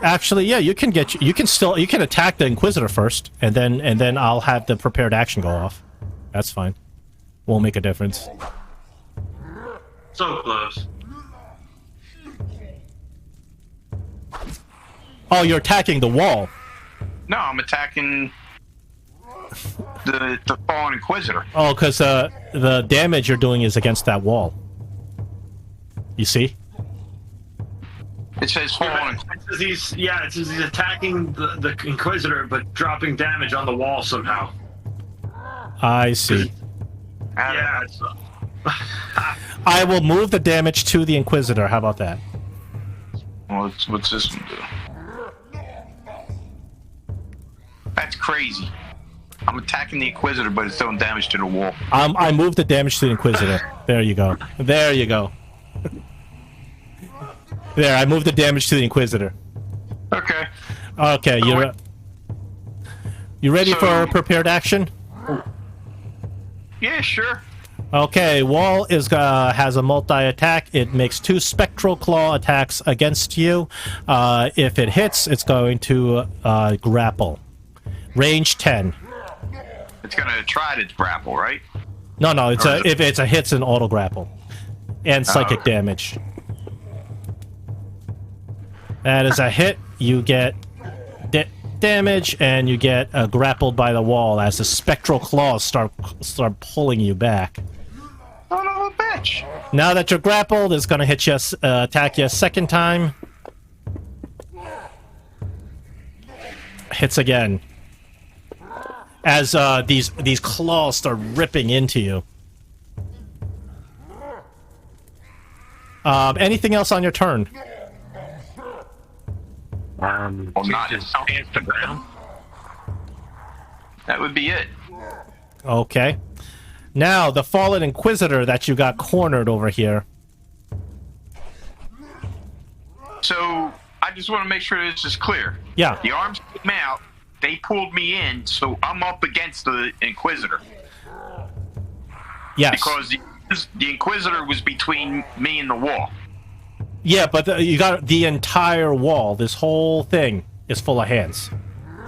Speaker 2: yeah. You can attack the Inquisitor first, and then I'll have the prepared action go off. That's fine. Won't make a difference.
Speaker 6: So close.
Speaker 2: Oh, you're attacking the wall.
Speaker 3: No, I'm attacking the fallen Inquisitor.
Speaker 2: Oh, because the damage you're doing is against that wall. You see?
Speaker 3: It says fallen.
Speaker 6: It says he's attacking the Inquisitor, but dropping damage on the wall somehow.
Speaker 2: I see.
Speaker 6: Yeah.
Speaker 2: I will move the damage to the Inquisitor. How about that?
Speaker 3: Well, what's this one do? That's crazy. I'm attacking the Inquisitor, but it's doing damage to the wall.
Speaker 2: I moved the damage to the Inquisitor. There you go. There you go. There, I moved the damage to the Inquisitor.
Speaker 3: Okay.
Speaker 2: Okay, you ready for a prepared action?
Speaker 3: Yeah, sure.
Speaker 2: Okay, wall has a multi-attack. It makes 2 spectral claw attacks against you. If it hits, it's going to grapple. Range 10.
Speaker 3: It's gonna try to grapple, right?
Speaker 2: No, it's if it's a hits and auto grapple. And psychic damage. That is a hit. You get damage, and you get grappled by the wall as the spectral claws start pulling you back.
Speaker 3: Son of a bitch!
Speaker 2: Now that you're grappled, it's gonna hit you, attack you a second time. Hits again. As these claws start ripping into you. Anything else on your turn?
Speaker 3: Not
Speaker 10: just pants the ground.
Speaker 3: That would be it.
Speaker 2: Okay. Now, the fallen Inquisitor that you got cornered over here.
Speaker 3: So, I just want to make sure this is clear.
Speaker 2: Yeah.
Speaker 3: The arms came out, they pulled me in, so I'm up against the Inquisitor.
Speaker 2: Yes.
Speaker 3: Because the Inquisitor was between me and the wall.
Speaker 2: Yeah, but you got the entire wall. This whole thing is full of hands.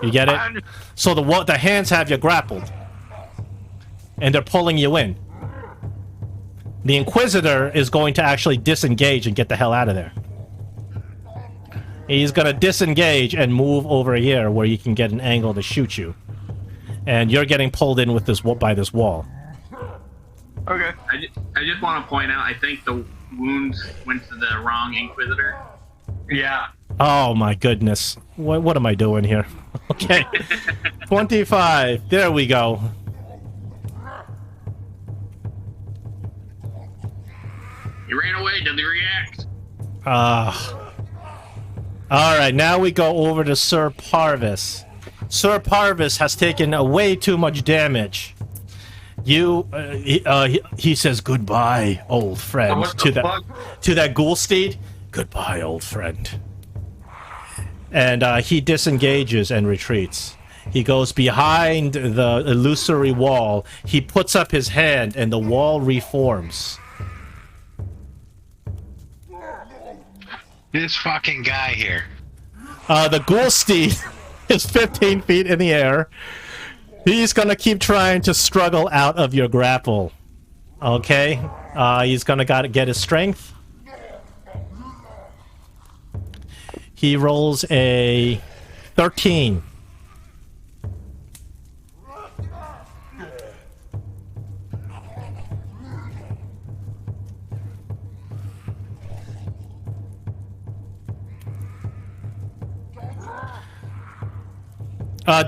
Speaker 2: You get it? So the hands have you grappled. And they're pulling you in. The Inquisitor is going to actually disengage and get the hell out of there. He's going to disengage and move over here where you can get an angle to shoot you. And you're getting pulled in with by this wall.
Speaker 3: Okay.
Speaker 1: I just want to point out, I think the wounds went to the wrong Inquisitor.
Speaker 6: Yeah.
Speaker 2: Oh my goodness. What am I doing here? Okay. 25. There we go.
Speaker 1: He ran away. Did he react?
Speaker 2: Alright, now we go over to Sir Parvis. Sir Parvis has taken way too much damage. He says goodbye, old friend, to that ghoul steed. Goodbye, old friend. And he disengages and retreats. He goes behind the illusory wall. He puts up his hand, and the wall reforms.
Speaker 10: This fucking guy here.
Speaker 2: The ghoul steed is 15 feet in the air. He's gonna keep trying to struggle out of your grapple. Okay? He's gonna get his strength. He rolls a 13.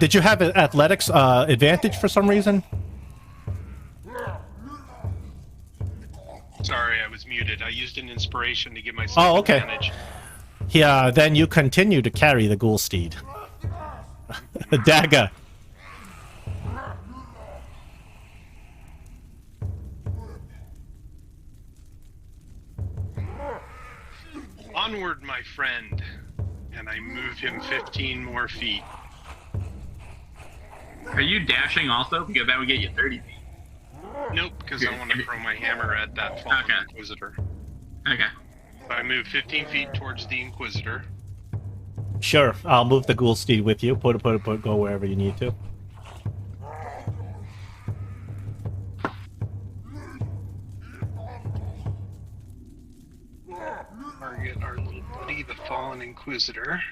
Speaker 2: Did you have an athletics advantage for some reason?
Speaker 7: Sorry, I was muted. I used an inspiration to give myself advantage.
Speaker 2: Yeah, then you continue to carry the ghoul steed. The dagger.
Speaker 7: Onward, my friend. And I move him 15 more feet.
Speaker 1: Are you dashing also? Because that would get you 30 feet.
Speaker 7: Nope, because I want to throw my hammer at that fallen Inquisitor.
Speaker 1: Okay.
Speaker 7: So I move 15 feet towards the Inquisitor.
Speaker 2: Sure, I'll move the ghoul steed with you. Go wherever you need to.
Speaker 7: Target our little buddy, the fallen Inquisitor.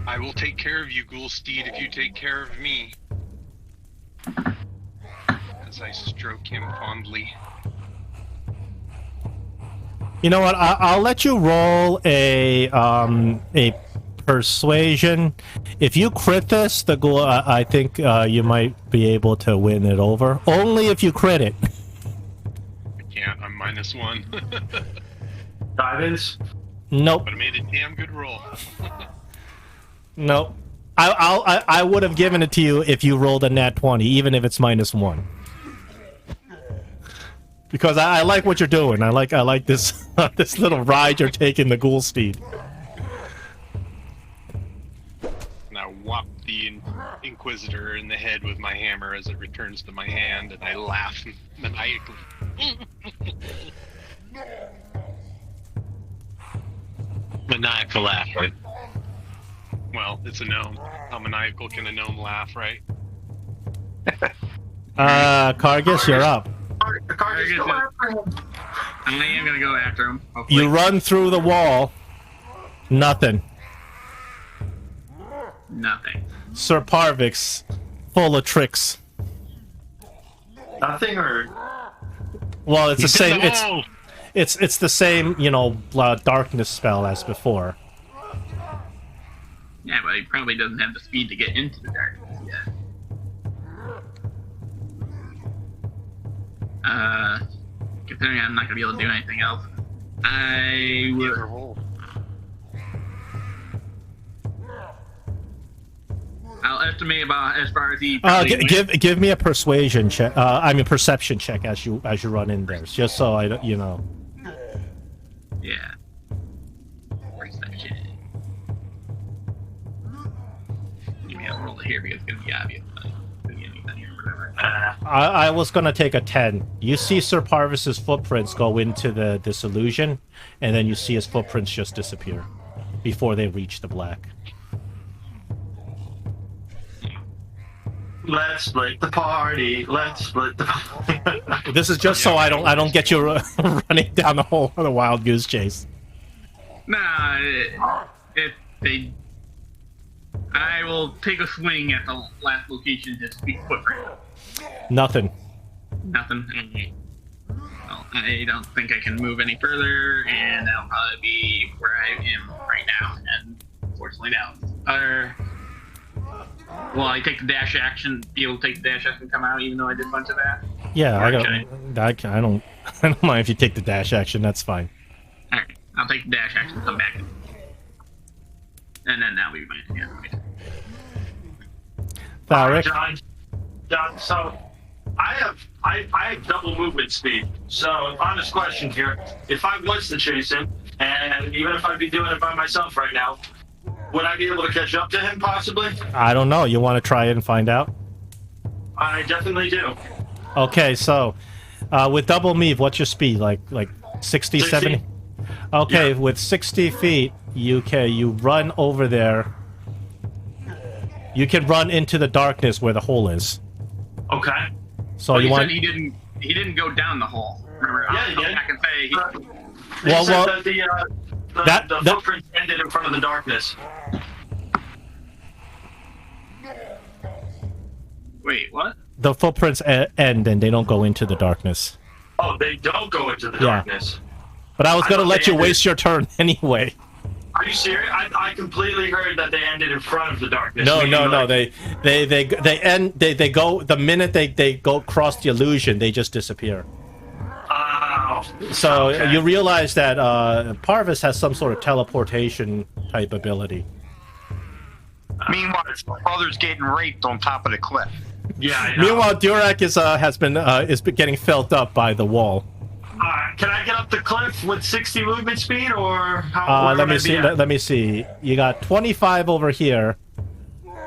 Speaker 7: I will take care of you, ghoul steed, if you take care of me. As I stroke him fondly.
Speaker 2: You know what? I'll let you roll a persuasion. If you crit this, the ghoul, I think you might be able to win it over. Only if you crit it.
Speaker 7: I can't. I'm -1.
Speaker 6: Guidance?
Speaker 2: Nope.
Speaker 7: But I made a damn good roll.
Speaker 2: Nope. I would have given it to you if you rolled a nat 20, even if it's -1. Because I like what you're doing. I like this this little ride you're taking the ghoul steed.
Speaker 7: And I whop the Inquisitor in the head with my hammer as it returns to my hand, and I laugh maniacally.
Speaker 10: Maniacal laughter.
Speaker 7: Well, it's a gnome. How maniacal can a gnome laugh, right?
Speaker 2: Cargus, you're up.
Speaker 6: Cargus, go after him.
Speaker 1: I am gonna go after him. Hopefully.
Speaker 2: You run through the wall. Nothing.
Speaker 1: Nothing.
Speaker 2: Sir Parvix, full of tricks.
Speaker 6: Nothing, or
Speaker 2: Well, it's the same.
Speaker 4: No!
Speaker 2: It's the same, you know, darkness spell as before.
Speaker 1: Yeah, but he probably doesn't have the speed to get into the darkness yet. Considering I'm not gonna be able to do anything else, I will. I'll estimate about as far as he.
Speaker 2: Give me a persuasion check. I mean perception check as you run in there, just so I don't, you know.
Speaker 1: Yeah. Perception. Maybe I'll roll it here because it's gonna be obvious.
Speaker 2: I was gonna take a 10. You see Sir Parvis's footprints go into this illusion, and then you see his footprints just disappear before they reach the black.
Speaker 6: let's split the party. Let's split the party.
Speaker 2: This is just so I don't get you running down the whole of the wild goose chase.
Speaker 1: Nah, I will take a swing at the last location to speak footprint.
Speaker 2: Nothing.
Speaker 1: Nothing. Well, I don't think I can move any further, and that'll probably be where I am right now. And unfortunately, now, will I take the dash action? Be able to take the dash action and come out, even though I did a bunch of that?
Speaker 2: Yeah, I
Speaker 1: Okay.
Speaker 2: don't mind if you take the dash action. That's fine.
Speaker 1: All right, I'll take the dash action and come back, and then that'll be my hand.
Speaker 2: Tharic?
Speaker 6: John, so I have double movement speed. So honest question here: if I was to chase him, and even if I'd be doing it by myself right now, would I be able to catch up to him possibly?
Speaker 2: I don't know. You want to try it and find out?
Speaker 6: I definitely do.
Speaker 2: Okay, so with double move, what's your speed? Like 60, 70? Okay,
Speaker 6: Yeah.
Speaker 2: with 60 feet, you run over there. You can run into the darkness where the hole is.
Speaker 6: Okay.
Speaker 2: So
Speaker 1: Well,
Speaker 2: you
Speaker 1: he
Speaker 2: want?
Speaker 1: said he didn't go down the hole. Remember?
Speaker 6: Yeah,
Speaker 1: I'll
Speaker 6: he
Speaker 1: go
Speaker 6: did.
Speaker 1: back and say he,
Speaker 6: They said
Speaker 2: that-
Speaker 6: that the footprints ended in front of the darkness.
Speaker 1: wait, what?
Speaker 2: The footprints end and they don't go into the darkness.
Speaker 6: Oh, they don't go into the
Speaker 2: Yeah.
Speaker 6: darkness.
Speaker 2: But I was
Speaker 6: I
Speaker 2: gonna
Speaker 6: thought
Speaker 2: let
Speaker 6: they
Speaker 2: you
Speaker 6: ended-
Speaker 2: waste your turn anyway.
Speaker 6: Are you serious? I completely heard that they ended in front of the darkness.
Speaker 2: No,
Speaker 6: meaning,
Speaker 2: no, no.
Speaker 6: like-
Speaker 2: They go the minute they go across the illusion, they just disappear.
Speaker 6: Oh.
Speaker 2: So
Speaker 6: Okay.
Speaker 2: you realize that Parvis has some sort of teleportation type ability.
Speaker 3: Meanwhile, his brother's getting raped on top of the cliff.
Speaker 6: Yeah, I know.
Speaker 2: Meanwhile, Durak has been getting felt up by the wall.
Speaker 6: Can I get up the cliff with 60 movement speed, or how? where
Speaker 2: Let
Speaker 6: would
Speaker 2: me
Speaker 6: I
Speaker 2: see.
Speaker 6: be at?
Speaker 2: Let me see. You got 25 over here.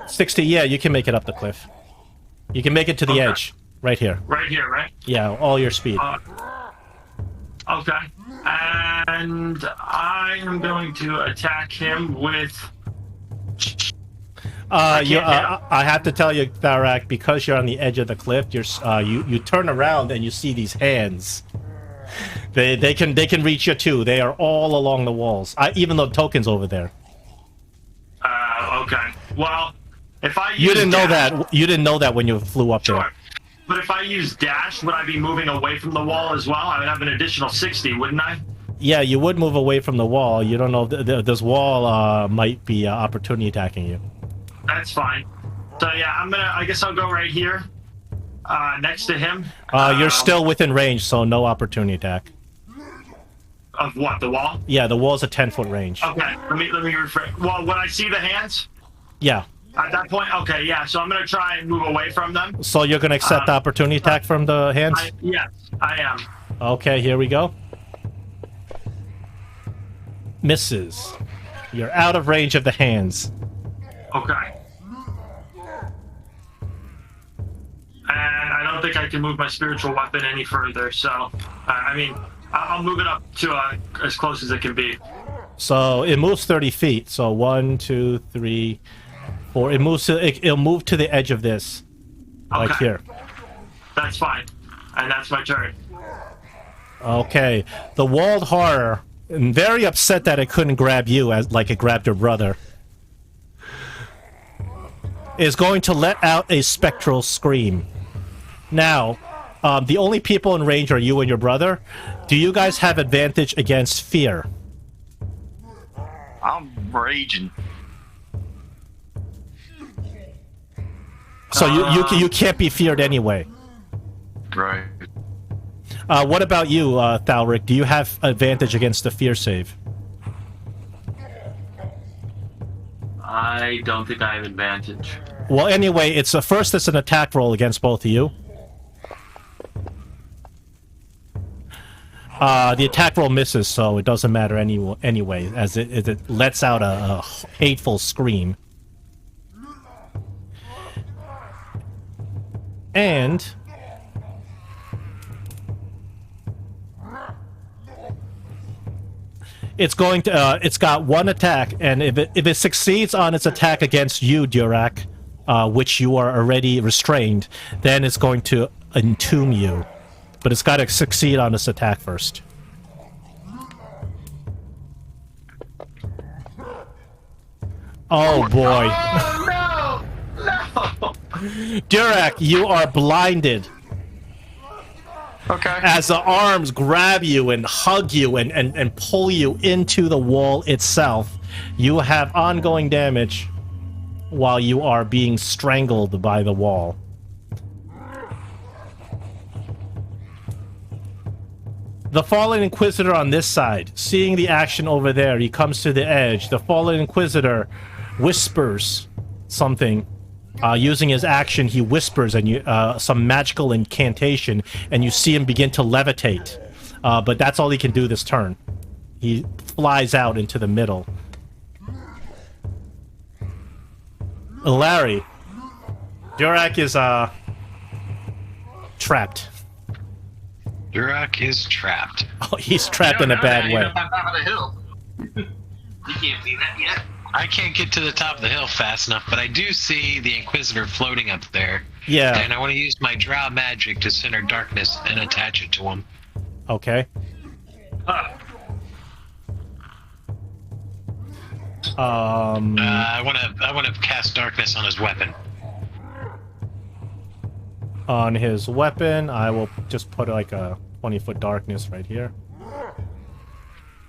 Speaker 2: 60. Yeah, you can make it up the cliff. You can make it to the
Speaker 6: Okay.
Speaker 2: edge right here.
Speaker 6: Right here, right?
Speaker 2: Yeah, all your speed.
Speaker 6: Okay. And I am going to attack him with.
Speaker 2: I have to tell you, Tharak, because you're on the edge of the cliff, you turn around and you see these hands. They can reach you too. They are all along the walls. Even though Token's over there.
Speaker 6: Okay. Well, if I use
Speaker 2: You didn't know
Speaker 6: dash-
Speaker 2: that. You didn't know that when you flew up
Speaker 6: Sure.
Speaker 2: there.
Speaker 6: But if I use dash, would I be moving away from the wall as well? I would have an additional 60, wouldn't I?
Speaker 2: Yeah, you would move away from the wall. You don't know this wall might be opportunity attacking you.
Speaker 6: That's fine. So yeah, I guess I'll go right here, next to him.
Speaker 2: You're still within range, so no opportunity attack.
Speaker 6: Of what? The wall?
Speaker 2: Yeah, the wall's a 10-foot range.
Speaker 6: Okay. Let me rephrase. Well, when I see the hands
Speaker 2: Yeah.
Speaker 6: at that point, okay, yeah. So I'm gonna try and move away from them.
Speaker 2: So you're gonna accept the opportunity attack from the hands?
Speaker 6: Yes, I am.
Speaker 2: Okay, here we go. Misses. You're out of range of the hands.
Speaker 6: Okay. And I don't think I can move my spiritual weapon any further. So, I mean, I'll move it up to as close as it can be.
Speaker 2: So it moves 30 feet. So 1, 2, 3, 4. It moves to. It'll move to the edge of this, like
Speaker 6: Okay.
Speaker 2: here.
Speaker 6: That's fine. And that's my turn.
Speaker 2: Okay. The walled horror, very upset that it couldn't grab you as like it grabbed your brother, is going to let out a spectral scream. Now, the only people in range are you and your brother. Do you guys have advantage against fear?
Speaker 3: I'm raging.
Speaker 2: So you can't be feared anyway.
Speaker 3: Right.
Speaker 2: What about you, Thalric? Do you have advantage against the fear save?
Speaker 6: I don't think I have advantage.
Speaker 2: Well, anyway, it's an attack roll against both of you. The attack roll misses, so it doesn't matter anyway, as it lets out a hateful scream. And it's going to. It's got one attack, and if it succeeds on its attack against you, Durak, which you are already restrained, then it's going to entomb you. But it's got to succeed on its attack first. Oh boy.
Speaker 6: Oh, no! No!
Speaker 2: Durak, you are blinded.
Speaker 3: Okay.
Speaker 2: As the arms grab you and hug you and pull you into the wall itself, you have ongoing damage while you are being strangled by the wall. The Fallen Inquisitor on this side, seeing the action over there, he comes to the edge. The Fallen Inquisitor whispers something. Using his action, he whispers and some magical incantation, and you see him begin to levitate. But that's all he can do this turn. He flies out into the middle. Larry, Durak is trapped.
Speaker 10: Durak is trapped.
Speaker 2: Oh, he's trapped in a bad way.
Speaker 1: On top of the hill. You can't see that yet.
Speaker 10: I can't get to the top of the hill fast enough, but I do see the Inquisitor floating up there.
Speaker 2: Yeah.
Speaker 10: And I want to use my Drow magic to center darkness and attach it to him.
Speaker 2: Okay.
Speaker 10: I want to cast darkness on his weapon.
Speaker 2: On his weapon, I will just put like a 20-foot darkness right here.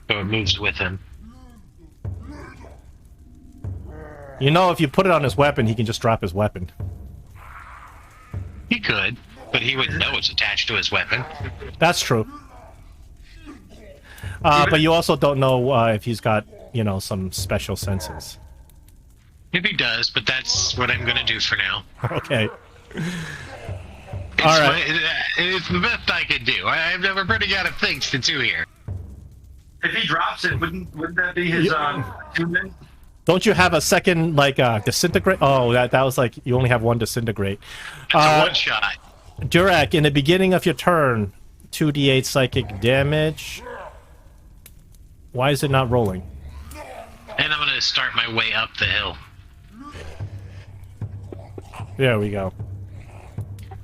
Speaker 10: So it moves with him.
Speaker 2: You know, if you put it on his weapon, he can just drop his weapon.
Speaker 10: He could, but he wouldn't know it's attached to his weapon.
Speaker 2: That's true. But you also don't know if he's got, you know, some special senses.
Speaker 10: If he does, but that's what I'm going to do for now.
Speaker 2: Okay.
Speaker 10: All right. It's the best I can do. I'm running out of things to do here.
Speaker 6: If he drops it, wouldn't that be his attunement?
Speaker 2: Don't you have a second, like, disintegrate? Oh, that was like, you only have one disintegrate.
Speaker 10: It's a one-shot.
Speaker 2: Durak, in the beginning of your turn, 2d8 psychic damage. Why is it not rolling?
Speaker 10: And I'm going to start my way up the hill.
Speaker 2: There we go.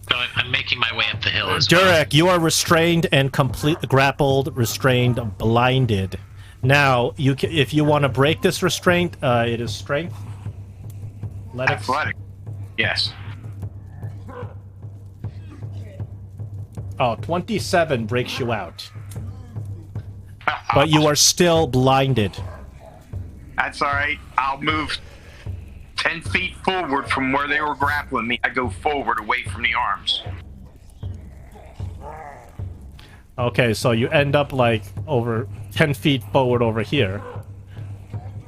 Speaker 10: So I'm making my way up the hill as
Speaker 2: Durak,
Speaker 10: well.
Speaker 2: you are restrained and grappled, restrained, blinded. Now, if you want to break this restraint, it is strength.
Speaker 3: Athletic. Yes.
Speaker 2: Oh, 27 breaks you out. But you are still blinded.
Speaker 3: That's all right. I'll move 10 feet forward from where they were grappling me. I go forward away from the arms.
Speaker 2: Okay, so you end up like over 10 feet forward over here.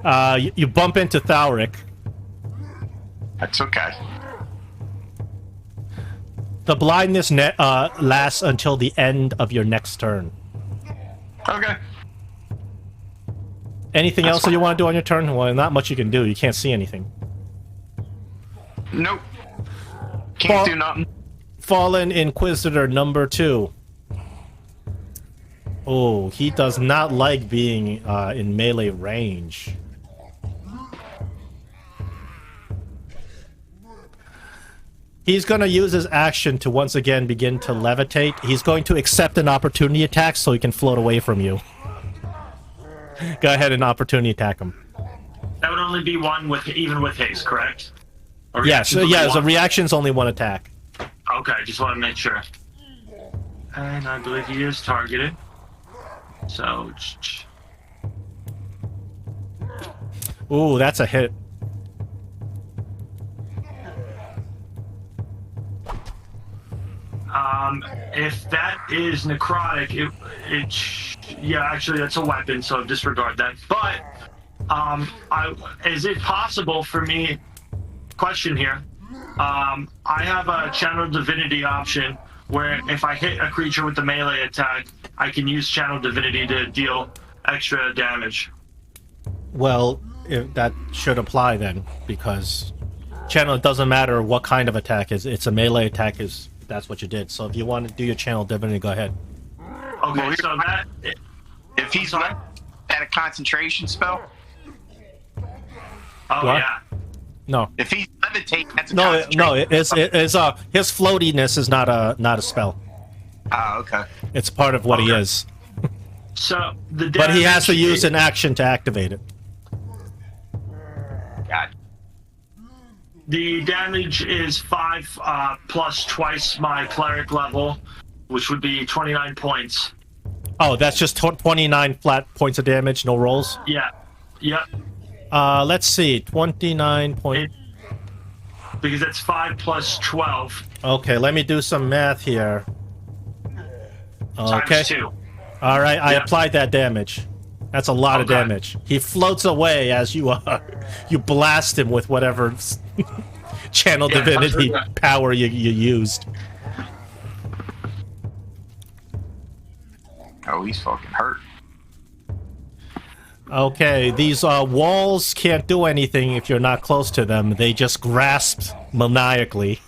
Speaker 2: You bump into Thalric.
Speaker 3: That's okay.
Speaker 2: The blindness lasts until the end of your next turn.
Speaker 3: Okay.
Speaker 2: Anything else that you want to do on your turn? Well, not much you can do. You can't see anything.
Speaker 3: Nope. Can't do nothing.
Speaker 2: Fallen Inquisitor number 2. Oh, he does not like being in melee range. He's going to use his action to once again begin to levitate. He's going to accept an opportunity attack so he can float away from you. Go ahead and opportunity attack him.
Speaker 6: That would only be one with even with haste, correct?
Speaker 2: Yes, yeah, so reaction's only one attack.
Speaker 6: Okay, just want to make sure. And I believe he is targeted. So...
Speaker 2: Ooh, that's a hit.
Speaker 6: If that is necrotic, yeah, actually that's a weapon, so disregard that. But, is it possible for me, question here, I have a Channel Divinity option where if I hit a creature with a melee attack, I can use Channel Divinity to deal extra damage.
Speaker 2: Well, that should apply then, because Channel, it doesn't matter what kind of attack it's a melee attack is. That's what you did. So if you want to do your Channel Divinity, go ahead.
Speaker 6: Okay, so that...
Speaker 3: If he's not at a concentration spell...
Speaker 6: Oh,
Speaker 2: what?
Speaker 6: yeah.
Speaker 2: No.
Speaker 3: If he's levitate, that's a
Speaker 2: No,
Speaker 3: concentration.
Speaker 2: his floatiness is not a spell.
Speaker 3: Oh, okay.
Speaker 2: It's part of what he is.
Speaker 6: So the
Speaker 2: But he has to
Speaker 6: damage
Speaker 2: use an action to activate it.
Speaker 3: God.
Speaker 6: The damage is 5 plus twice my cleric level, which would be 29 points.
Speaker 2: Oh, that's just 29 flat points of damage, no rolls?
Speaker 6: Yeah. Yep.
Speaker 2: Let's see, 29 points.
Speaker 6: Because that's 5 plus 12.
Speaker 2: Okay, let me do some math here. Okay.
Speaker 6: Times 2.
Speaker 2: All right, I
Speaker 6: Yeah.
Speaker 2: applied that damage. That's a lot of
Speaker 6: Okay.
Speaker 2: damage. He floats away as you you blast him with whatever Channel
Speaker 6: Yeah,
Speaker 2: Divinity power you used.
Speaker 3: Oh, he's fucking hurt.
Speaker 2: Okay, these walls can't do anything if you're not close to them. They just grasp maniacally.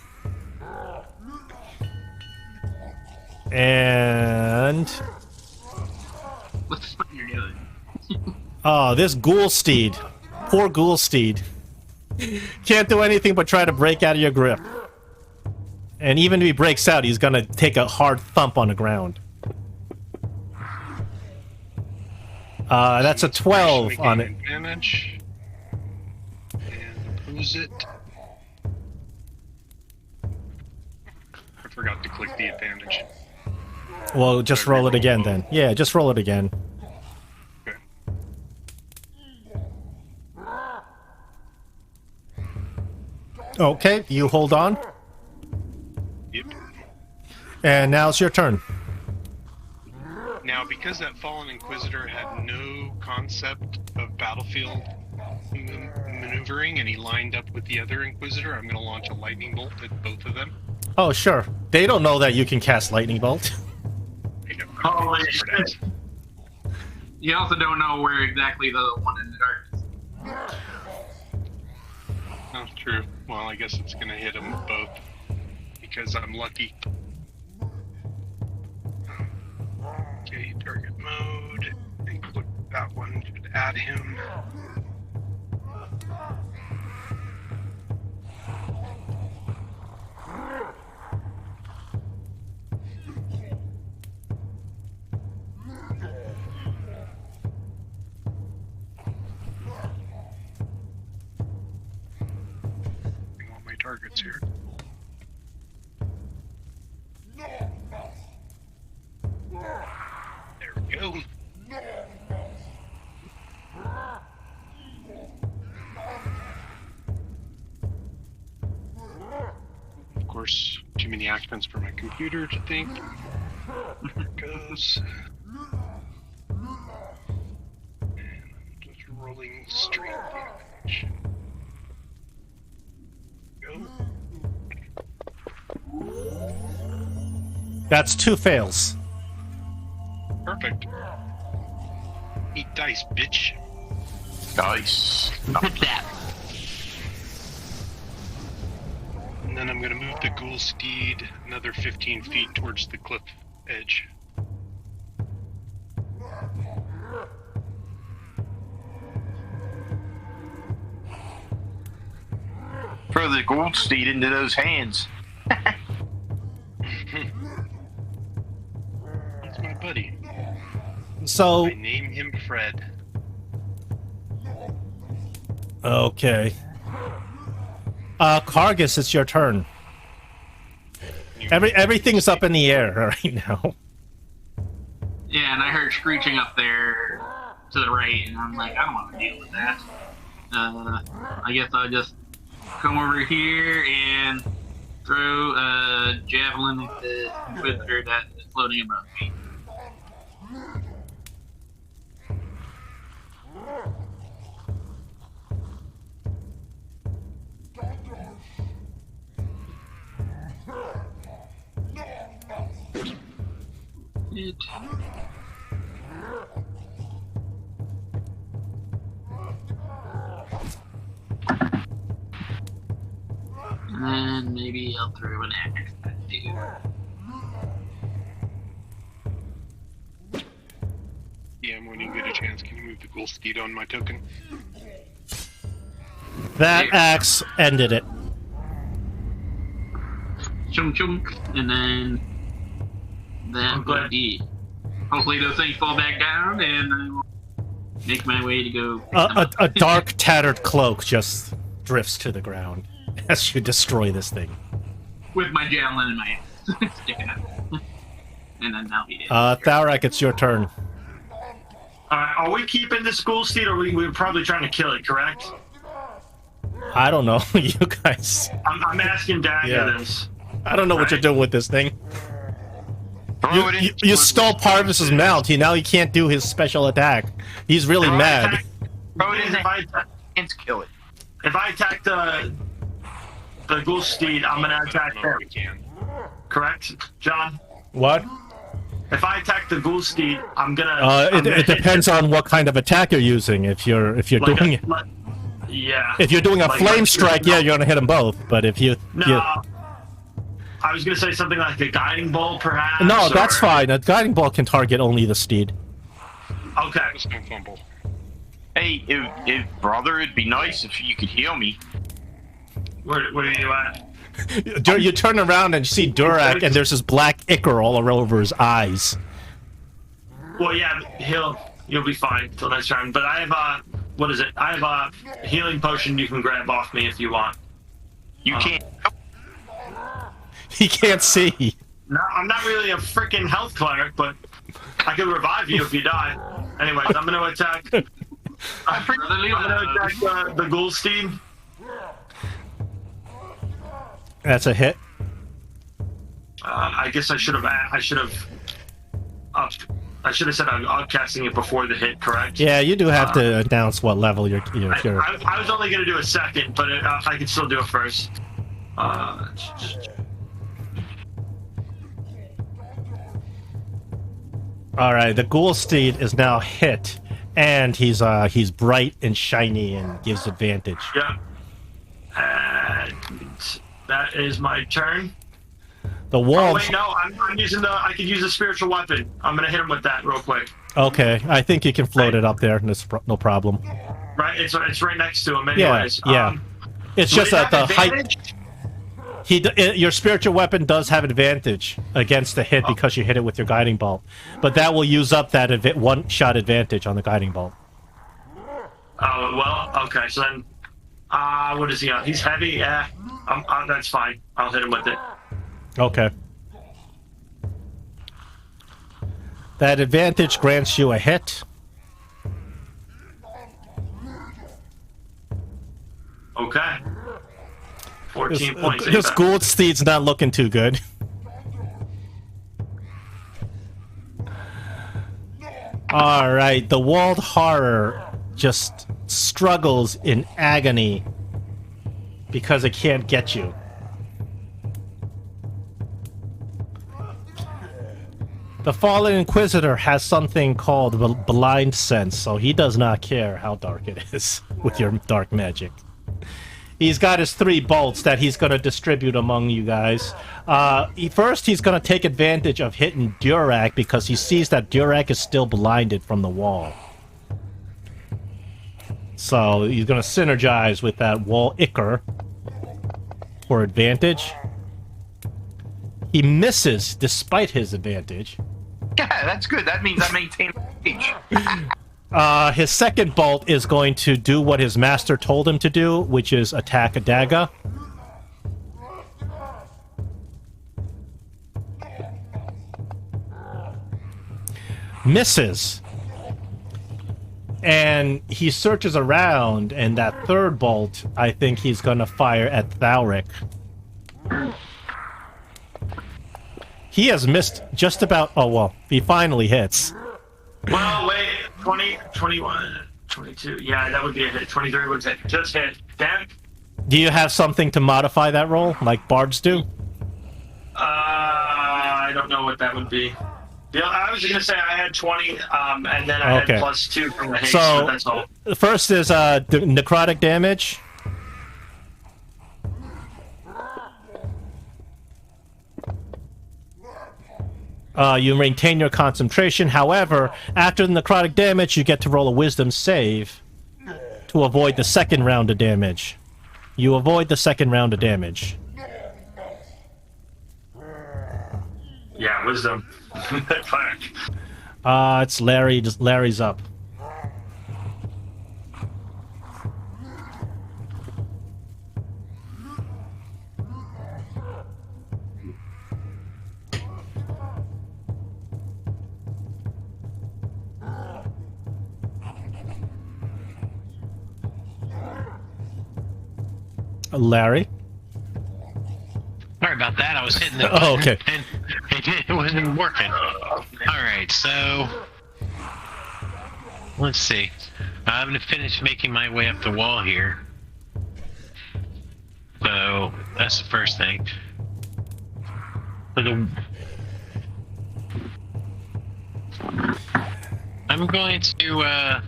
Speaker 2: And...
Speaker 1: What the fuck are you doing?
Speaker 2: oh, this ghoul steed. Poor ghoul steed. Can't do anything but try to break out of your grip. And even if he breaks out, he's gonna take a hard thump on the ground. That's a 12 on it.
Speaker 7: Advantage. And oppose it. I forgot to click the advantage.
Speaker 2: Well, just roll it again then. Yeah, just roll it again.
Speaker 7: Okay.
Speaker 2: Okay, you hold on.
Speaker 7: Yep.
Speaker 2: And now it's your turn.
Speaker 7: Now, because that Fallen Inquisitor had no concept of battlefield maneuvering, and he lined up with the other Inquisitor, I'm going to launch a lightning bolt at both of them.
Speaker 2: Oh, sure. They don't know that you can cast Lightning Bolt.
Speaker 6: Holy shit.
Speaker 1: You also don't know where exactly the one in the dark is.
Speaker 7: Oh, true. Well, I guess it's going to hit them both, because I'm lucky. Okay, target mode. I think that one should add him. All my targets here. There we go. Of course, too many actions for my computer to think. There it goes. And I'm just rolling straight damage. Go.
Speaker 2: That's 2 fails.
Speaker 7: Perfect. Eat dice, bitch.
Speaker 3: Nice.
Speaker 7: And then I'm going to move the ghoul steed another 15 feet towards the cliff edge.
Speaker 3: Throw the gold steed into those hands.
Speaker 7: He's my buddy.
Speaker 2: So
Speaker 7: I name him Fred.
Speaker 2: okay. Cargus, it's your turn. Everything's up in the air right now.
Speaker 1: Yeah, and I heard screeching up there to the right, and I'm like, I don't want to deal with that. I guess I'll just come over here and throw a javelin at the Inquisitor that is floating above me. It. And then maybe I'll throw an axe at you.
Speaker 7: Yeah, when you get a chance, can you move the gold steed on my token?
Speaker 2: That axe ended it.
Speaker 1: Chunk chunk, and then that would be. Hopefully those things fall back down, and I will make my way to go.
Speaker 2: A dark, tattered cloak just drifts to the ground as you destroy this thing.
Speaker 1: With my javelin in my hand, sticking out, and then that'll be it.
Speaker 2: Tharak, it's your turn.
Speaker 6: Are we keeping this gold steed, or we're probably trying to kill it? Correct.
Speaker 2: I don't know, you guys.
Speaker 6: I'm asking Dagger this.
Speaker 2: I don't know what you're doing with this thing. You stole Parvis's mount. Now he can't do his special attack. He's really mad.
Speaker 3: Kill it.
Speaker 6: If I attack the ghoul steed, I'm gonna attack him. Correct, John?
Speaker 2: What?
Speaker 6: If I attack the ghoul steed, I'm gonna.
Speaker 2: It depends on what kind of attack you're using. If you're doing it.
Speaker 6: Yeah.
Speaker 2: If you're doing a flame strike, yeah, you're gonna hit them both. But if you.
Speaker 6: I was gonna say something like a guiding bolt, perhaps.
Speaker 2: No, that's fine. A guiding bolt can target only the steed.
Speaker 6: Okay.
Speaker 3: Hey, brother, it'd be nice if you could heal me.
Speaker 6: Where are you at?
Speaker 2: You turn around and you see Durak, and there's this black ichor all over his eyes.
Speaker 6: Well, yeah, you'll be fine till next turn. But I have what is it? I have a healing potion you can grab off me if you want.
Speaker 3: You can't.
Speaker 2: He can't see.
Speaker 6: No, I'm not really a freaking health cleric, but I can revive you if you die. Anyways, I'm gonna attack. I'm gonna attack the ghoul steed.
Speaker 2: That's a hit.
Speaker 6: I guess I should have said I'm casting it before the hit, correct?
Speaker 2: Yeah, you do have to announce what level you're.
Speaker 6: I was only gonna do a second, but I can still do it first.
Speaker 2: All right, the ghoul steed is now hit, and he's bright and shiny and gives advantage.
Speaker 6: Yeah. And that is my turn.
Speaker 2: The wall.
Speaker 6: Oh wait, no, I'm using I could use a spiritual weapon. I'm gonna hit him with that real quick.
Speaker 2: Okay, I think you can float it up there. No problem.
Speaker 6: Right, it's right next to him. Anyways.
Speaker 2: Yeah. It's just at the height. Your spiritual weapon does have advantage against the hit because you hit it with your guiding bolt, but that will use up that one-shot advantage on the guiding bolt.
Speaker 6: Oh well, okay. So then, what is he on? He's heavy. Yeah, that's fine. I'll hit him with it.
Speaker 2: Okay. That advantage grants you a hit.
Speaker 6: Okay. 14 points.
Speaker 2: This gold steed's not looking too good. Alright, the walled horror just struggles in agony because it can't get you. The Fallen Inquisitor has something called Blind Sense, so he does not care how dark it is with your dark magic. He's got his 3 bolts that he's going to distribute among you guys. First, he's going to take advantage of hitting Durak because he sees that Durak is still blinded from the wall. So he's going to synergize with that wall ichor. for advantage. He misses despite his advantage.
Speaker 3: Yeah, that's good. That means I maintain age.
Speaker 2: His second bolt is going to do what his master told him to do, which is attack a dagger. Misses. And he searches around, and that third bolt, I think he's going to fire at Thalric. He has missed just about... Oh, well, he finally hits.
Speaker 6: Well, wait. 20, 21, 22. Yeah, that would be a hit. 23 would hit. Just hit. Damn.
Speaker 2: Do you have something to modify that roll, like bards do?
Speaker 6: I don't know what that would be. Yeah, I was going to say I had 20, and then I had +2 from the haste, so that's all.
Speaker 2: First is necrotic damage. You maintain your concentration. However, after the necrotic damage, you get to roll a wisdom save to avoid the second round of damage. You avoid the second round of damage.
Speaker 6: Yeah, wisdom.
Speaker 2: It's Larry. Larry's up. Larry?
Speaker 10: Sorry about that. I was hitting the
Speaker 2: Oh, okay.
Speaker 10: And it wasn't working. Alright, so... Let's see. I'm going to finish making my way up the wall here. So, that's the first thing. I'm going to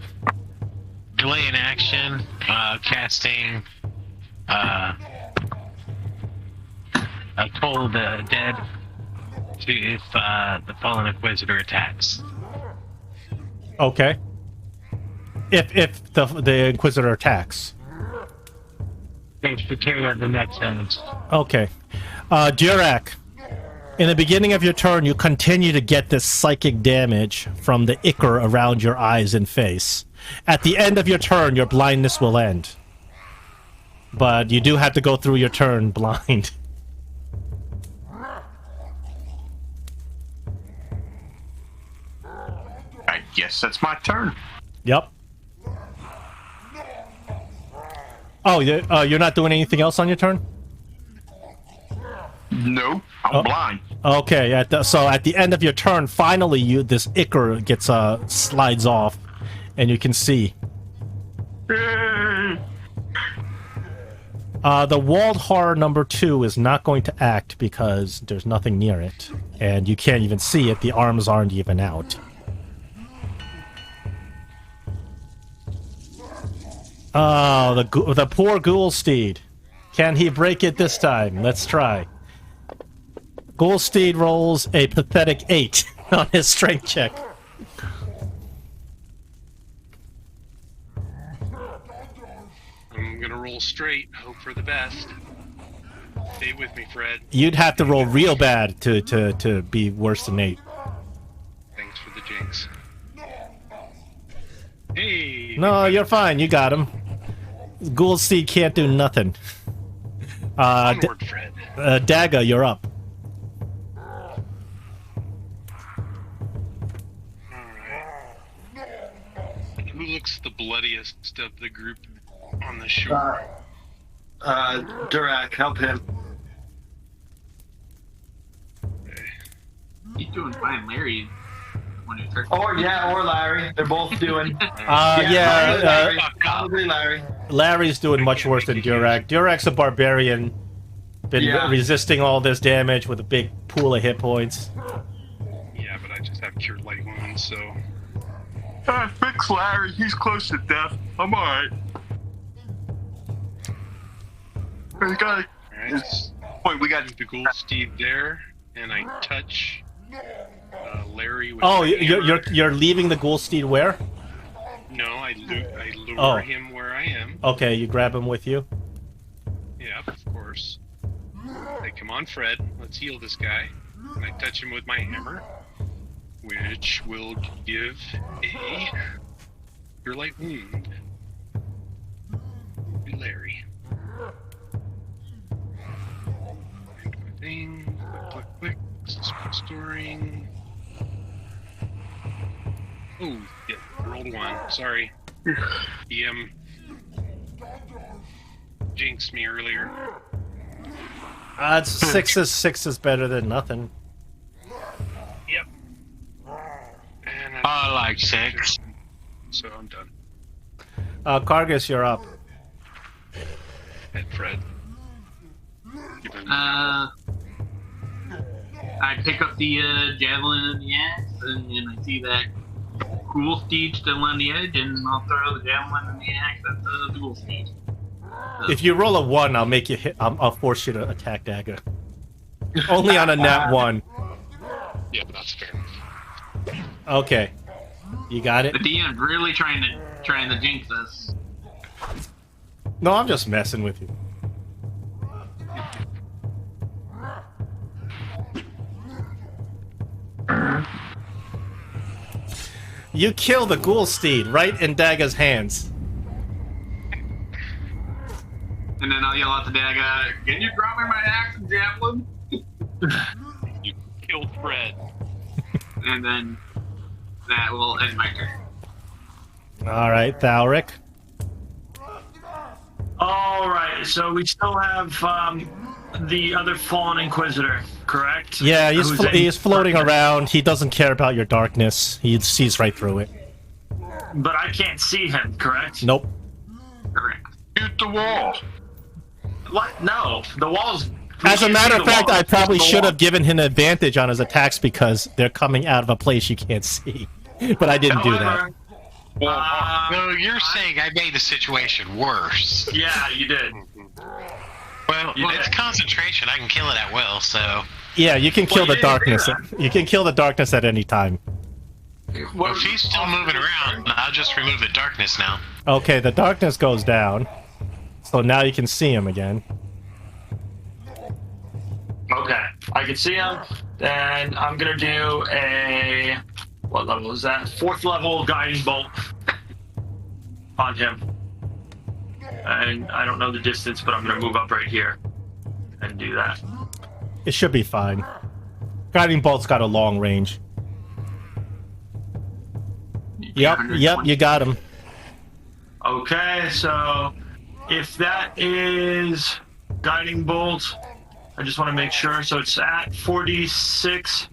Speaker 10: delay an action, casting Toll of the Dead to if the Fallen Inquisitor attacks.
Speaker 2: Okay. If the Inquisitor attacks.
Speaker 10: Thanks for carrying out the next sentence.
Speaker 2: Okay. Durak, in the beginning of your turn, you continue to get this psychic damage from the ichor around your eyes and face. At the end of your turn, your blindness will end. But you do have to go through your turn blind.
Speaker 3: I guess that's my turn.
Speaker 2: Yep. Oh, you're not doing anything else on your turn?
Speaker 3: No, I'm blind.
Speaker 2: Okay, so at the end of your turn, finally, this ichor gets slides off, and you can see. The walled horror number 2 is not going to act because there's nothing near it, and you can't even see it. The arms aren't even out. Oh, the poor Ghoulsteed. Can he break it this time? Let's try. Ghoulsteed rolls a pathetic 8 on his strength check.
Speaker 7: I'm gonna roll straight, hope for the best. Stay with me, Fred.
Speaker 2: You'd have to roll real bad to be worse than 8.
Speaker 7: Thanks for the jinx. Hey!
Speaker 2: No, you're fine. You got him. Ghoulsteed can't do nothing.
Speaker 7: Onward, Fred.
Speaker 2: Daga, you're up.
Speaker 7: Who looks the bloodiest of the group on the shore?
Speaker 6: Durak, help him.
Speaker 1: He's doing fine, Larry.
Speaker 6: Or Larry. They're both doing. Probably Larry.
Speaker 2: Larry's doing much worse than Durak. Durak's a barbarian, been resisting all this damage with a big pool of hit points.
Speaker 7: Yeah, but I just have cured light wounds, so.
Speaker 3: Fix Larry. He's close to death. I'm alright.
Speaker 7: Alright. Wait, we got the Ghoulsteed there, and I touch Larry with
Speaker 2: you're leaving the Ghoulsteed where?
Speaker 7: No, I lure him where I am.
Speaker 2: Okay, you grab him with you?
Speaker 7: Yeah, of course. I come on, Fred. Let's heal this guy. And I touch him with my hammer, which will give a your light wound to Larry. Find my thing. Quick. Storing. Oh, yeah, rolled one. Sorry. He jinxed me earlier.
Speaker 2: It's six is better than nothing.
Speaker 7: Yep. And
Speaker 10: I like 6.
Speaker 7: So I'm done.
Speaker 2: Cargus, you're up.
Speaker 7: And Fred. Give him
Speaker 1: I pick up the javelin and the axe, and I see that ghoul steed still on the edge, and I'll throw the javelin and the axe at the ghoul steed.
Speaker 2: If you roll a 1, I'll make you hit. I'll force you to attack dagger. Only on a nat 1.
Speaker 7: Yeah, that's fair.
Speaker 2: Okay, you got it.
Speaker 1: The DM's really trying to jinx us.
Speaker 2: No, I'm just messing with you. You kill the ghoul steed right in Dagger's hands.
Speaker 1: And then I'll yell out to Dagger, "Can you drop me my axe and javelin?"
Speaker 7: You killed Fred.
Speaker 1: And then that will end my turn.
Speaker 2: All right, Thalric.
Speaker 6: All right, so we still have the other fallen Inquisitor, correct?
Speaker 2: Yeah,
Speaker 6: Who's
Speaker 2: he's floating around. He doesn't care about your darkness. He sees right through it.
Speaker 6: But I can't see him, correct?
Speaker 2: Nope.
Speaker 1: Correct.
Speaker 3: Shoot the wall.
Speaker 6: What? No, the wall's...
Speaker 2: As a matter of fact, I probably should have given him advantage on his attacks because they're coming out of a place you can't see. But I didn't do that.
Speaker 10: No, you're saying I made the situation worse.
Speaker 6: Yeah, you did.
Speaker 10: Well, it's concentration. I can kill it at will, so...
Speaker 2: Yeah, you can kill
Speaker 6: you
Speaker 2: the
Speaker 6: didn't do
Speaker 2: darkness.
Speaker 6: that.
Speaker 2: You can kill the darkness at any time.
Speaker 10: Well, if he's still moving around, I'll just remove the darkness now.
Speaker 2: Okay, the darkness goes down. So now you can see him again.
Speaker 6: Okay, I can see him. Then I'm gonna do a... What level is that? 4th level guiding bolt on him. And I don't know the distance, but I'm gonna move up right here and do that.
Speaker 2: It should be fine. Guiding bolt's got a long range. Yep, you got him.
Speaker 6: Okay, so if that is guiding bolt, I just want to make sure. So it's at 46,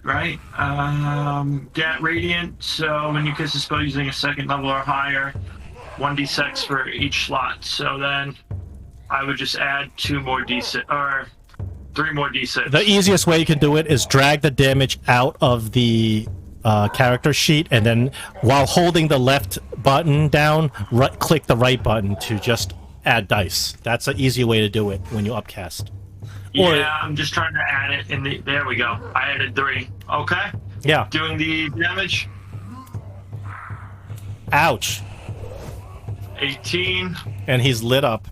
Speaker 6: right? Get radiant. So when you cast a spell using a 2nd level or higher, 1d6 for each slot. So then I would just add 2 more d6 or 3 more d6.
Speaker 2: The easiest way you can do it is drag the damage out of the character sheet, and then while holding the left button down, click the right button to just add dice. That's an easy way to do it when you upcast.
Speaker 6: Yeah, I'm just trying to add it in the... There we go. I added 3. Okay.
Speaker 2: Yeah.
Speaker 6: Doing the damage.
Speaker 2: Ouch.
Speaker 6: 18.
Speaker 2: And he's lit up.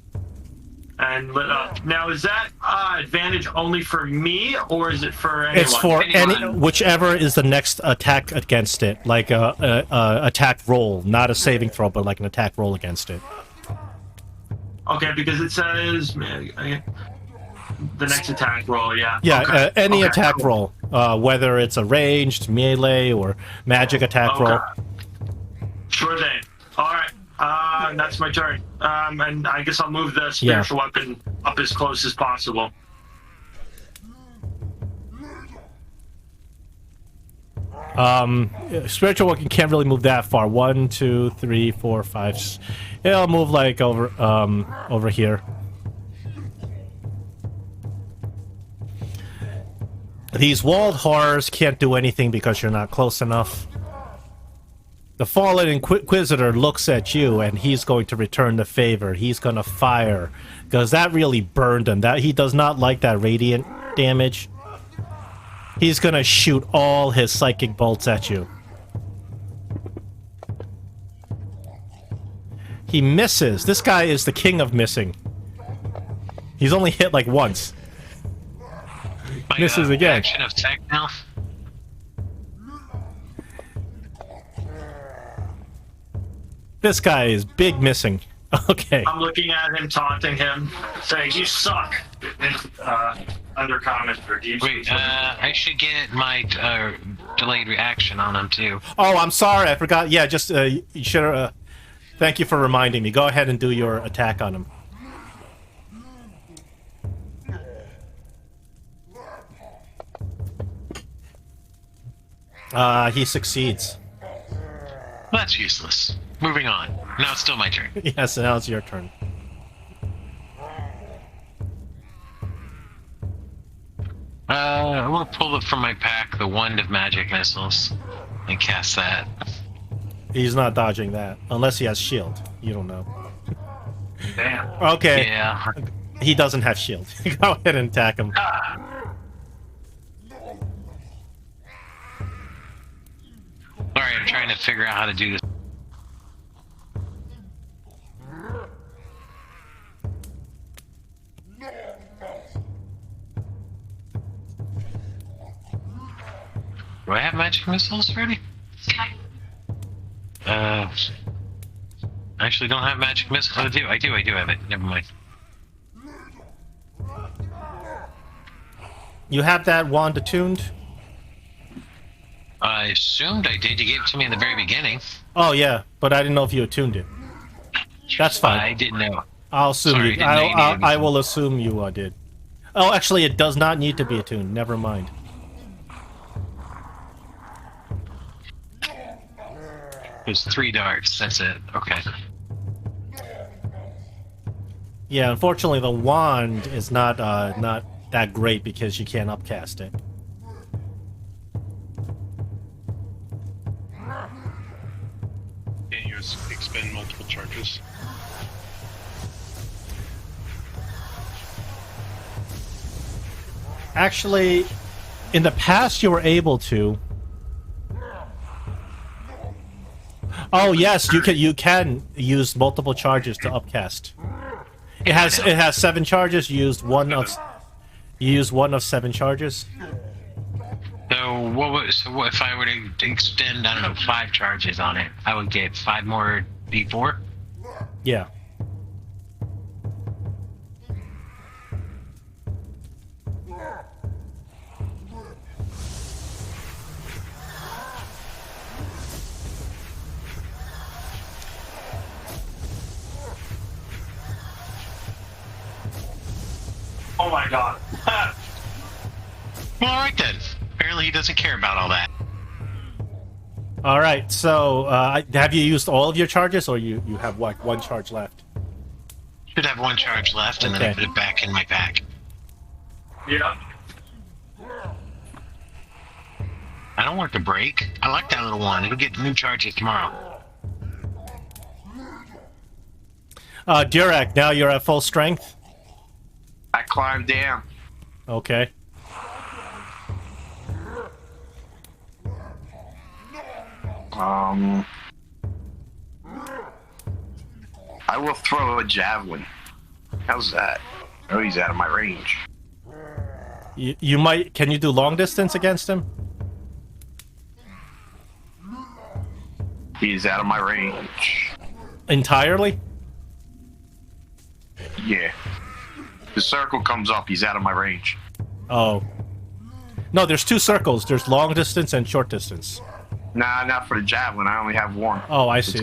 Speaker 6: And lit up. Now, is that advantage only for me, or is it for anyone?
Speaker 2: It's for whichever is the next attack against it, like a attack roll, not a saving throw, but like an attack roll against it.
Speaker 6: Okay, because it says the next attack roll, yeah.
Speaker 2: Yeah,
Speaker 6: okay.
Speaker 2: Any
Speaker 6: okay,
Speaker 2: attack
Speaker 6: cool.
Speaker 2: roll, whether it's a ranged, melee, or magic attack roll.
Speaker 6: Sure thing. All right. That's my turn. And I guess I'll move the spiritual weapon up as close as possible.
Speaker 2: Spiritual weapon can't really move that far. 1, 2, 3, 4, 5. It'll move like over here. These walled horrors can't do anything because you're not close enough. The fallen Inquisitor looks at you, and he's going to return the favor. He's going to fire, because that really burned him. He does not like that radiant damage. He's going to shoot all his psychic bolts at you. He misses. This guy is the king of missing. He's only hit like once. Misses again.
Speaker 10: Action of tech now.
Speaker 2: This guy is big missing. Okay.
Speaker 6: I'm looking at him, taunting him, saying, "You suck." Under comment for deep.
Speaker 10: Wait, I should get my delayed reaction on him too.
Speaker 2: Oh, I'm sorry. I forgot. Yeah, just you should. Thank you for reminding me. Go ahead and do your attack on him. He succeeds.
Speaker 10: That's useless. Moving on. Now it's still my turn.
Speaker 2: Yes, now it's your turn.
Speaker 10: I want to pull up from my pack the Wand of Magic Missiles and cast that.
Speaker 2: He's not dodging that. Unless he has shield. You don't know.
Speaker 6: Damn.
Speaker 2: Okay.
Speaker 10: Yeah.
Speaker 2: He doesn't have shield. Go ahead and attack him.
Speaker 10: Sorry, I'm trying to figure out how to do this. Do I have magic missiles ready? I actually don't have magic missiles. Oh, I do have it. Never mind.
Speaker 2: You have that wand attuned?
Speaker 10: I assumed I did. You gave it to me in the very beginning.
Speaker 2: Oh yeah, but I didn't know if you attuned it. That's fine.
Speaker 10: I didn't know.
Speaker 2: I'll assume
Speaker 10: Sorry,
Speaker 2: you.
Speaker 10: didn't know you needed
Speaker 2: I will assume you did. Oh, actually, it does not need to be attuned. Never mind.
Speaker 10: There's 3 darts. That's it. Okay.
Speaker 2: Yeah, unfortunately, the wand is not that great because you can't upcast it.
Speaker 7: Can't you expend multiple charges?
Speaker 2: Actually, in the past, you were able to. Oh yes, you can use multiple charges to upcast. It has 7 charges. You used one of 7 charges.
Speaker 10: So what if I were to extend, I don't know, 5 charges on it? I would get 5 more D4?
Speaker 2: Yeah.
Speaker 6: Oh my god.
Speaker 10: Well, alright then. Apparently he doesn't care about all that.
Speaker 2: All right. So, have you used all of your charges, or you have like 1 charge left?
Speaker 10: Should have 1 charge left, and then I put it back in my pack.
Speaker 6: Yeah.
Speaker 10: I don't want the break. I like that little one. It'll get new charges tomorrow.
Speaker 2: Dirac, now you're at full strength.
Speaker 3: I climbed down.
Speaker 2: Okay.
Speaker 3: I will throw a javelin. How's that? Oh, he's out of my range.
Speaker 2: You might. Can you do long distance against him?
Speaker 3: He's out of my range.
Speaker 2: Entirely?
Speaker 3: Yeah. The circle comes up, he's out of my range.
Speaker 2: Oh. No, there's 2 circles. There's long distance and short distance.
Speaker 3: Nah, not for the javelin. I only have 1.
Speaker 2: Oh, I see.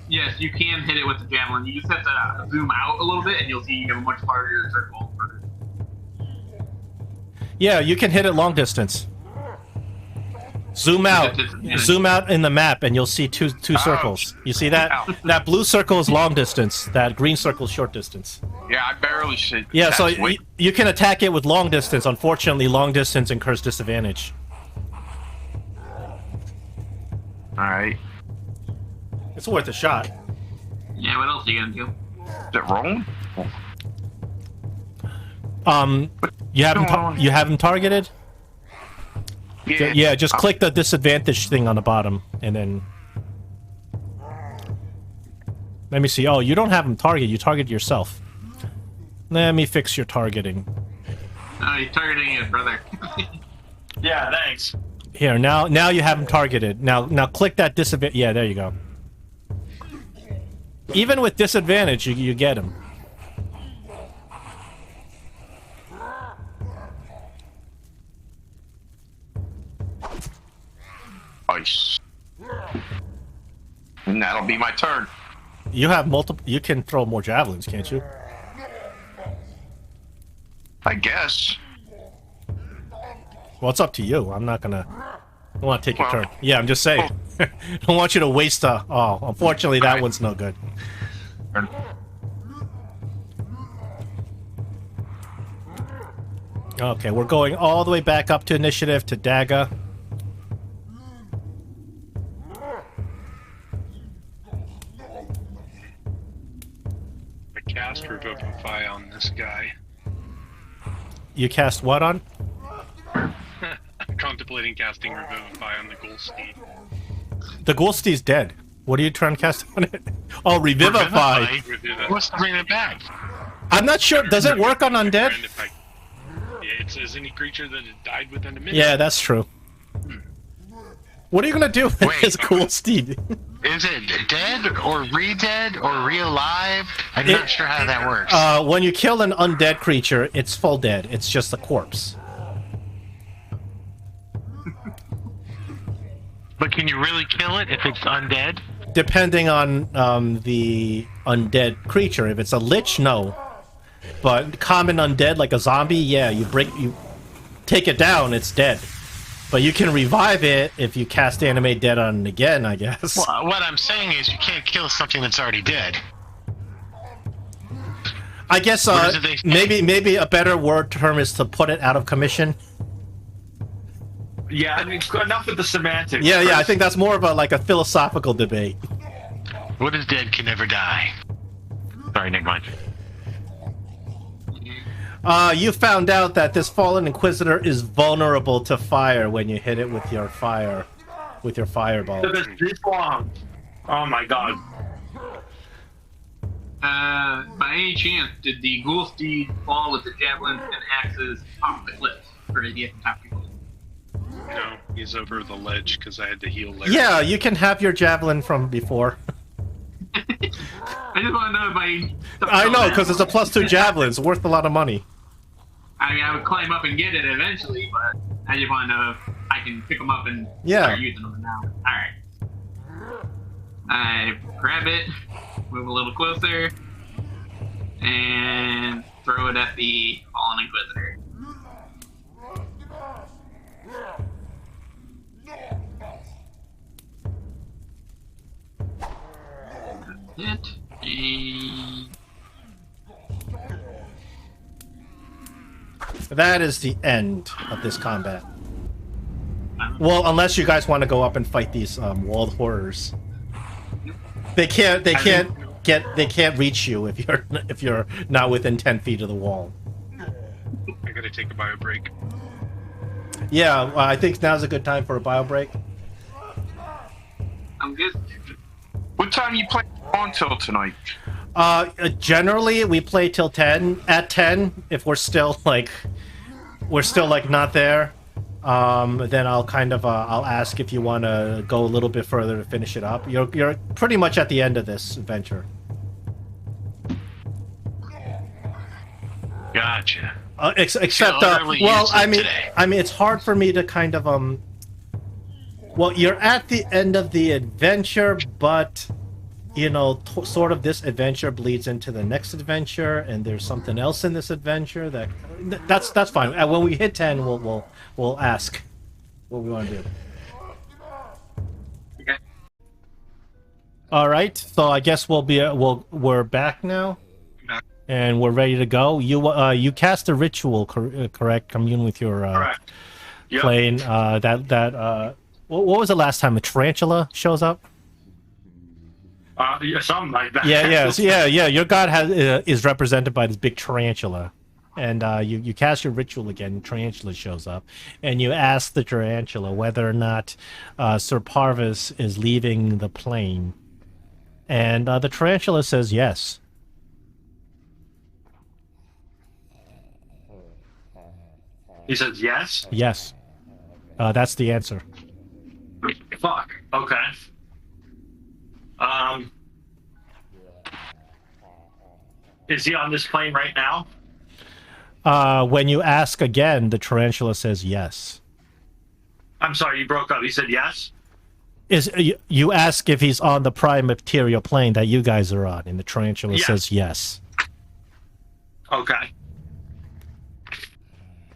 Speaker 1: Yes, you can hit it with the javelin. You just have to zoom out a little bit, and you'll see you have a much larger circle.
Speaker 2: Yeah, you can hit it long distance. Zoom out. Zoom out in the map, and you'll see two circles. You see that?
Speaker 3: Ow.
Speaker 2: That blue circle is long distance. That green circle is short distance.
Speaker 3: Yeah, I barely should.
Speaker 2: Yeah, so you can attack it with long distance. Unfortunately, long distance incurs disadvantage.
Speaker 3: Alright.
Speaker 2: It's worth a shot.
Speaker 1: Yeah, what else are you gonna do?
Speaker 3: Is it rolling?
Speaker 2: You have him targeted? Yeah, just click the disadvantage thing on the bottom, and then... Let me see. Oh, you don't have him targeted. You target yourself. Let me fix your targeting.
Speaker 1: Oh, he's targeting his brother.
Speaker 6: Yeah, thanks.
Speaker 2: Here, now you have him targeted. Now click that disadvantage. Yeah, there you go. Even with disadvantage, you get him.
Speaker 3: Nice. And that'll be my turn.
Speaker 2: You have multiple. You can throw more javelins, can't you?
Speaker 3: I guess.
Speaker 2: Well, it's up to you. I'm not gonna. I want to take your
Speaker 3: Well,
Speaker 2: turn. Yeah, I'm just saying. I don't want you to waste a. Oh, unfortunately, that
Speaker 3: Alright.
Speaker 2: one's no good. Okay, we're going all the way back up to initiative to Daga.
Speaker 7: I cast Revivify on this guy.
Speaker 2: You cast what on?
Speaker 7: Contemplating casting Revivify on the Ghoul Steed.
Speaker 2: The Ghoul Steed's dead. What are you trying to cast on it? Oh, Revivify.
Speaker 10: What's to bring it back?
Speaker 2: I'm not sure. Does it work on undead?
Speaker 7: Yeah, it says any creature that had died within a minute.
Speaker 2: Yeah, that's true. What are you gonna do with
Speaker 10: Wait.
Speaker 2: this Ghoul Steed?
Speaker 10: Is it dead or re-dead or re-alive? I'm not sure how that works.
Speaker 2: When you kill an undead creature, it's full dead. It's just a corpse.
Speaker 10: But can you really kill it if it's undead?
Speaker 2: Depending on the undead creature. If it's a lich, no. But common undead, like a zombie, yeah, you take it down, it's dead. But you can revive it if you cast Animate Dead on it again, I guess.
Speaker 10: Well, what I'm saying is you can't kill something that's already dead.
Speaker 2: I guess
Speaker 10: What is it they say?
Speaker 2: maybe a better word term is to put it out of commission.
Speaker 6: Yeah, I mean, enough with the semantics.
Speaker 2: Yeah, I
Speaker 6: Chris.
Speaker 2: think that's more of a philosophical debate.
Speaker 10: What is dead can never die. Sorry, never mind.
Speaker 2: You found out that this fallen Inquisitor is vulnerable to fire when you hit it with your fireball.
Speaker 6: So this long. Oh my god.
Speaker 1: By any chance, did the Ghoul Steed fall with the javelins and axes off the cliff? Or did he have to top people?
Speaker 7: No, he's over the ledge because I had to heal Larry.
Speaker 2: Yeah, you can have your javelin from before.
Speaker 1: I just want to know if
Speaker 2: I know, because it's a +2 javelin. It's worth a lot of money.
Speaker 1: I mean, I would climb up and get it eventually, but I just want to know if I can pick them up and
Speaker 2: Yeah.
Speaker 1: start using them now. Alright. I grab it, move a little closer, and throw it at the fallen Inquisitor. Hit. And
Speaker 2: That is the end of this combat. Well, unless you guys want to go up and fight these walled horrors. They can't reach you if you're not within 10 feet of the wall.
Speaker 7: I gotta take a bio break.
Speaker 2: Yeah, I think now's a good time for a bio break.
Speaker 1: I'm good.
Speaker 3: What time you play on till tonight?
Speaker 2: Generally we play till 10. At 10, if we're still not there, then I'll I'll ask if you want to go a little bit further to finish it up. You're pretty much at the end of this adventure.
Speaker 10: Gotcha.
Speaker 2: Except,
Speaker 10: utterly
Speaker 2: well,
Speaker 10: useless today.
Speaker 2: I mean, it's hard for me to well, you're at the end of the adventure, but you know, sort of this adventure bleeds into the next adventure, and there's something else in this adventure that's fine. When we hit 10, we'll ask what we want to do.
Speaker 1: Okay.
Speaker 2: All right, so I guess we're back now.
Speaker 7: Back.
Speaker 2: And we're ready to go. You cast a ritual, correct? Commune with your
Speaker 6: Correct. Yep.
Speaker 2: plane. What was the last time a tarantula shows up?
Speaker 6: Yeah, something like that.
Speaker 2: Yeah. Your god is represented by this big tarantula, and you cast your ritual again. Tarantula shows up, and you ask the tarantula whether or not Sir Parvis is leaving the plane, and the tarantula says yes.
Speaker 6: He says yes.
Speaker 2: Yes. That's the answer.
Speaker 6: Fuck. Okay. Is he on this plane right now?
Speaker 2: When you ask again, the tarantula says yes.
Speaker 6: I'm sorry, you broke up. He said yes?
Speaker 2: You ask if he's on the prime material plane that you guys are on, and the tarantula says yes.
Speaker 6: Okay.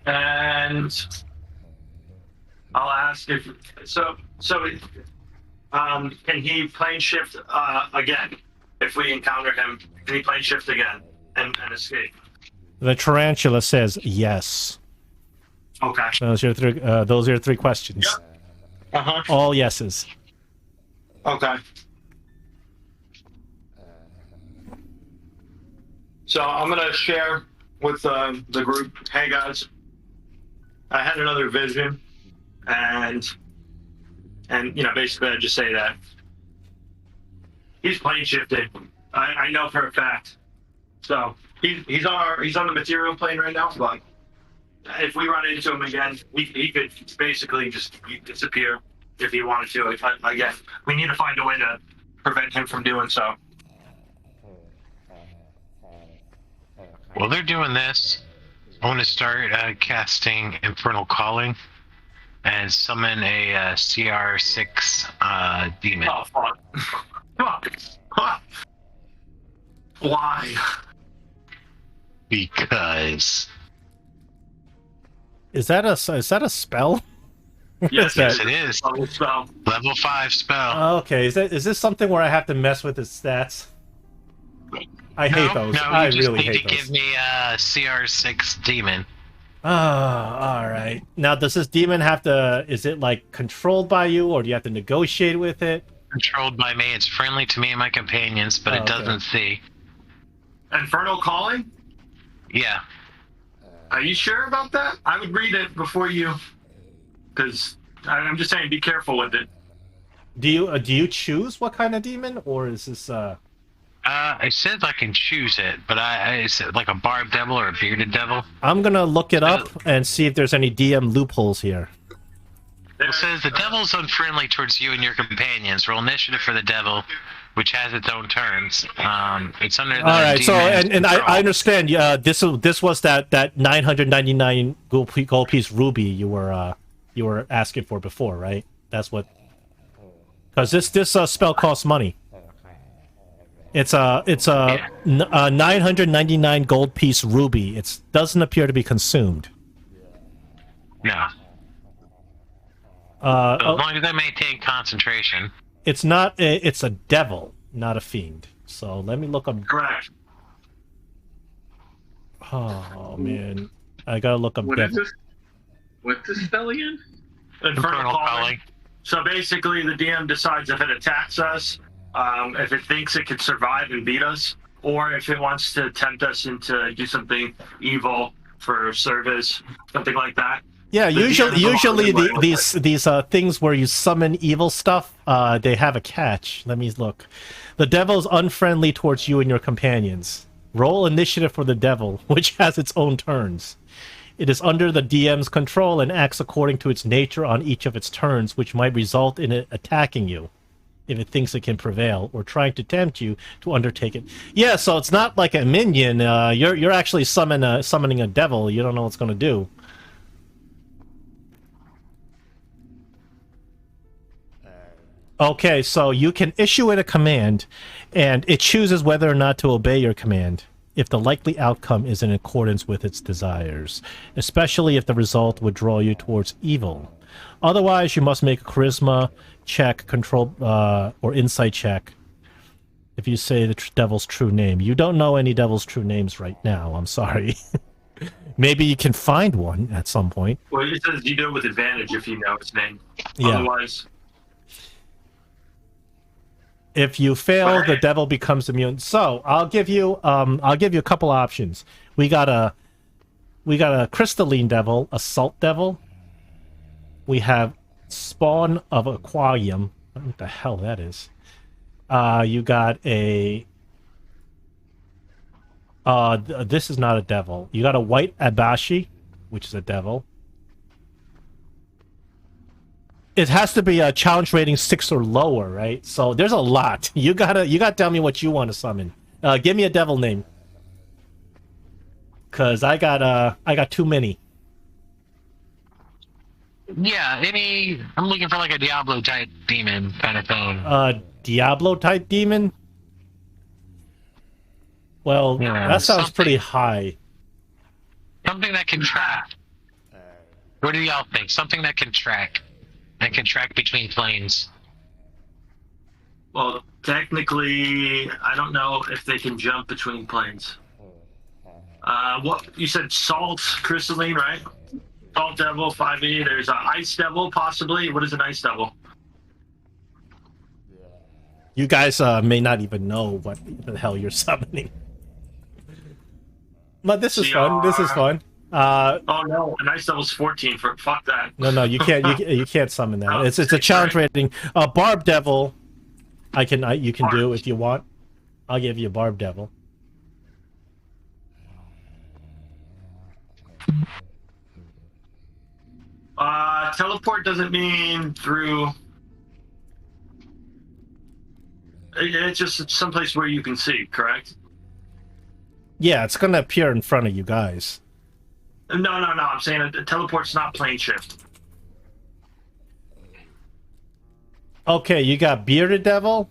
Speaker 6: And I'll ask if can he plane shift again if we encounter him? Can he plane shift again and escape?
Speaker 2: The tarantula says yes.
Speaker 6: Okay.
Speaker 2: Those are your three questions.
Speaker 6: Yep.
Speaker 2: All yeses.
Speaker 6: Okay. So I'm gonna share with the group. Hey guys, I had another vision, and basically I just say that he's plane shifted. I know for a fact. So he's on the material plane right now, but if we run into him again, he could basically just disappear if he wanted to. Again, we need to find a way to prevent him from doing so.
Speaker 10: While they're doing this, I want to start casting Infernal Calling and summon a CR6 demon.
Speaker 6: Oh, fuck. Fuck. Why?
Speaker 10: Because.
Speaker 2: Is that a spell?
Speaker 6: Yes,
Speaker 10: yes, it is.
Speaker 6: Spell.
Speaker 10: Level 5 spell.
Speaker 2: Okay, is this something where I have to mess with his stats? I hate those.
Speaker 10: No,
Speaker 2: I
Speaker 10: you just
Speaker 2: really
Speaker 10: need
Speaker 2: hate
Speaker 10: to
Speaker 2: those.
Speaker 10: give me a CR6 demon.
Speaker 2: All right. Now, does this demon have to? Is it like controlled by you, or do you have to negotiate with it?
Speaker 10: Controlled by me. It's friendly to me and my companions, but it doesn't see.
Speaker 6: Infernal Calling?
Speaker 10: Yeah.
Speaker 6: Are you sure about that? I would read it before you, because I'm just saying, be careful with it.
Speaker 2: Do you choose what kind of demon, or is this
Speaker 10: I said I can choose it, but I said like a barbed devil or a bearded devil.
Speaker 2: I'm gonna look it up and see if there's any DM loopholes here.
Speaker 10: It says the devil's unfriendly towards you and your companions. Roll initiative for the devil, which has its own turns. It's under the
Speaker 2: All right, so and I understand. This was that 999 gold piece ruby you were asking for before, right? That's what. Because this spell costs money. It's a 999 gold piece ruby. It doesn't appear to be consumed.
Speaker 10: No. As long as I maintain concentration.
Speaker 2: It's not. It's a devil, not a fiend. So let me look up.
Speaker 6: Correct.
Speaker 2: Oh man, I gotta look up. Devil.
Speaker 1: What's this spell again?
Speaker 6: Infernal Calling. So basically, the DM decides if it attacks us, if it thinks it could survive and beat us, or if it wants to tempt us into do something evil for service, something like that. Yeah,
Speaker 2: usually these things where you summon evil stuff, they have a catch. Let me look. The devil's unfriendly towards you and your companions. Roll initiative for the devil, which has its own turns. It is under the DM's control and acts according to its nature on each of its turns, which might result in it attacking you if it thinks it can prevail, or trying to tempt you to undertake it. Yeah, so it's not like a minion. You're actually summoning a devil. You don't know what's going to do. Okay, so you can issue it a command, and it chooses whether or not to obey your command if the likely outcome is in accordance with its desires, especially if the result would draw you towards evil. Otherwise, you must make a charisma check, control, or insight check if you say the devil's true name. You don't know any devil's true names right now, I'm sorry. Maybe you can find one at some point.
Speaker 6: Well, it says you do it with advantage if you know its name.
Speaker 2: Yeah.
Speaker 6: Otherwise...
Speaker 2: If you fail, the devil becomes immune. So I'll give you a couple options. We got a crystalline devil, a salt devil. We have spawn of aquarium. I don't know what the hell that is. You got a. This is not a devil. You got a white abashi, which is a devil. it has to be a challenge rating 6 or lower, right? So there's a lot. You gotta tell me what you want to summon. Give me a devil name, cause I got too many.
Speaker 10: Yeah, I'm looking for like a Diablo type demon kind of thing.
Speaker 2: Diablo type demon. Well,
Speaker 10: Yeah,
Speaker 2: that sounds pretty high.
Speaker 10: Something that can track. What do y'all think? Something that can track. And can track between planes.
Speaker 6: Well, technically, I don't know if they can jump between planes. What you said? Salt crystalline, right? Salt devil 5e. There's an ice devil, possibly. What is an ice devil?
Speaker 2: You guys may not even know what the hell you're summoning. But this is fun. This is fun.
Speaker 6: Oh no, an ice devil's 14. Fuck that.
Speaker 2: No, you can't. You can't summon that. It's a challenge rating. Barb devil. You can do if you want. I'll give you a barb devil.
Speaker 6: Teleport doesn't mean through. It's just someplace where you can see, correct?
Speaker 2: Yeah, it's gonna appear in front of you guys.
Speaker 6: No. I'm saying a teleport's not plane shift.
Speaker 2: Okay, you got bearded devil,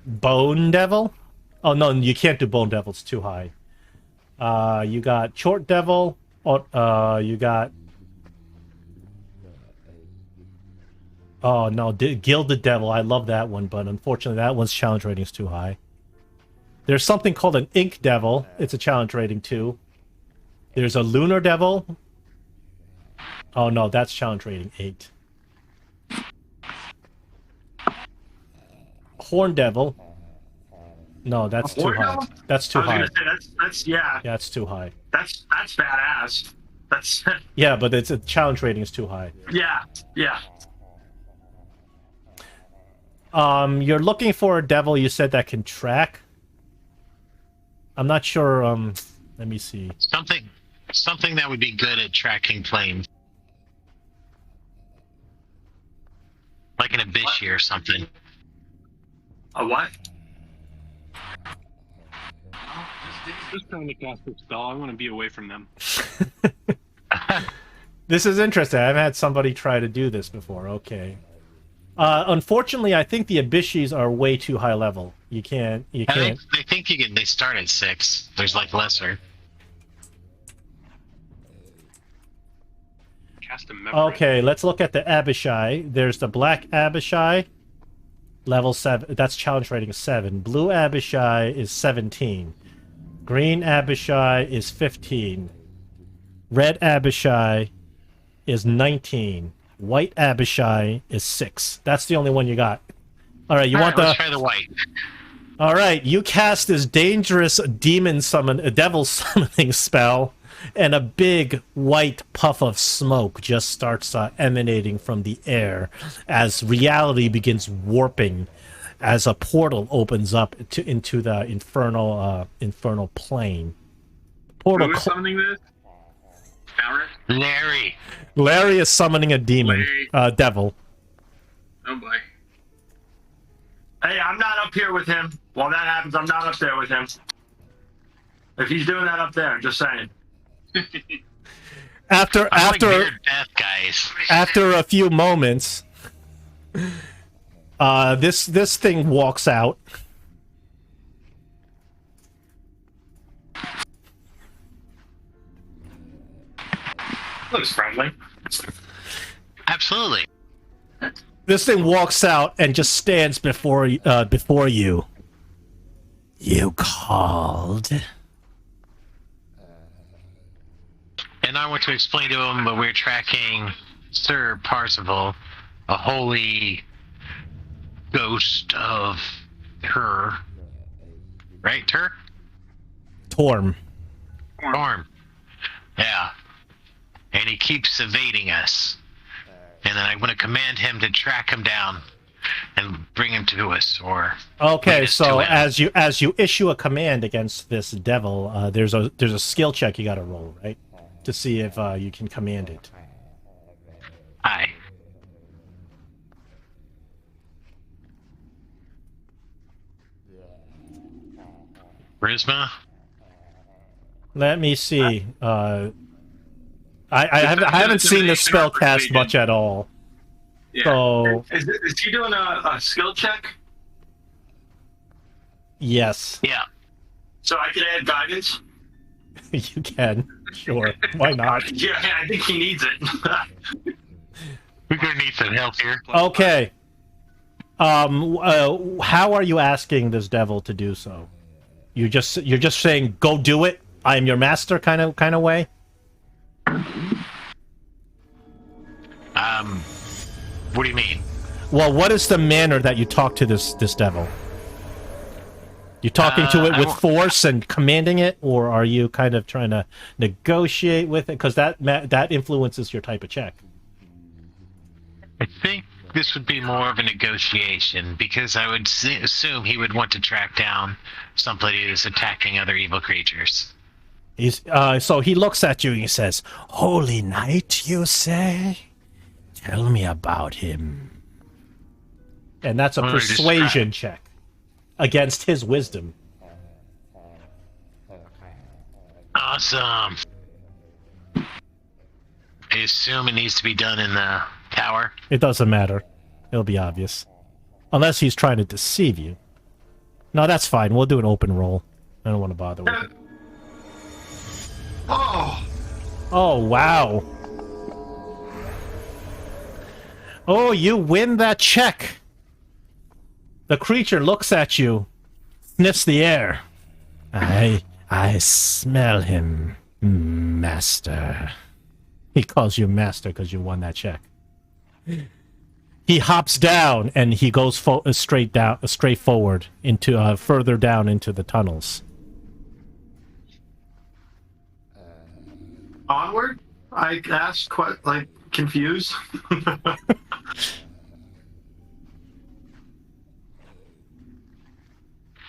Speaker 2: bone devil. Oh no, you can't do bone devil. It's too high. You got short devil. You got. Oh no, gilded devil. I love that one, but unfortunately, that one's challenge rating is too high. There's something called an ink devil. It's a challenge rating 2. There's a lunar devil. Oh no, that's challenge rating 8. Horn devil. No, that's too high.
Speaker 6: Devil?
Speaker 2: That's too high.
Speaker 6: That's yeah.
Speaker 2: Yeah, it's too high.
Speaker 6: That's badass. That's
Speaker 2: Yeah, but it's a challenge rating is too high.
Speaker 6: yeah.
Speaker 2: You're looking for a devil. You said that can track. I'm not sure. Let me see.
Speaker 10: Something that would be good at tracking planes. Like an Abishi or something.
Speaker 6: A what?
Speaker 7: Just trying to cast a spell. I want to be away from them.
Speaker 2: This is interesting. I've had somebody try to do this before. Okay. Unfortunately, I think the Abishis are way too high level. You can't.
Speaker 10: They think you can. They start at 6. There's like lesser.
Speaker 7: Cast a memory.
Speaker 2: Okay, let's look at the Abishai. There's the black Abishai, level 7. That's challenge rating 7. Blue Abishai is 17. Green Abishai is 15. Red Abishai is 19. White Abishai is 6. That's the only one you got. All right,
Speaker 10: let's try the white.
Speaker 2: All right, you cast this dangerous devil summoning spell, and a big white puff of smoke just starts emanating from the air as reality begins warping, as a portal opens up into the infernal plane. Portal.
Speaker 1: Who is summoning this?
Speaker 10: Larry.
Speaker 2: Larry is summoning a demon, devil.
Speaker 1: Oh boy.
Speaker 6: Hey, I'm not up here with him. While that happens, I'm not up there with him. If he's doing that up there, just saying.
Speaker 2: After
Speaker 10: death, guys.
Speaker 2: After a few moments, this thing walks out.
Speaker 6: Looks friendly.
Speaker 10: Absolutely.
Speaker 2: This thing walks out and just stands before you. You called.
Speaker 10: And I want to explain to him that we're tracking Sir Parzival, a holy ghost of her. Right, her?
Speaker 2: Torm.
Speaker 10: Yeah. And he keeps evading us. And then I'm going to command him to track him down and bring him to us, or
Speaker 2: okay. So as you issue a command against this devil, there's a skill check you got to roll, right, to see if you can command it.
Speaker 10: Aye. Charisma?
Speaker 2: Let me see. I haven't seen the spell cast much at all.
Speaker 1: Yeah.
Speaker 2: So
Speaker 6: Is he doing a skill check?
Speaker 2: yes,
Speaker 10: Yeah.
Speaker 6: So I can add guidance?
Speaker 2: you can. Sure, why not?
Speaker 6: Yeah, I think he needs it.
Speaker 10: We're gonna need some help here.
Speaker 2: Okay. How are you asking this devil to do so? You're just saying, "Go do it. I am your master," kind of way.
Speaker 10: What do you mean?
Speaker 2: Well, what is the manner that you talk to this devil? You talking to it with force and commanding it, or are you kind of trying to negotiate with it? Because that influences your type of check.
Speaker 10: I think this would be more of a negotiation, because I would assume he would want to track down somebody who's attacking other evil creatures.
Speaker 2: So he looks at you and he says, "Holy Knight, you say? Tell me about him." And that's a persuasion check against his wisdom.
Speaker 10: Awesome. I assume it needs to be done in the tower.
Speaker 2: It doesn't matter. It'll be obvious. Unless he's trying to deceive you. No, that's fine. We'll do an open roll. I don't want to bother with it. Oh, wow. Oh, you win that check. The creature looks at you, sniffs the air. I smell him, master. He calls you master because you won that check. He hops down and he goes straight forward into further down into the tunnels.
Speaker 6: Onward? I asked, quite confused.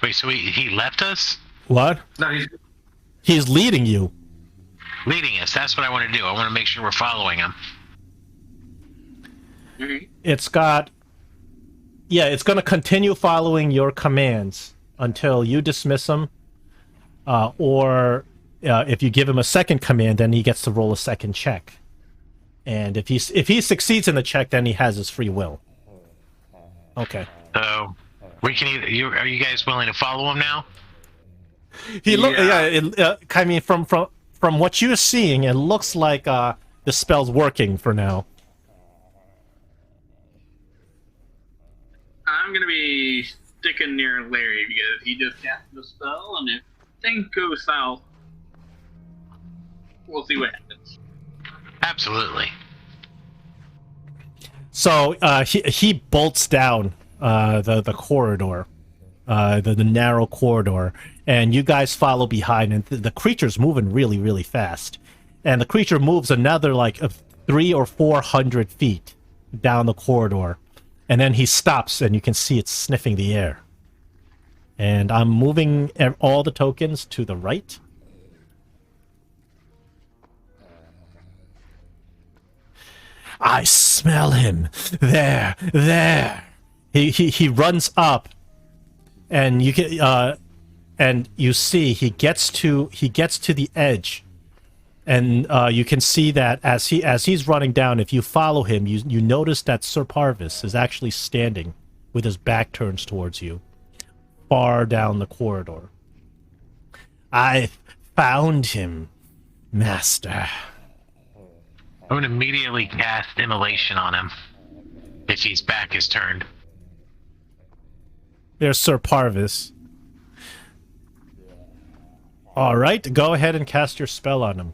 Speaker 10: Wait, so he left us?
Speaker 2: What?
Speaker 6: No,
Speaker 2: He's leading you.
Speaker 10: Leading us. That's what I want to do. I want to make sure we're following him.
Speaker 2: It's going to continue following your commands until you dismiss him, or if you give him a second command, then he gets to roll a second check. And if he succeeds in the check, then he has his free will. Okay.
Speaker 10: So we can either. Are you guys willing to follow him now?
Speaker 2: I mean, from what you're seeing, it looks like the spell's working for now.
Speaker 1: I'm gonna be sticking near Larry because he just cast the spell, and if things go south, we'll see what happens.
Speaker 10: Absolutely.
Speaker 2: So he bolts down the corridor, the narrow corridor, and you guys follow behind, and the creature's moving really, really fast. And the creature moves another 300 or 400 feet down the corridor. And then he stops, and you can see it sniffing the air. And I'm moving all the tokens to the right. I smell him. There. He runs up, and you can and you see he gets to the edge. And you can see that as he's running down, if you follow him, you notice that Sir Parvis is actually standing with his back turned towards you, far down the corridor. I found him, master.
Speaker 10: I would immediately cast Immolation on him if his back is turned.
Speaker 2: There's Sir Parvis. All right, go ahead and cast your spell on him.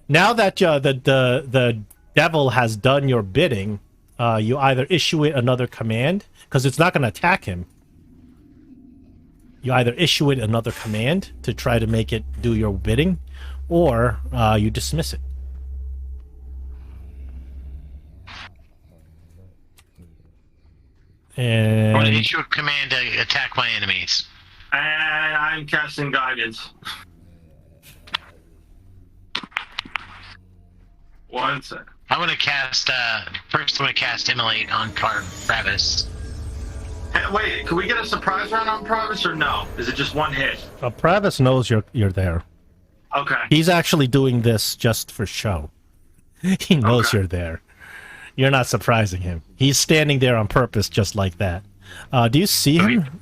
Speaker 2: Now that the devil has done your bidding, you either issue it another command, because it's not going to attack him. You either issue it another command to try to make it do your bidding, or you dismiss it. And
Speaker 10: I want to issue a command to attack my enemies.
Speaker 6: And I'm casting guidance. One sec.
Speaker 10: I want to cast, first I'm going to cast Immolate on Travis.
Speaker 6: Wait, can we get a surprise round on Provis or no? Is it just one hit?
Speaker 2: Pravis knows you're there.
Speaker 6: Okay.
Speaker 2: He's actually doing this just for show. He knows you're there. You're not surprising him. He's standing there on purpose just like that. Do you see him?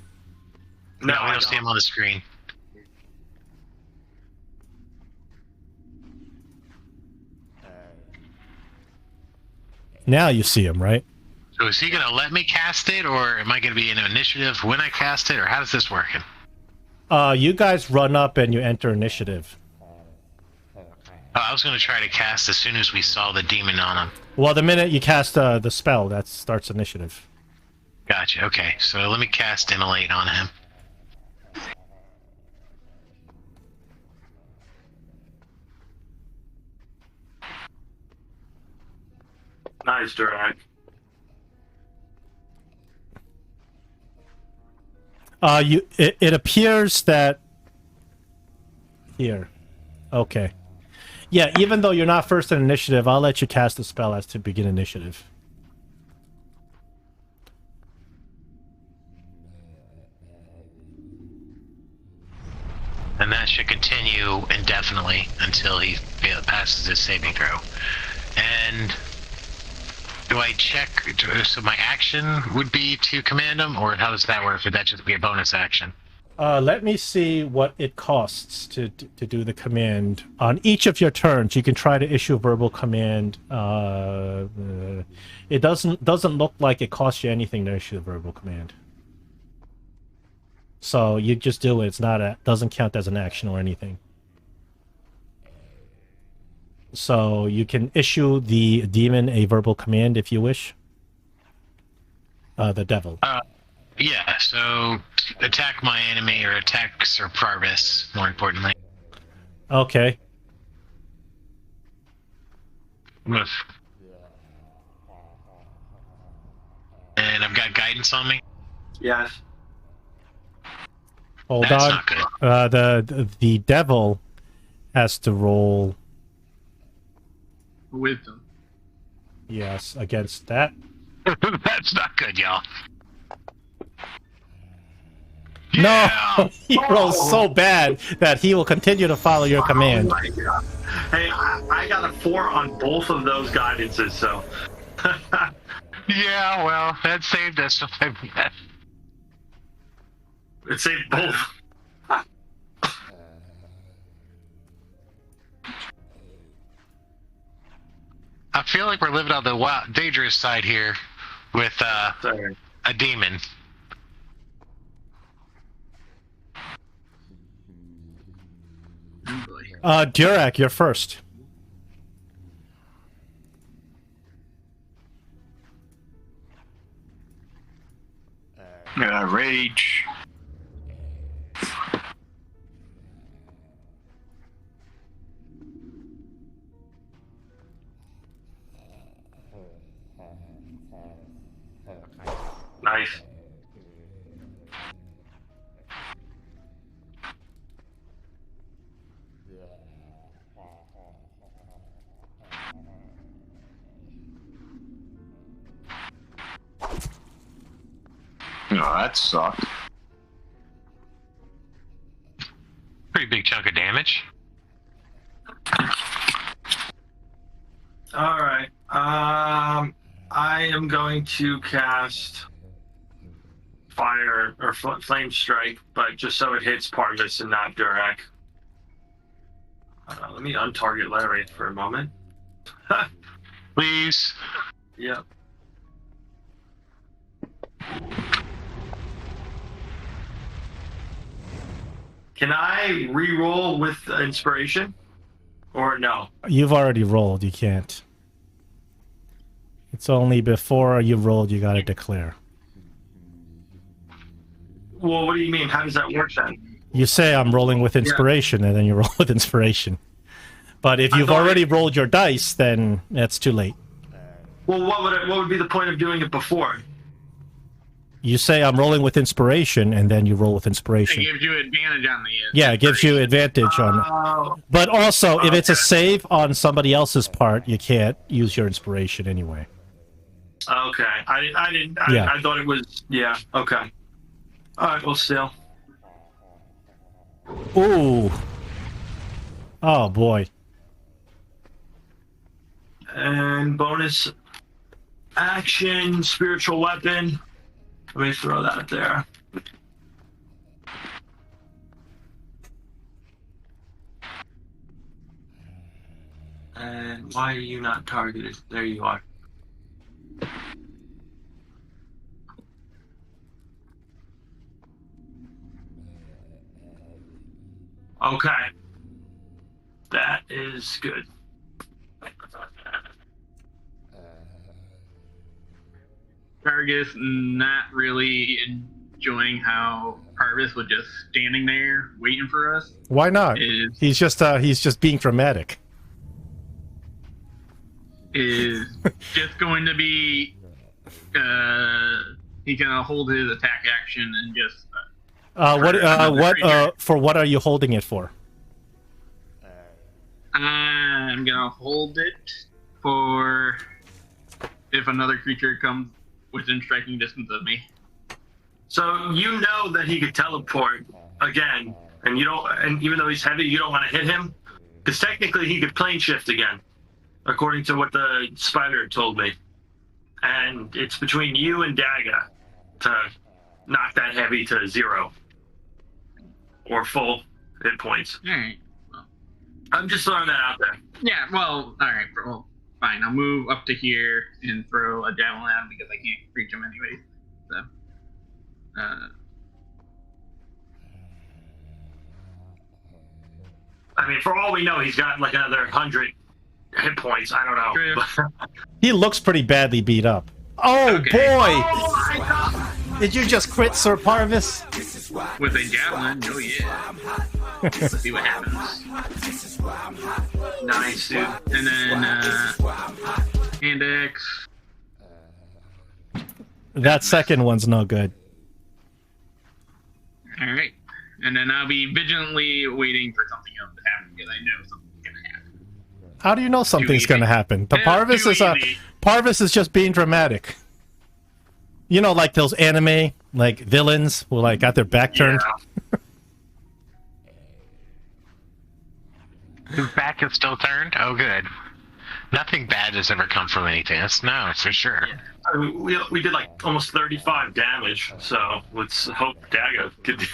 Speaker 10: No, I don't see him on the screen.
Speaker 2: Now you see him, right?
Speaker 10: So is he going to let me cast it, or am I going to be in initiative when I cast it, or how does this work?
Speaker 2: You guys run up and you enter initiative.
Speaker 10: I was going to try to cast as soon as we saw the demon on him.
Speaker 2: Well, the minute you cast the spell, that starts initiative.
Speaker 10: Gotcha, okay. So let me cast Immolate on him.
Speaker 6: Nice, Durak.
Speaker 2: It appears that here. Okay. Yeah, even though you're not first in initiative, I'll let you cast the spell as to begin initiative.
Speaker 10: And that should continue indefinitely until he passes his saving throw. And do I check? So my action would be to command him, or how does that work? Would that just be a bonus action?
Speaker 2: Let me see what it costs to do the command. On each of your turns, you can try to issue a verbal command. It doesn't look like it costs you anything to issue a verbal command. So you just do it. It's not doesn't count as an action or anything. So you can issue the demon a verbal command if you wish. The devil.
Speaker 10: Yeah, so attack my enemy, or attack Sir Parvis, more importantly.
Speaker 2: Okay.
Speaker 10: And I've got guidance on me?
Speaker 6: Yes.
Speaker 2: Hold
Speaker 10: That's
Speaker 2: on.
Speaker 10: not good.
Speaker 2: The devil has to roll.
Speaker 1: Wisdom.
Speaker 2: Yes, against that.
Speaker 10: That's not good, y'all.
Speaker 2: No, he rolls so bad that he will continue to follow your command.
Speaker 6: Oh my God. Hey, I got a 4 on both of those guidances, so.
Speaker 10: Yeah, well, that saved us.
Speaker 6: It saved both.
Speaker 10: I feel like we're living on the wild, dangerous side here with a demon.
Speaker 2: Durak, you're first.
Speaker 3: Rage.
Speaker 6: Nice.
Speaker 3: Oh, that sucked.
Speaker 10: Pretty big chunk of damage.
Speaker 6: All right. I am going to cast Fire or Flame Strike, but just so it hits Parvis and not Durak. Let me untarget Larry for a moment.
Speaker 10: Please.
Speaker 6: Yep. Can I re-roll with inspiration? Or no?
Speaker 2: You've already rolled. You can't. It's only before you rolled you gotta declare.
Speaker 6: Well, what do you mean? How does that work then?
Speaker 2: You say I'm rolling with inspiration, and then you roll with inspiration. But if you've already rolled your dice, then that's too late.
Speaker 6: Well, what would be the point of doing it before?
Speaker 2: You say I'm rolling with inspiration, and then you roll with inspiration.
Speaker 1: It gives you advantage on the.
Speaker 2: Yeah, it gives you advantage on. But also, if it's a save on somebody else's part, you can't use your inspiration anyway.
Speaker 6: Okay. I didn't.
Speaker 2: Yeah.
Speaker 6: I thought it was. Yeah. Okay. All right. Well, still.
Speaker 2: Ooh. Oh boy.
Speaker 6: And bonus action, spiritual weapon. Let me throw that there. And why are you not targeted? There you are. Okay. That is good.
Speaker 1: Targus not really enjoying how Parvis was just standing there waiting for us.
Speaker 2: Why not? He's just being dramatic.
Speaker 1: Is just going to be he's gonna hold his attack action and just
Speaker 2: what are you holding it for?
Speaker 1: I'm gonna hold it for if another creature comes within striking distance of me.
Speaker 6: So you know that he could teleport again, and you don't. And even though he's heavy, you don't want to hit him because technically he could plane shift again, according to what the spider told me. And it's between you and Daga to knock that heavy to 0 or full hit points.
Speaker 1: All right. Well,
Speaker 6: I'm just throwing that out there.
Speaker 1: yeah. Well, all right. Well, fine. I'll move up to here and throw a javelin at him because I can't reach him anyway. So.
Speaker 6: I mean, for all we know, he's got like another 100 hit points. I don't know.
Speaker 2: He looks pretty badly beat up. Oh
Speaker 1: Okay.
Speaker 2: boy!
Speaker 6: Oh my God!
Speaker 2: Did you just crit Sir Parvis?
Speaker 1: With a javelin, oh yeah. Let's see what happens.
Speaker 6: Nice, dude.
Speaker 1: And then index.
Speaker 2: That second one's no good.
Speaker 1: All right. And then I'll be vigilantly waiting for something else to happen because I know something's gonna happen.
Speaker 2: How do you know something's going to happen? The
Speaker 1: Yeah,
Speaker 2: Parvis
Speaker 1: too
Speaker 2: is
Speaker 1: easy.
Speaker 2: Parvis is just being dramatic. You know, like those anime like villains who like got their back turned.
Speaker 6: Yeah.
Speaker 10: His back is still turned? Oh, good. Nothing bad has ever come from anything. That's no, for sure.
Speaker 6: I mean, we did like almost 35 damage, so let's hope Daga could do.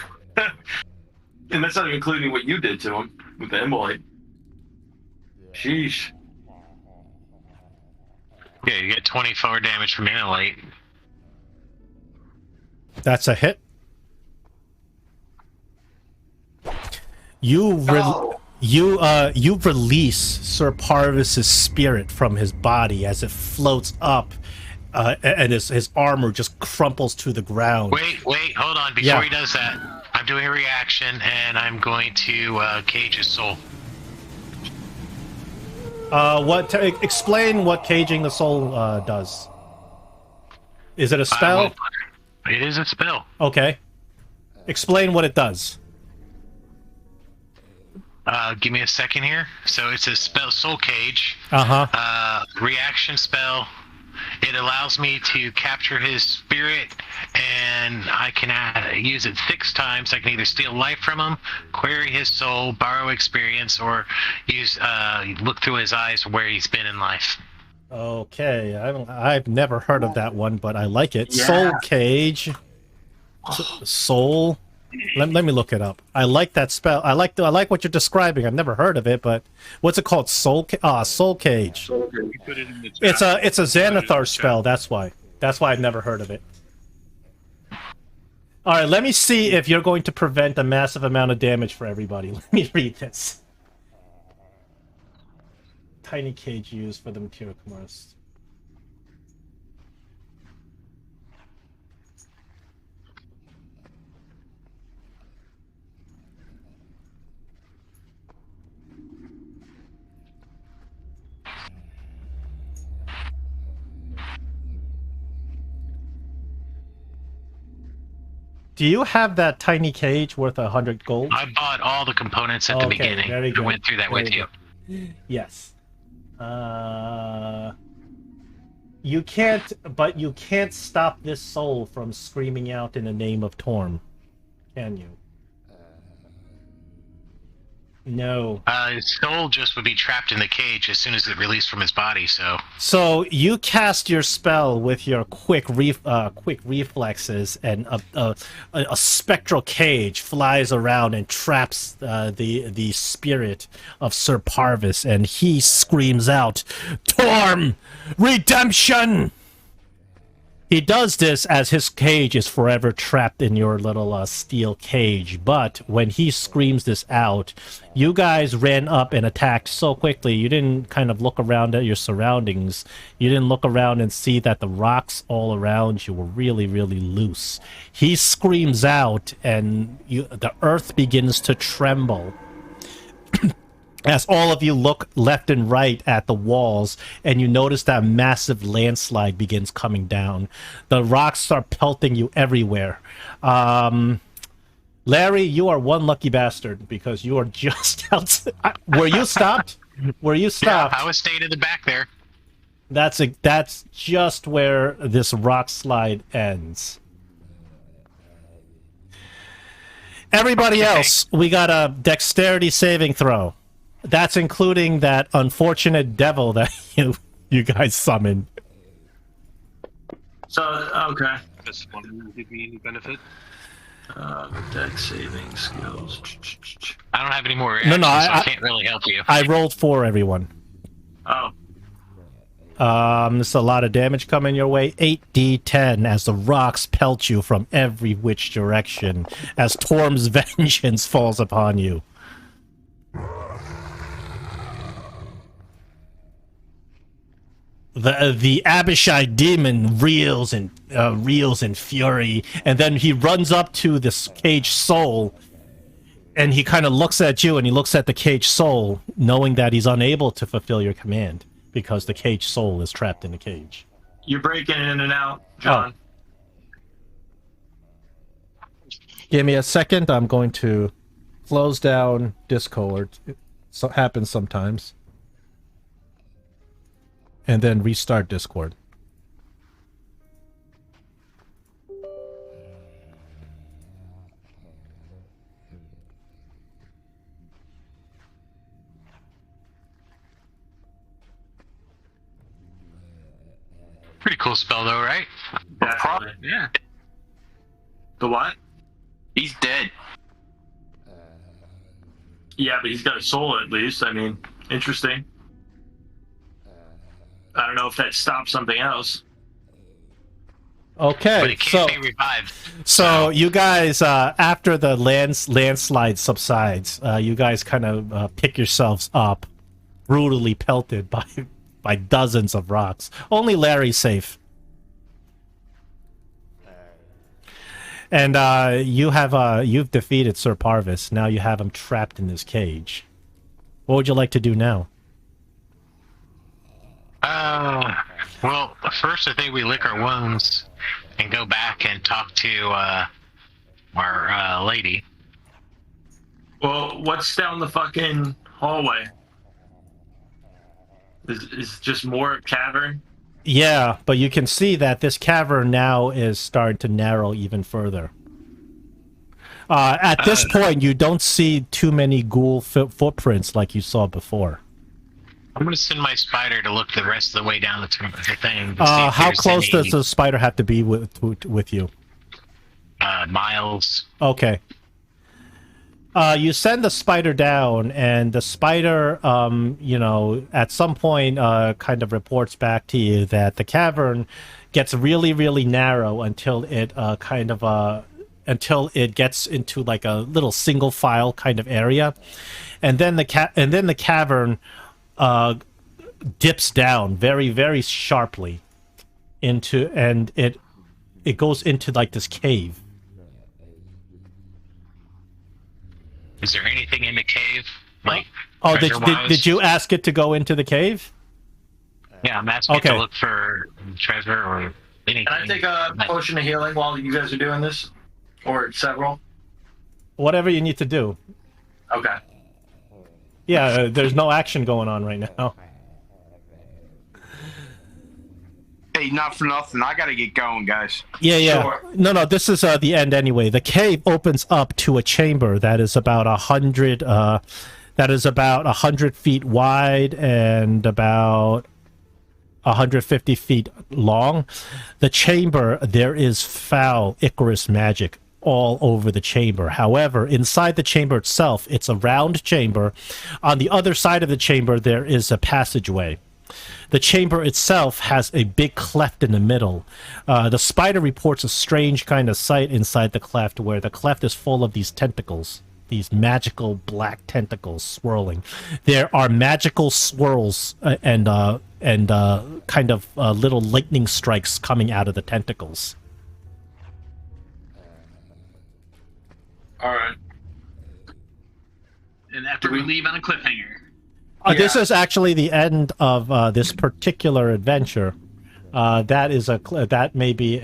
Speaker 6: And that's not even including what you did to him with the Embolite. Sheesh.
Speaker 10: Yeah, you get 24 damage from Inolite.
Speaker 2: That's a hit. You release Sir Parvis's spirit from his body as it floats up, and his armor just crumples to the ground.
Speaker 10: Wait, hold on. Before he does that, I'm doing a reaction, and I'm going to cage his soul.
Speaker 2: Explain what caging the soul does. Is it a spell?
Speaker 10: It is a spell.
Speaker 2: Okay. Explain what it does.
Speaker 10: Give me a second here. So it's a spell, Soul Cage. Reaction spell. It allows me to capture his spirit, and I can use it 6 times. I can either steal life from him, query his soul, borrow experience, or use look through his eyes where he's been in life.
Speaker 2: Okay, I've never heard of that one, but I like it.
Speaker 6: Yeah.
Speaker 2: Soul Cage. Soul. Let me look it up. I like that spell. I like what you're describing. I've never heard of it, but what's it called? Soul Cage.
Speaker 5: We put it in the chat.
Speaker 2: It's a Xanathar spell. That's why I've never heard of it. All right, let me see if you're going to prevent a massive amount of damage for everybody. Let me read this. Tiny cage used for the material commerce. Do you have that tiny cage worth 100 gold?
Speaker 10: I bought all the components at the beginning.
Speaker 2: Very good.
Speaker 10: I went through that with you.
Speaker 2: Yes. You can't, but you can't stop this soul from screaming out in the name of Torm, can you? No.
Speaker 10: His soul just would be trapped in the cage as soon as it released from his body, so...
Speaker 2: So you cast your spell with your quick reflexes, and a spectral cage flies around and traps the spirit of Sir Parvis, and he screams out, "Torm! Redemption!" He does this as his cage is forever trapped in your little steel cage, but when he screams this out, you guys ran up and attacked so quickly, you didn't kind of look around at your surroundings. You didn't look around and see that the rocks all around you were really, really loose. He screams out, and the earth begins to tremble. As all of you look left and right at the walls, and you notice that massive landslide begins coming down. The rocks start pelting you everywhere. Larry, you are one lucky bastard, because you are just outside. Were you stopped? Were you stopped?
Speaker 10: Yeah, I was staying in the back there.
Speaker 2: That's just where this rock slide ends. Everybody else, we got a dexterity saving throw. That's including that unfortunate devil that you guys summoned.
Speaker 6: So, okay.
Speaker 7: This one will give me any benefit.
Speaker 6: Dex saving skills.
Speaker 10: I don't have any more reactions,
Speaker 2: No,
Speaker 10: so I can't really help you.
Speaker 2: I rolled for everyone.
Speaker 6: Oh.
Speaker 2: There's a lot of damage coming your way. 8d10 as the rocks pelt you from every which direction as Torm's vengeance falls upon you. The Abishai demon reels in fury, and then he runs up to this cage soul, and he kind of looks at you, and he looks at the cage soul, knowing that he's unable to fulfill your command because the cage soul is trapped in the cage.
Speaker 6: You're breaking in and out, John.
Speaker 2: Oh. Give me a second. I'm going to close down Discord. It happens sometimes. And then restart Discord.
Speaker 10: Pretty cool spell, though, right?
Speaker 6: Definitely.
Speaker 3: Yeah.
Speaker 6: The what?
Speaker 3: He's dead.
Speaker 6: Yeah, but he's got a soul at least. I mean, interesting. I don't know if that stops something else.
Speaker 2: Okay,
Speaker 10: But it can't be revived.
Speaker 2: So you guys, after the landslide subsides, you guys kind of pick yourselves up, brutally pelted by dozens of rocks. Only Larry's safe. And you've defeated Sir Parvis. Now you have him trapped in this cage. What would you like to do now?
Speaker 10: Well, first I think we lick our wounds and go back and talk to our lady.
Speaker 6: Well, what's down the fucking hallway? Is just more cavern?
Speaker 2: Yeah, but you can see that this cavern now is starting to narrow even further. At this point, you don't see too many ghoul footprints like you saw before.
Speaker 10: I'm going to send my spider to look the rest of the way down the thing.
Speaker 2: How close does the spider have to be with you?
Speaker 10: Miles.
Speaker 2: Okay. You send the spider down, and the spider, at some point kind of reports back to you that the cavern gets really, really narrow until it until it gets into like a little single file kind of area, and then the cavern dips down very, very sharply into, and it goes into like this cave.
Speaker 10: Is there anything in the cave? Like,
Speaker 2: did you ask it to go into the cave?
Speaker 10: Yeah, I'm asking to look for treasure or anything.
Speaker 6: Can I take a potion of healing while you guys are doing this? Or several?
Speaker 2: Whatever you need to do.
Speaker 6: Okay.
Speaker 2: Yeah, there's no action going on right now.
Speaker 3: say not for nothing. I gotta get going, guys.
Speaker 2: Yeah.
Speaker 6: Sure.
Speaker 2: No. This is the end anyway. The cave opens up to a chamber that is about 100. That is about 100 feet wide and about 150 feet long. The chamber, there is foul Icarus magic all over the chamber. However, inside the chamber itself, it's a round chamber. On the other side of the chamber, there is a passageway. The chamber itself has a big cleft in the middle. The spider reports a strange kind of sight inside the cleft, where the cleft is full of these tentacles, these magical black tentacles swirling. There are magical swirls and kind of little lightning strikes coming out of the tentacles.
Speaker 6: All right.
Speaker 1: And after we leave on a cliffhanger.
Speaker 2: This is actually the end of this particular adventure. That may be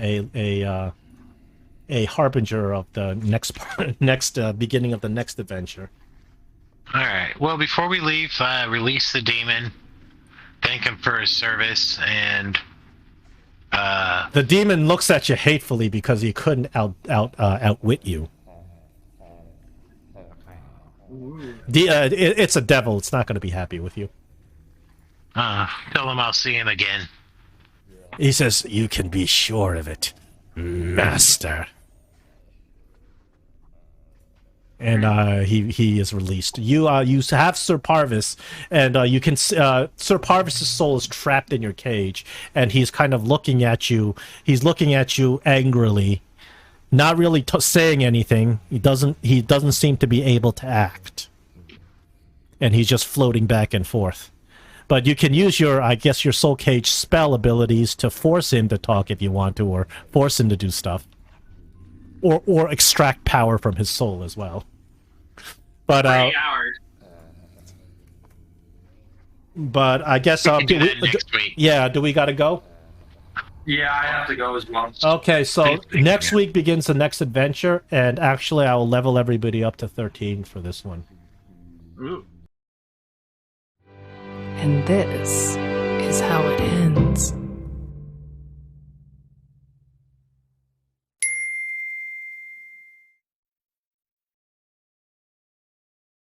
Speaker 2: a harbinger of the next beginning of the next adventure.
Speaker 10: All right. Well, before we leave, release the demon. Thank him for his service, and
Speaker 2: the demon looks at you hatefully because he couldn't outwit you. It's a devil. It's not going to be happy with you.
Speaker 10: Tell him I'll see him again.
Speaker 2: He says, "You can be sure of it, master." And he is released. You have Sir Parvis, and you can Sir Parvis's soul is trapped in your cage, and he's kind of looking at you. He's looking at you angrily, not really saying anything. He doesn't seem to be able to act, and he's just floating back and forth. But you can use your soul cage spell abilities to force him to talk if you want to, or force him to do stuff. Or extract power from his soul as well. But
Speaker 1: 3 hours.
Speaker 2: But I guess
Speaker 10: next week.
Speaker 2: Yeah, do we gotta go?
Speaker 6: Yeah, I have to go as well.
Speaker 2: Okay, so next week begins the next adventure, and actually I will level everybody up to 13 for this one.
Speaker 1: Ooh.
Speaker 11: And this is how it ends.